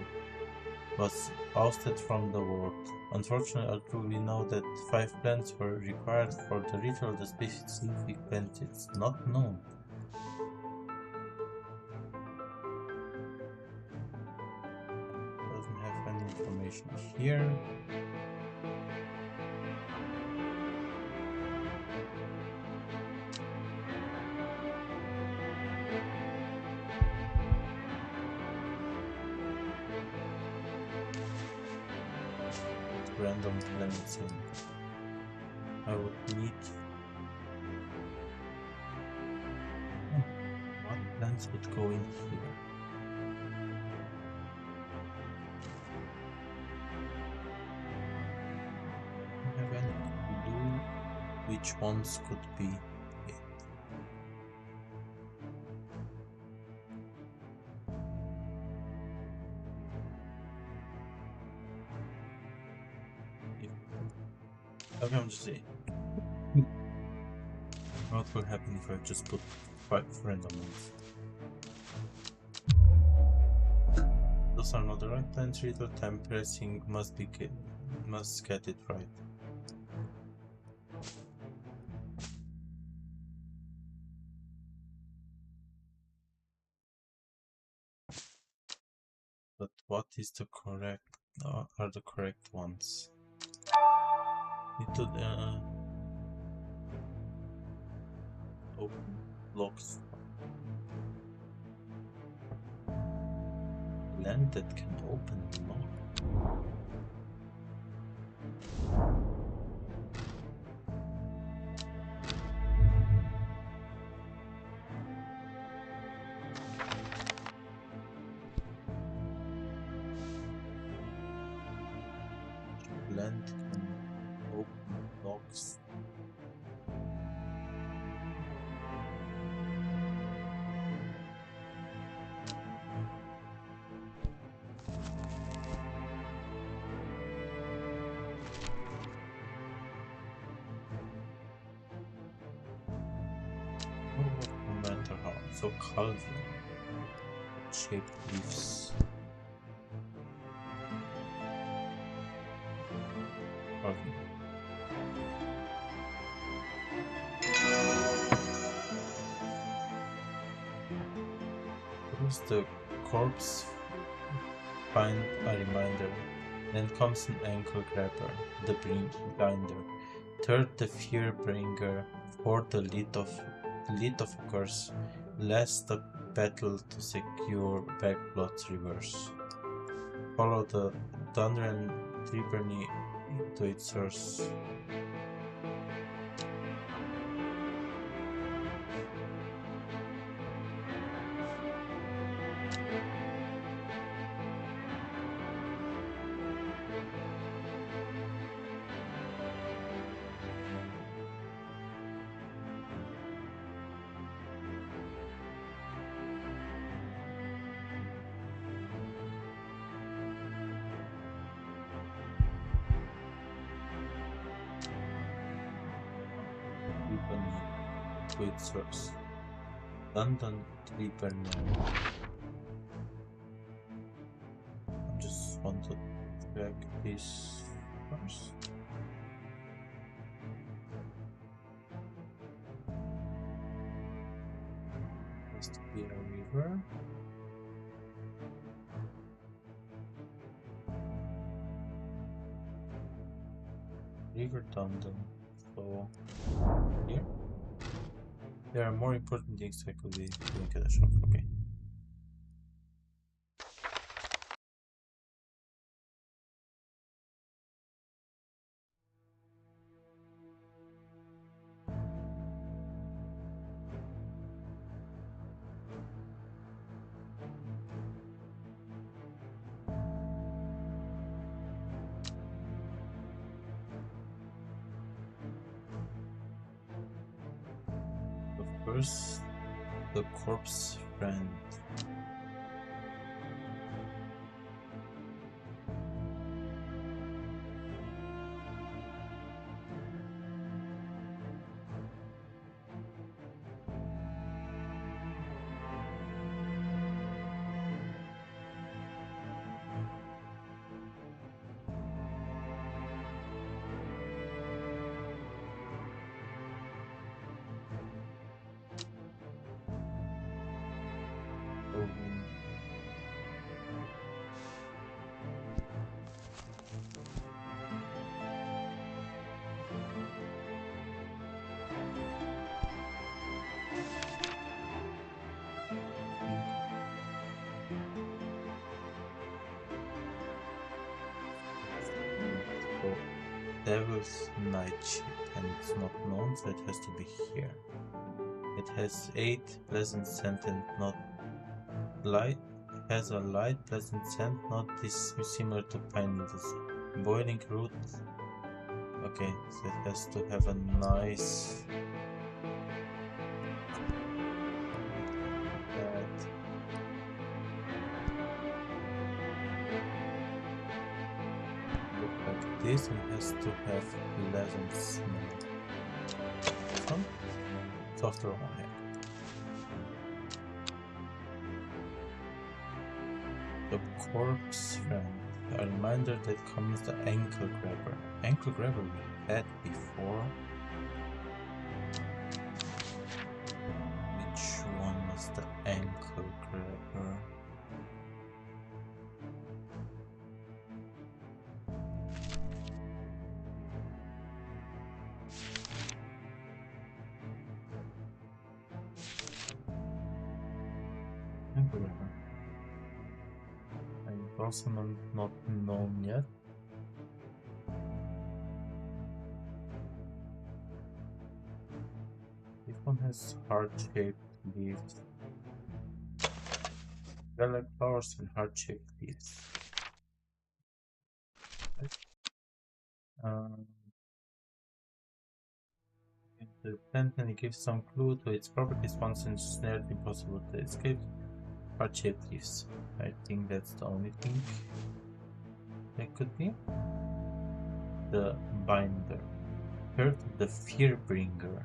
was ousted from the world. Unfortunately, although we know that 5 plants were required for the ritual, the specific plant is not known. Doesn't have any information here. Random plants, and I would need what plants would go in here. I don't have any clue which ones could be it. Okay, I'm just saying. What will happen if I just put 5 random ones? Those are not the right plants. Ritual time pressing must get it right. But what is the correct? Are the correct ones? Need to open blocks. Land that can open lock. Land can open locks. No matter how. So coven shaped leaves. Coven. First the corpse find a reminder, then comes an ankle grabber, the blinder. Third the fear bringer, fourth the lead of curse, last the battle to secure backblood's reverse. Follow the thunder and triburney to its source. To its source. London triburney. I just want to check this first. has to be a river. River London. So here. There are more important things I could be doing at the shop. Okay. First, the corpse friend. Devil's Night Ship, and it's not known, so it has to be here. It has 8 pleasant scent and not light. Has a light pleasant scent, not dissimilar to pine needles. Boiling root. Okay, so it has to have a nice. This one has to have pleasant smell. Some softer one here. The corpse friend. A reminder that comes the ankle grabber. Ankle grabber we had before. Which one was the ankle grabber? Also not known yet. This one has heart-shaped leaves. They're like flowers and heart-shaped leaves. The plant and it gives some clue to its properties. Once ensnared, impossible to escape. Heart-shaped leaves. I think that's the only thing that could be. The binder. Third, the fear bringer.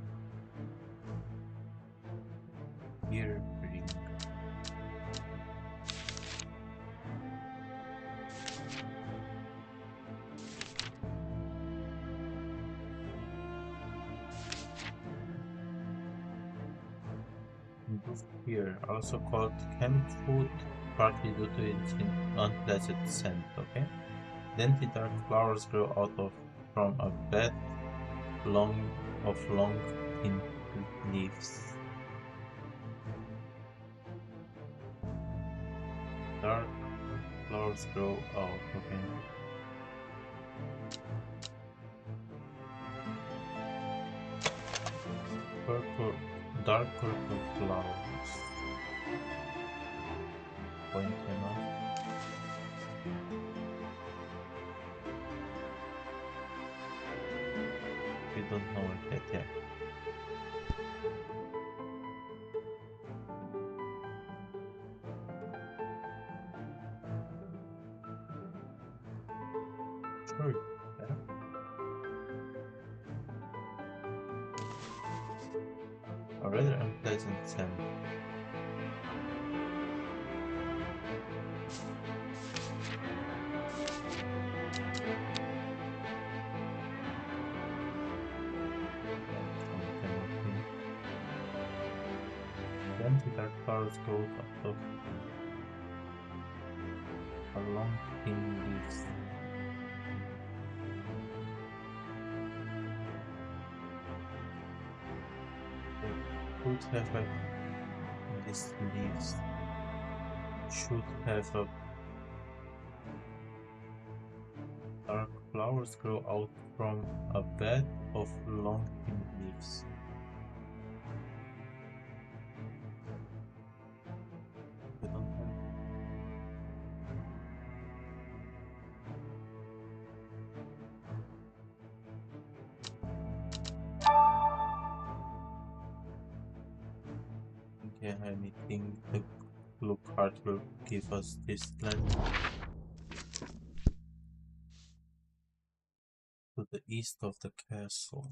Fear bringer. Here, also called camp food, partly due to its unpleasant scent. Okay, dainty dark flowers grow out of from a bed long thin leaves. Dark flowers grow out. Okay. Purple, dark purple flowers. Point enough. We don't know it yet. Sure. Yeah. A rather unpleasant scent. Dark flowers grow out of long thin leaves. The fruit have these leaves should have a dark flowers grow out from a bed of long thin leaves. We don't have. Okay, anything the blue card will give us this land. To the east of the castle.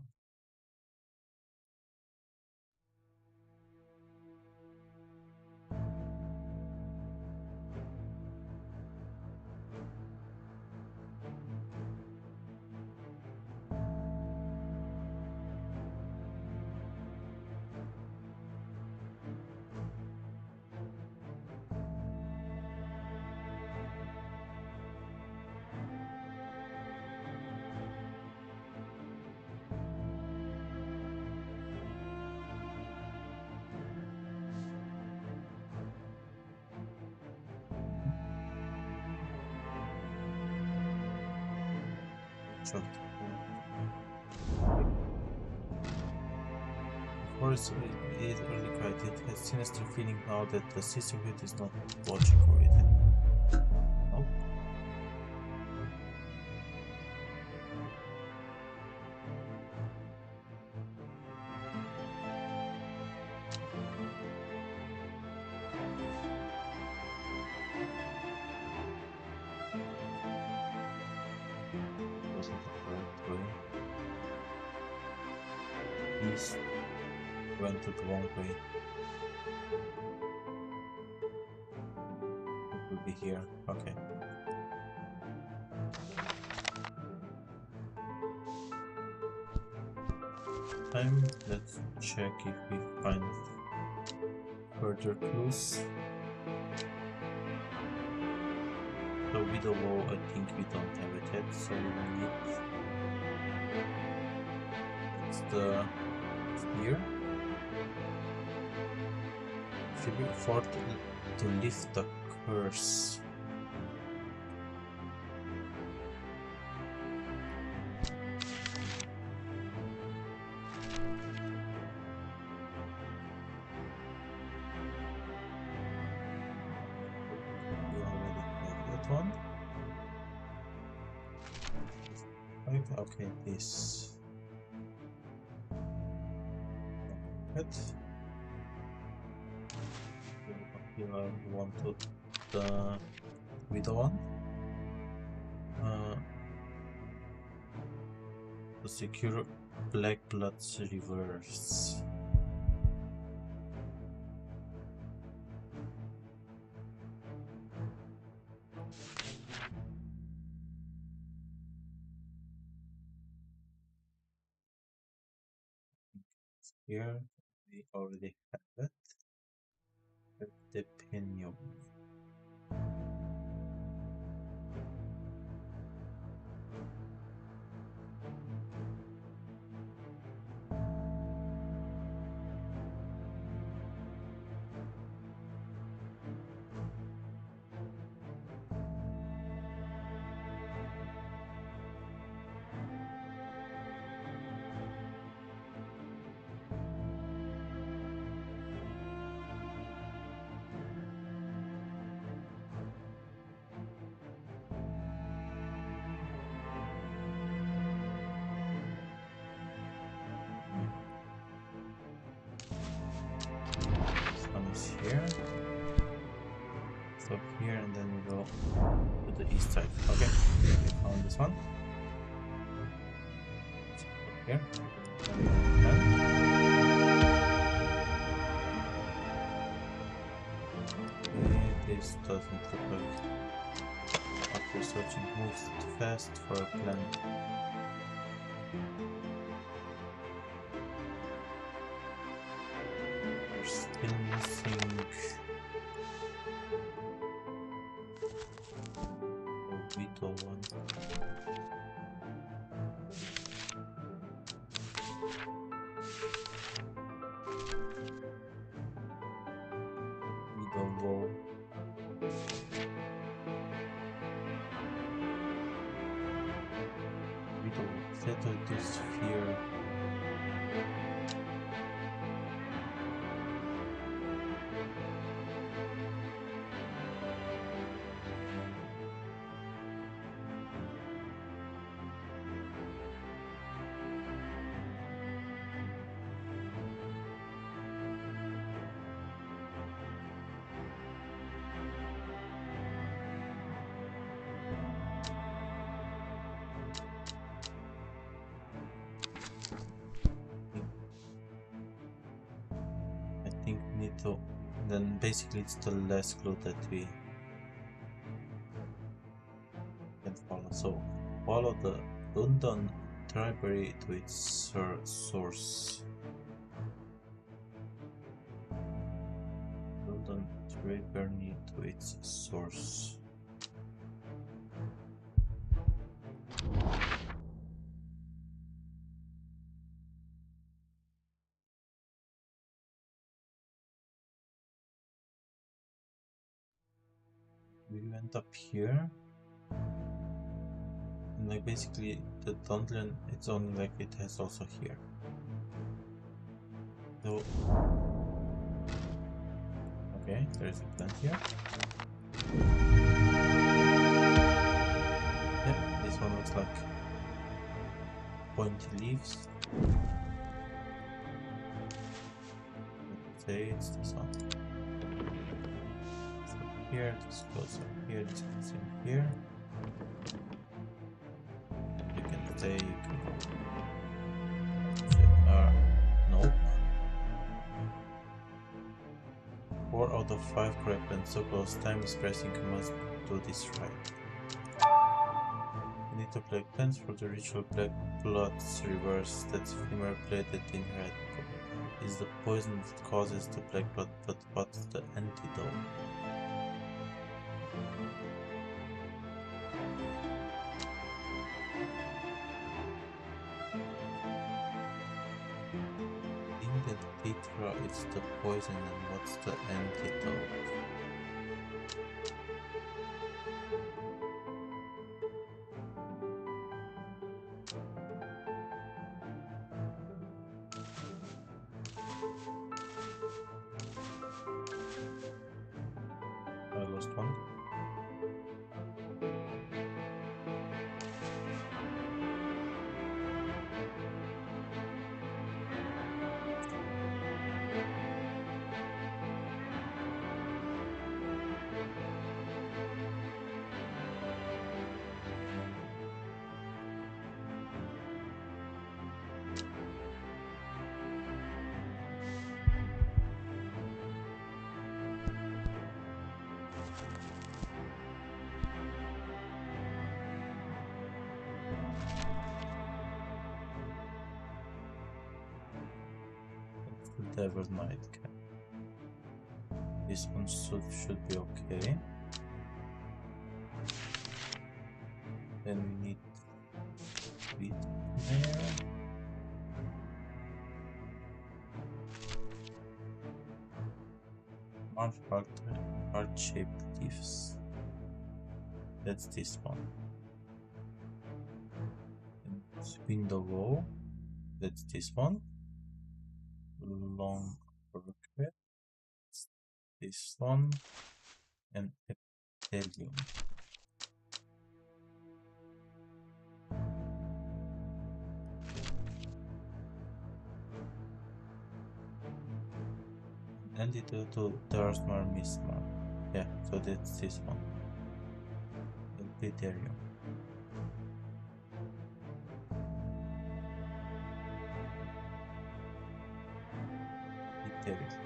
The forest is early quiet. It has sinister feeling now that the sisterhood is not watching for it. Nope. Wasn't the correct way. East went the wrong way. It will be here. Okay. Let's check if we find further clues. So with the wall, I think we don't have it yet, so we need it's the here. Figure fort to lift the curse. One. Okay, this. Good. You want to the widow one. To secure black blood's reverse. Here we already have it. The pinion. Here, stop here, and then we go to the east side. Okay, we found this one. Stop here, and okay, this doesn't look like. After searching, moves too fast for a plan. We're still missing little one. Middle wall. Middle settle to sphere. I think we need to, then basically it's the last clue that we can follow. So follow the London tributary to its source. London tributary to its source. We went up here, and like basically the Dungeon, it's only like it has also here. So okay, there is a plant here. Yeah, this one looks like pointy leaves. Let's say it's this one. Here, this goes up here, this goes in here. You can say you can go. Nope. 4 out of 5 correct and so close. Time is pressing, you must do this right. You need to collect plants for the ritual black blood's reverse. That's female plated in her head. Is the poison that causes the black blood, but what's the antidote? It's the poison, and what's the antidote? I lost one. Devil Knight. This one should be okay. Then we need wheat there. Heart-shaped leaves. That's this one. And window wall. That's this one. Long request. This one. And epithelium. Antidote to Darthmar Mismar. Yeah, so that's this one. Epithelium. Epithelium.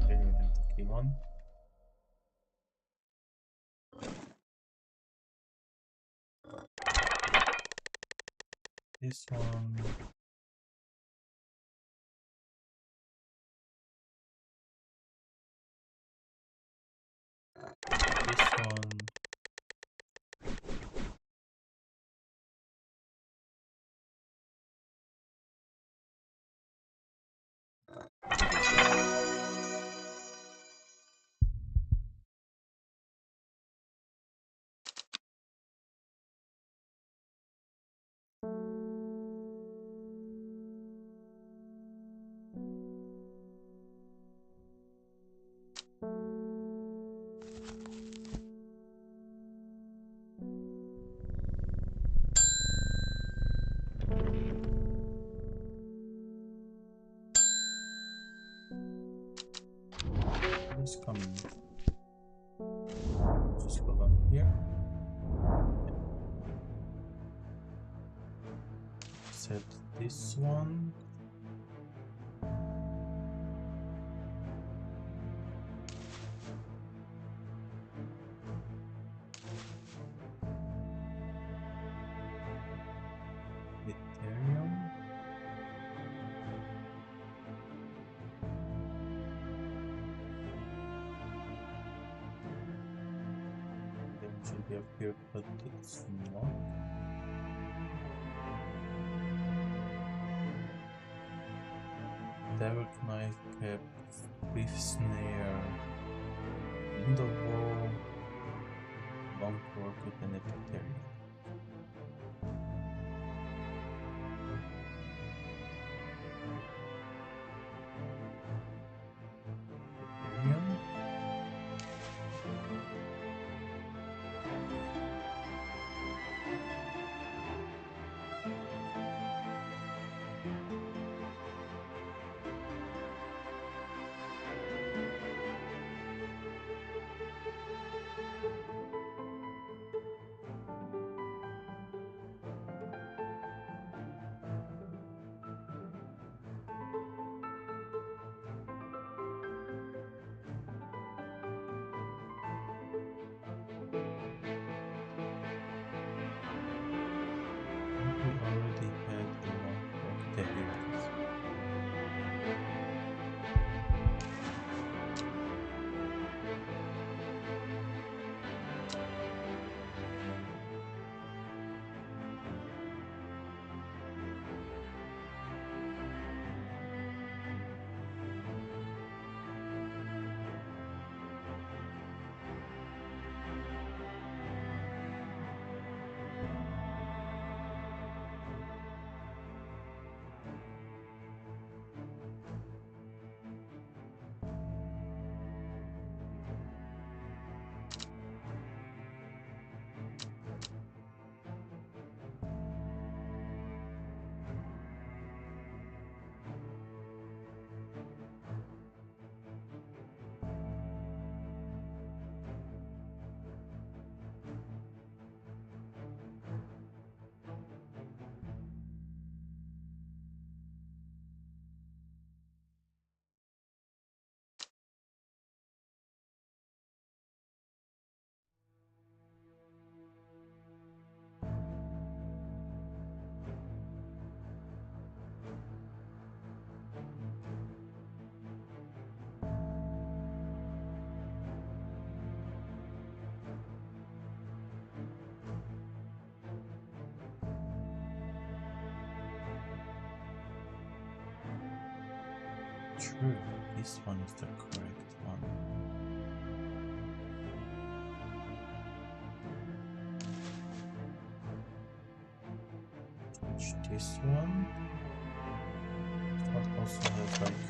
Then we have the key one. This one. This one. This coming. Just go down here. Set this one. Ethereum. Then it should be up here, but it's not. Devil knife cap, beef snare, window wall, long fork with an epithelium. Epithelium. We already had the long fork. There it is. True, this one is the correct one. Change this one. This one also has like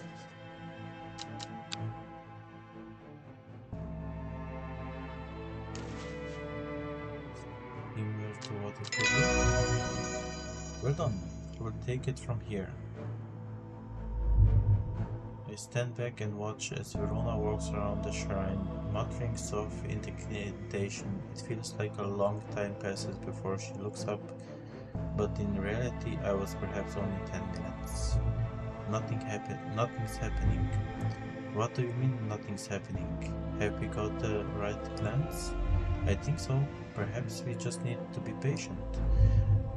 similar to what it could be. Well done. We'll take it from here. I stand back and watch as Verona walks around the shrine, muttering soft incantation. It feels like a long time passes before she looks up, but in reality I was perhaps only 10 minutes. Nothing's happening. What do you mean nothing's happening? Have we got the right glance? I think so. Perhaps we just need to be patient.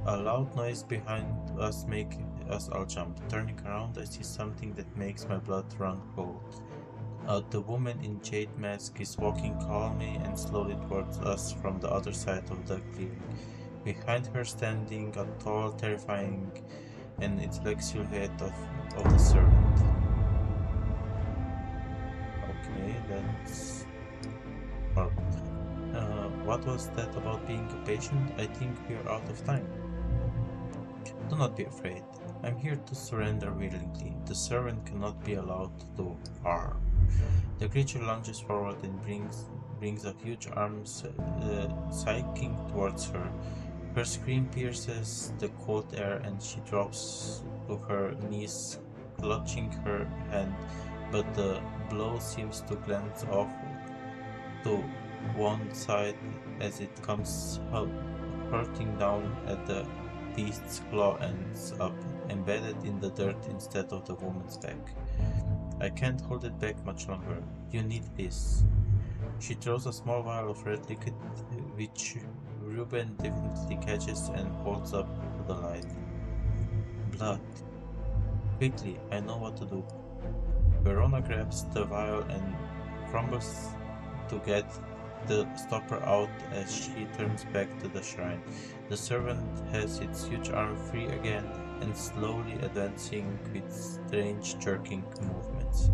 A loud noise behind us makes us all jump. Turning around, I see something that makes my blood run cold. The woman in jade mask is walking calmly and slowly towards us from the other side of the clearing. Behind her standing a tall, terrifying, and intellectual silhouette of the servant. Okay, that's... Or, what was that about being a patient? I think we're out of time. Do not be afraid. I'm here to surrender willingly. The servant cannot be allowed to do harm. The creature lunges forward and brings a huge arm striking towards her. Her scream pierces the cold air and she drops to her knees, clutching her hand, but the blow seems to glance off to one side as it comes hurting down at the beast's claw ends up, embedded in the dirt instead of the woman's back. I can't hold it back much longer. You need this. She throws a small vial of red liquid, which Ruben definitely catches and holds up to the light. Blood. Quickly, I know what to do. Verona grabs the vial and crumbles to get the stopper out as she turns back to the shrine. The servant has its huge arm free again and slowly advancing with strange jerking movements.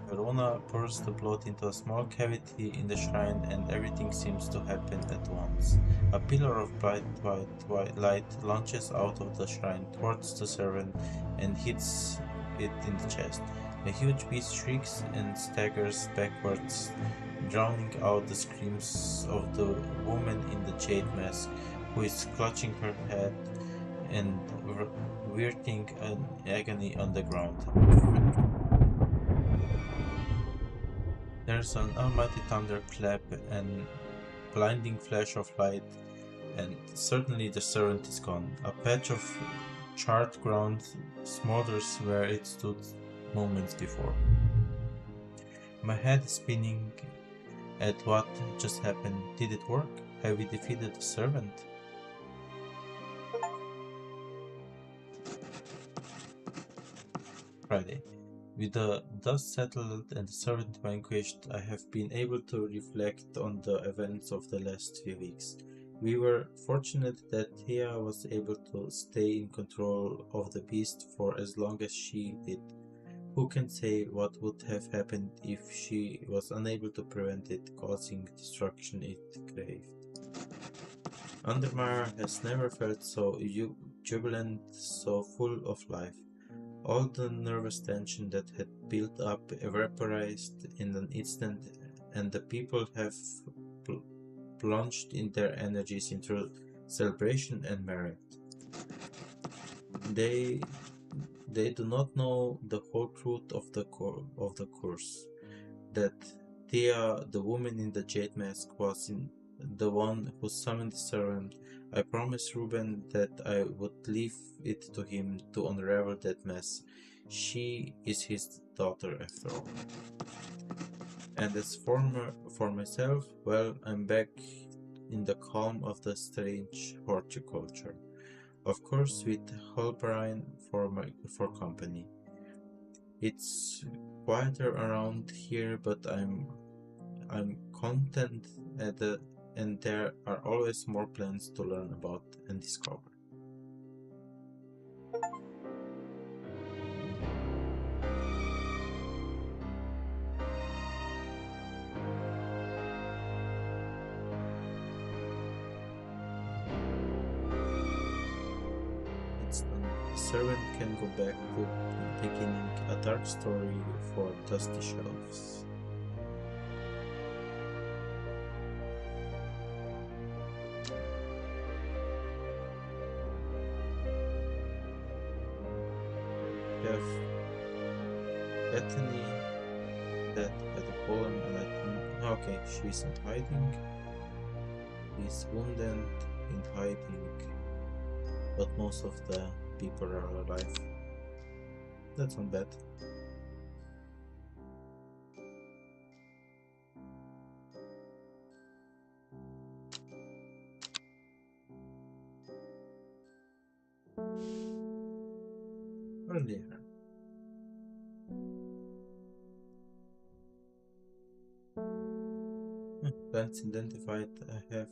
Verona pours the blood into a small cavity in the shrine and everything seems to happen at once. A pillar of bright white light launches out of the shrine towards the servant and hits it in the chest. The huge beast shrieks and staggers backwards, drowning out the screams of the woman in the jade mask, who is clutching her head and writhing in agony on the ground. There's an almighty thunderclap and blinding flash of light, and suddenly the servant is gone. A patch of charred ground smolders where it stood moments before. My head is spinning at what just happened. Did it work? Have we defeated the servant? Friday. With the dust settled and the servant vanquished, I have been able to reflect on the events of the last few weeks. We were fortunate that Thea was able to stay in control of the beast for as long as she did. Who can say what would have happened if she was unable to prevent it causing destruction it craved? Undermere has never felt so jubilant, so full of life. All the nervous tension that had built up evaporated in an instant, and the people have plunged in their energies into celebration and merit. They do not know the whole truth of the course. That Thea, the woman in the jade mask, was the one who summoned the servant. I promised Ruben that I would leave it to him to unravel that mess. She is his daughter after all. And as for myself, well, I'm back in the calm of the Strange Horticulture. Of course with Halbrine for company. It's quieter around here, but I'm content and there are always more plans to learn about and discover. It's done. The servant can go back to beginning a dark story for dusty shelves. We have Bethany that had a poem enlightenment. Okay, she's in hiding. He's wounded in hiding, but most of the people are alive. That's not bad. earlier. Plants identified. I have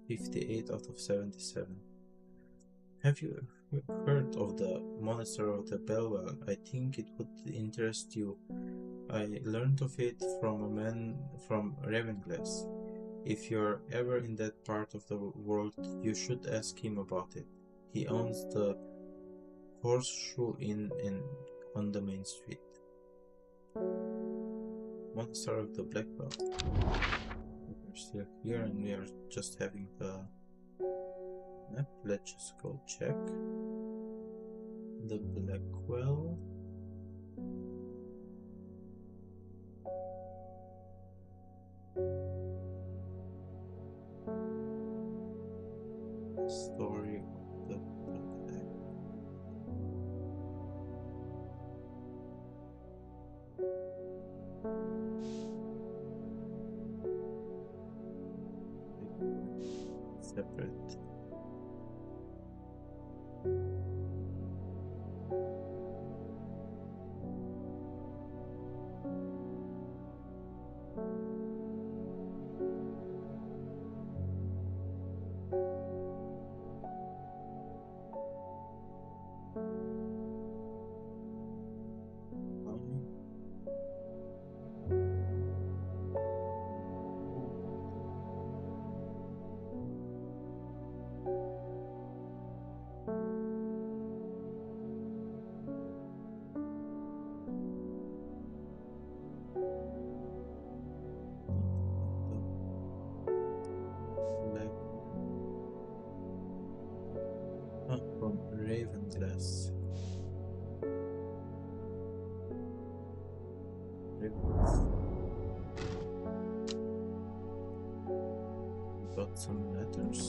58 out of 77. Have you heard of the Monastery of the Bellwell? I think it would interest you. I learned of it from a man from Ravenglass. If you're ever in that part of the world, you should ask him about it. He owns the Horseshoe Inn on the main street. Monastery of the Blackwell. We're still here and we are just having the map. Let's just go check. The Blackwell. Story of the Black. Separate. From Ravenglass. Got some letters.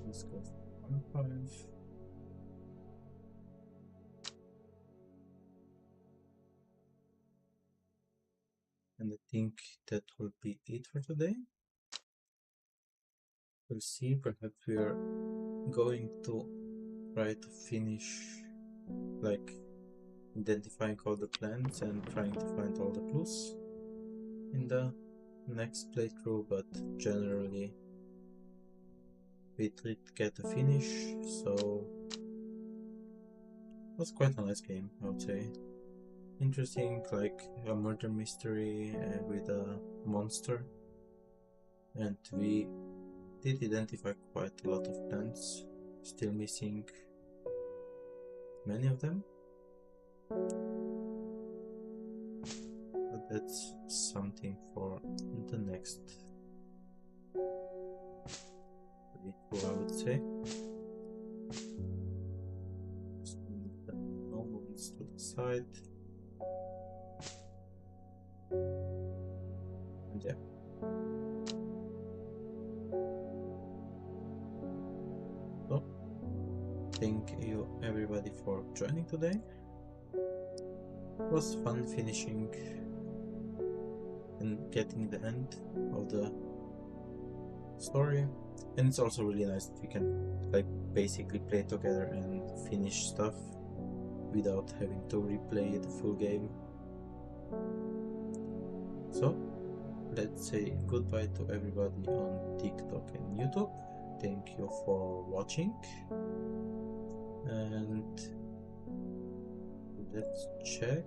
Let's go for 1-5. And I think that will be it for today. We'll see, perhaps we are going to try to finish like identifying all the plants and trying to find all the clues in the next playthrough, but generally we did get a finish, so it was quite a nice game, I would say. Interesting, like a murder mystery with a monster, and we did identify quite a lot of plants, still missing many of them, but that's something for the next playthrough, I would say. Just move the normal ones to the side. And yeah. So, thank you everybody for joining today. It was fun finishing and getting the end of the story, and it's also really nice that we can like basically play together and finish stuff without having to replay the full game. So let's say goodbye to everybody on TikTok and YouTube. Thank you for watching, and let's check.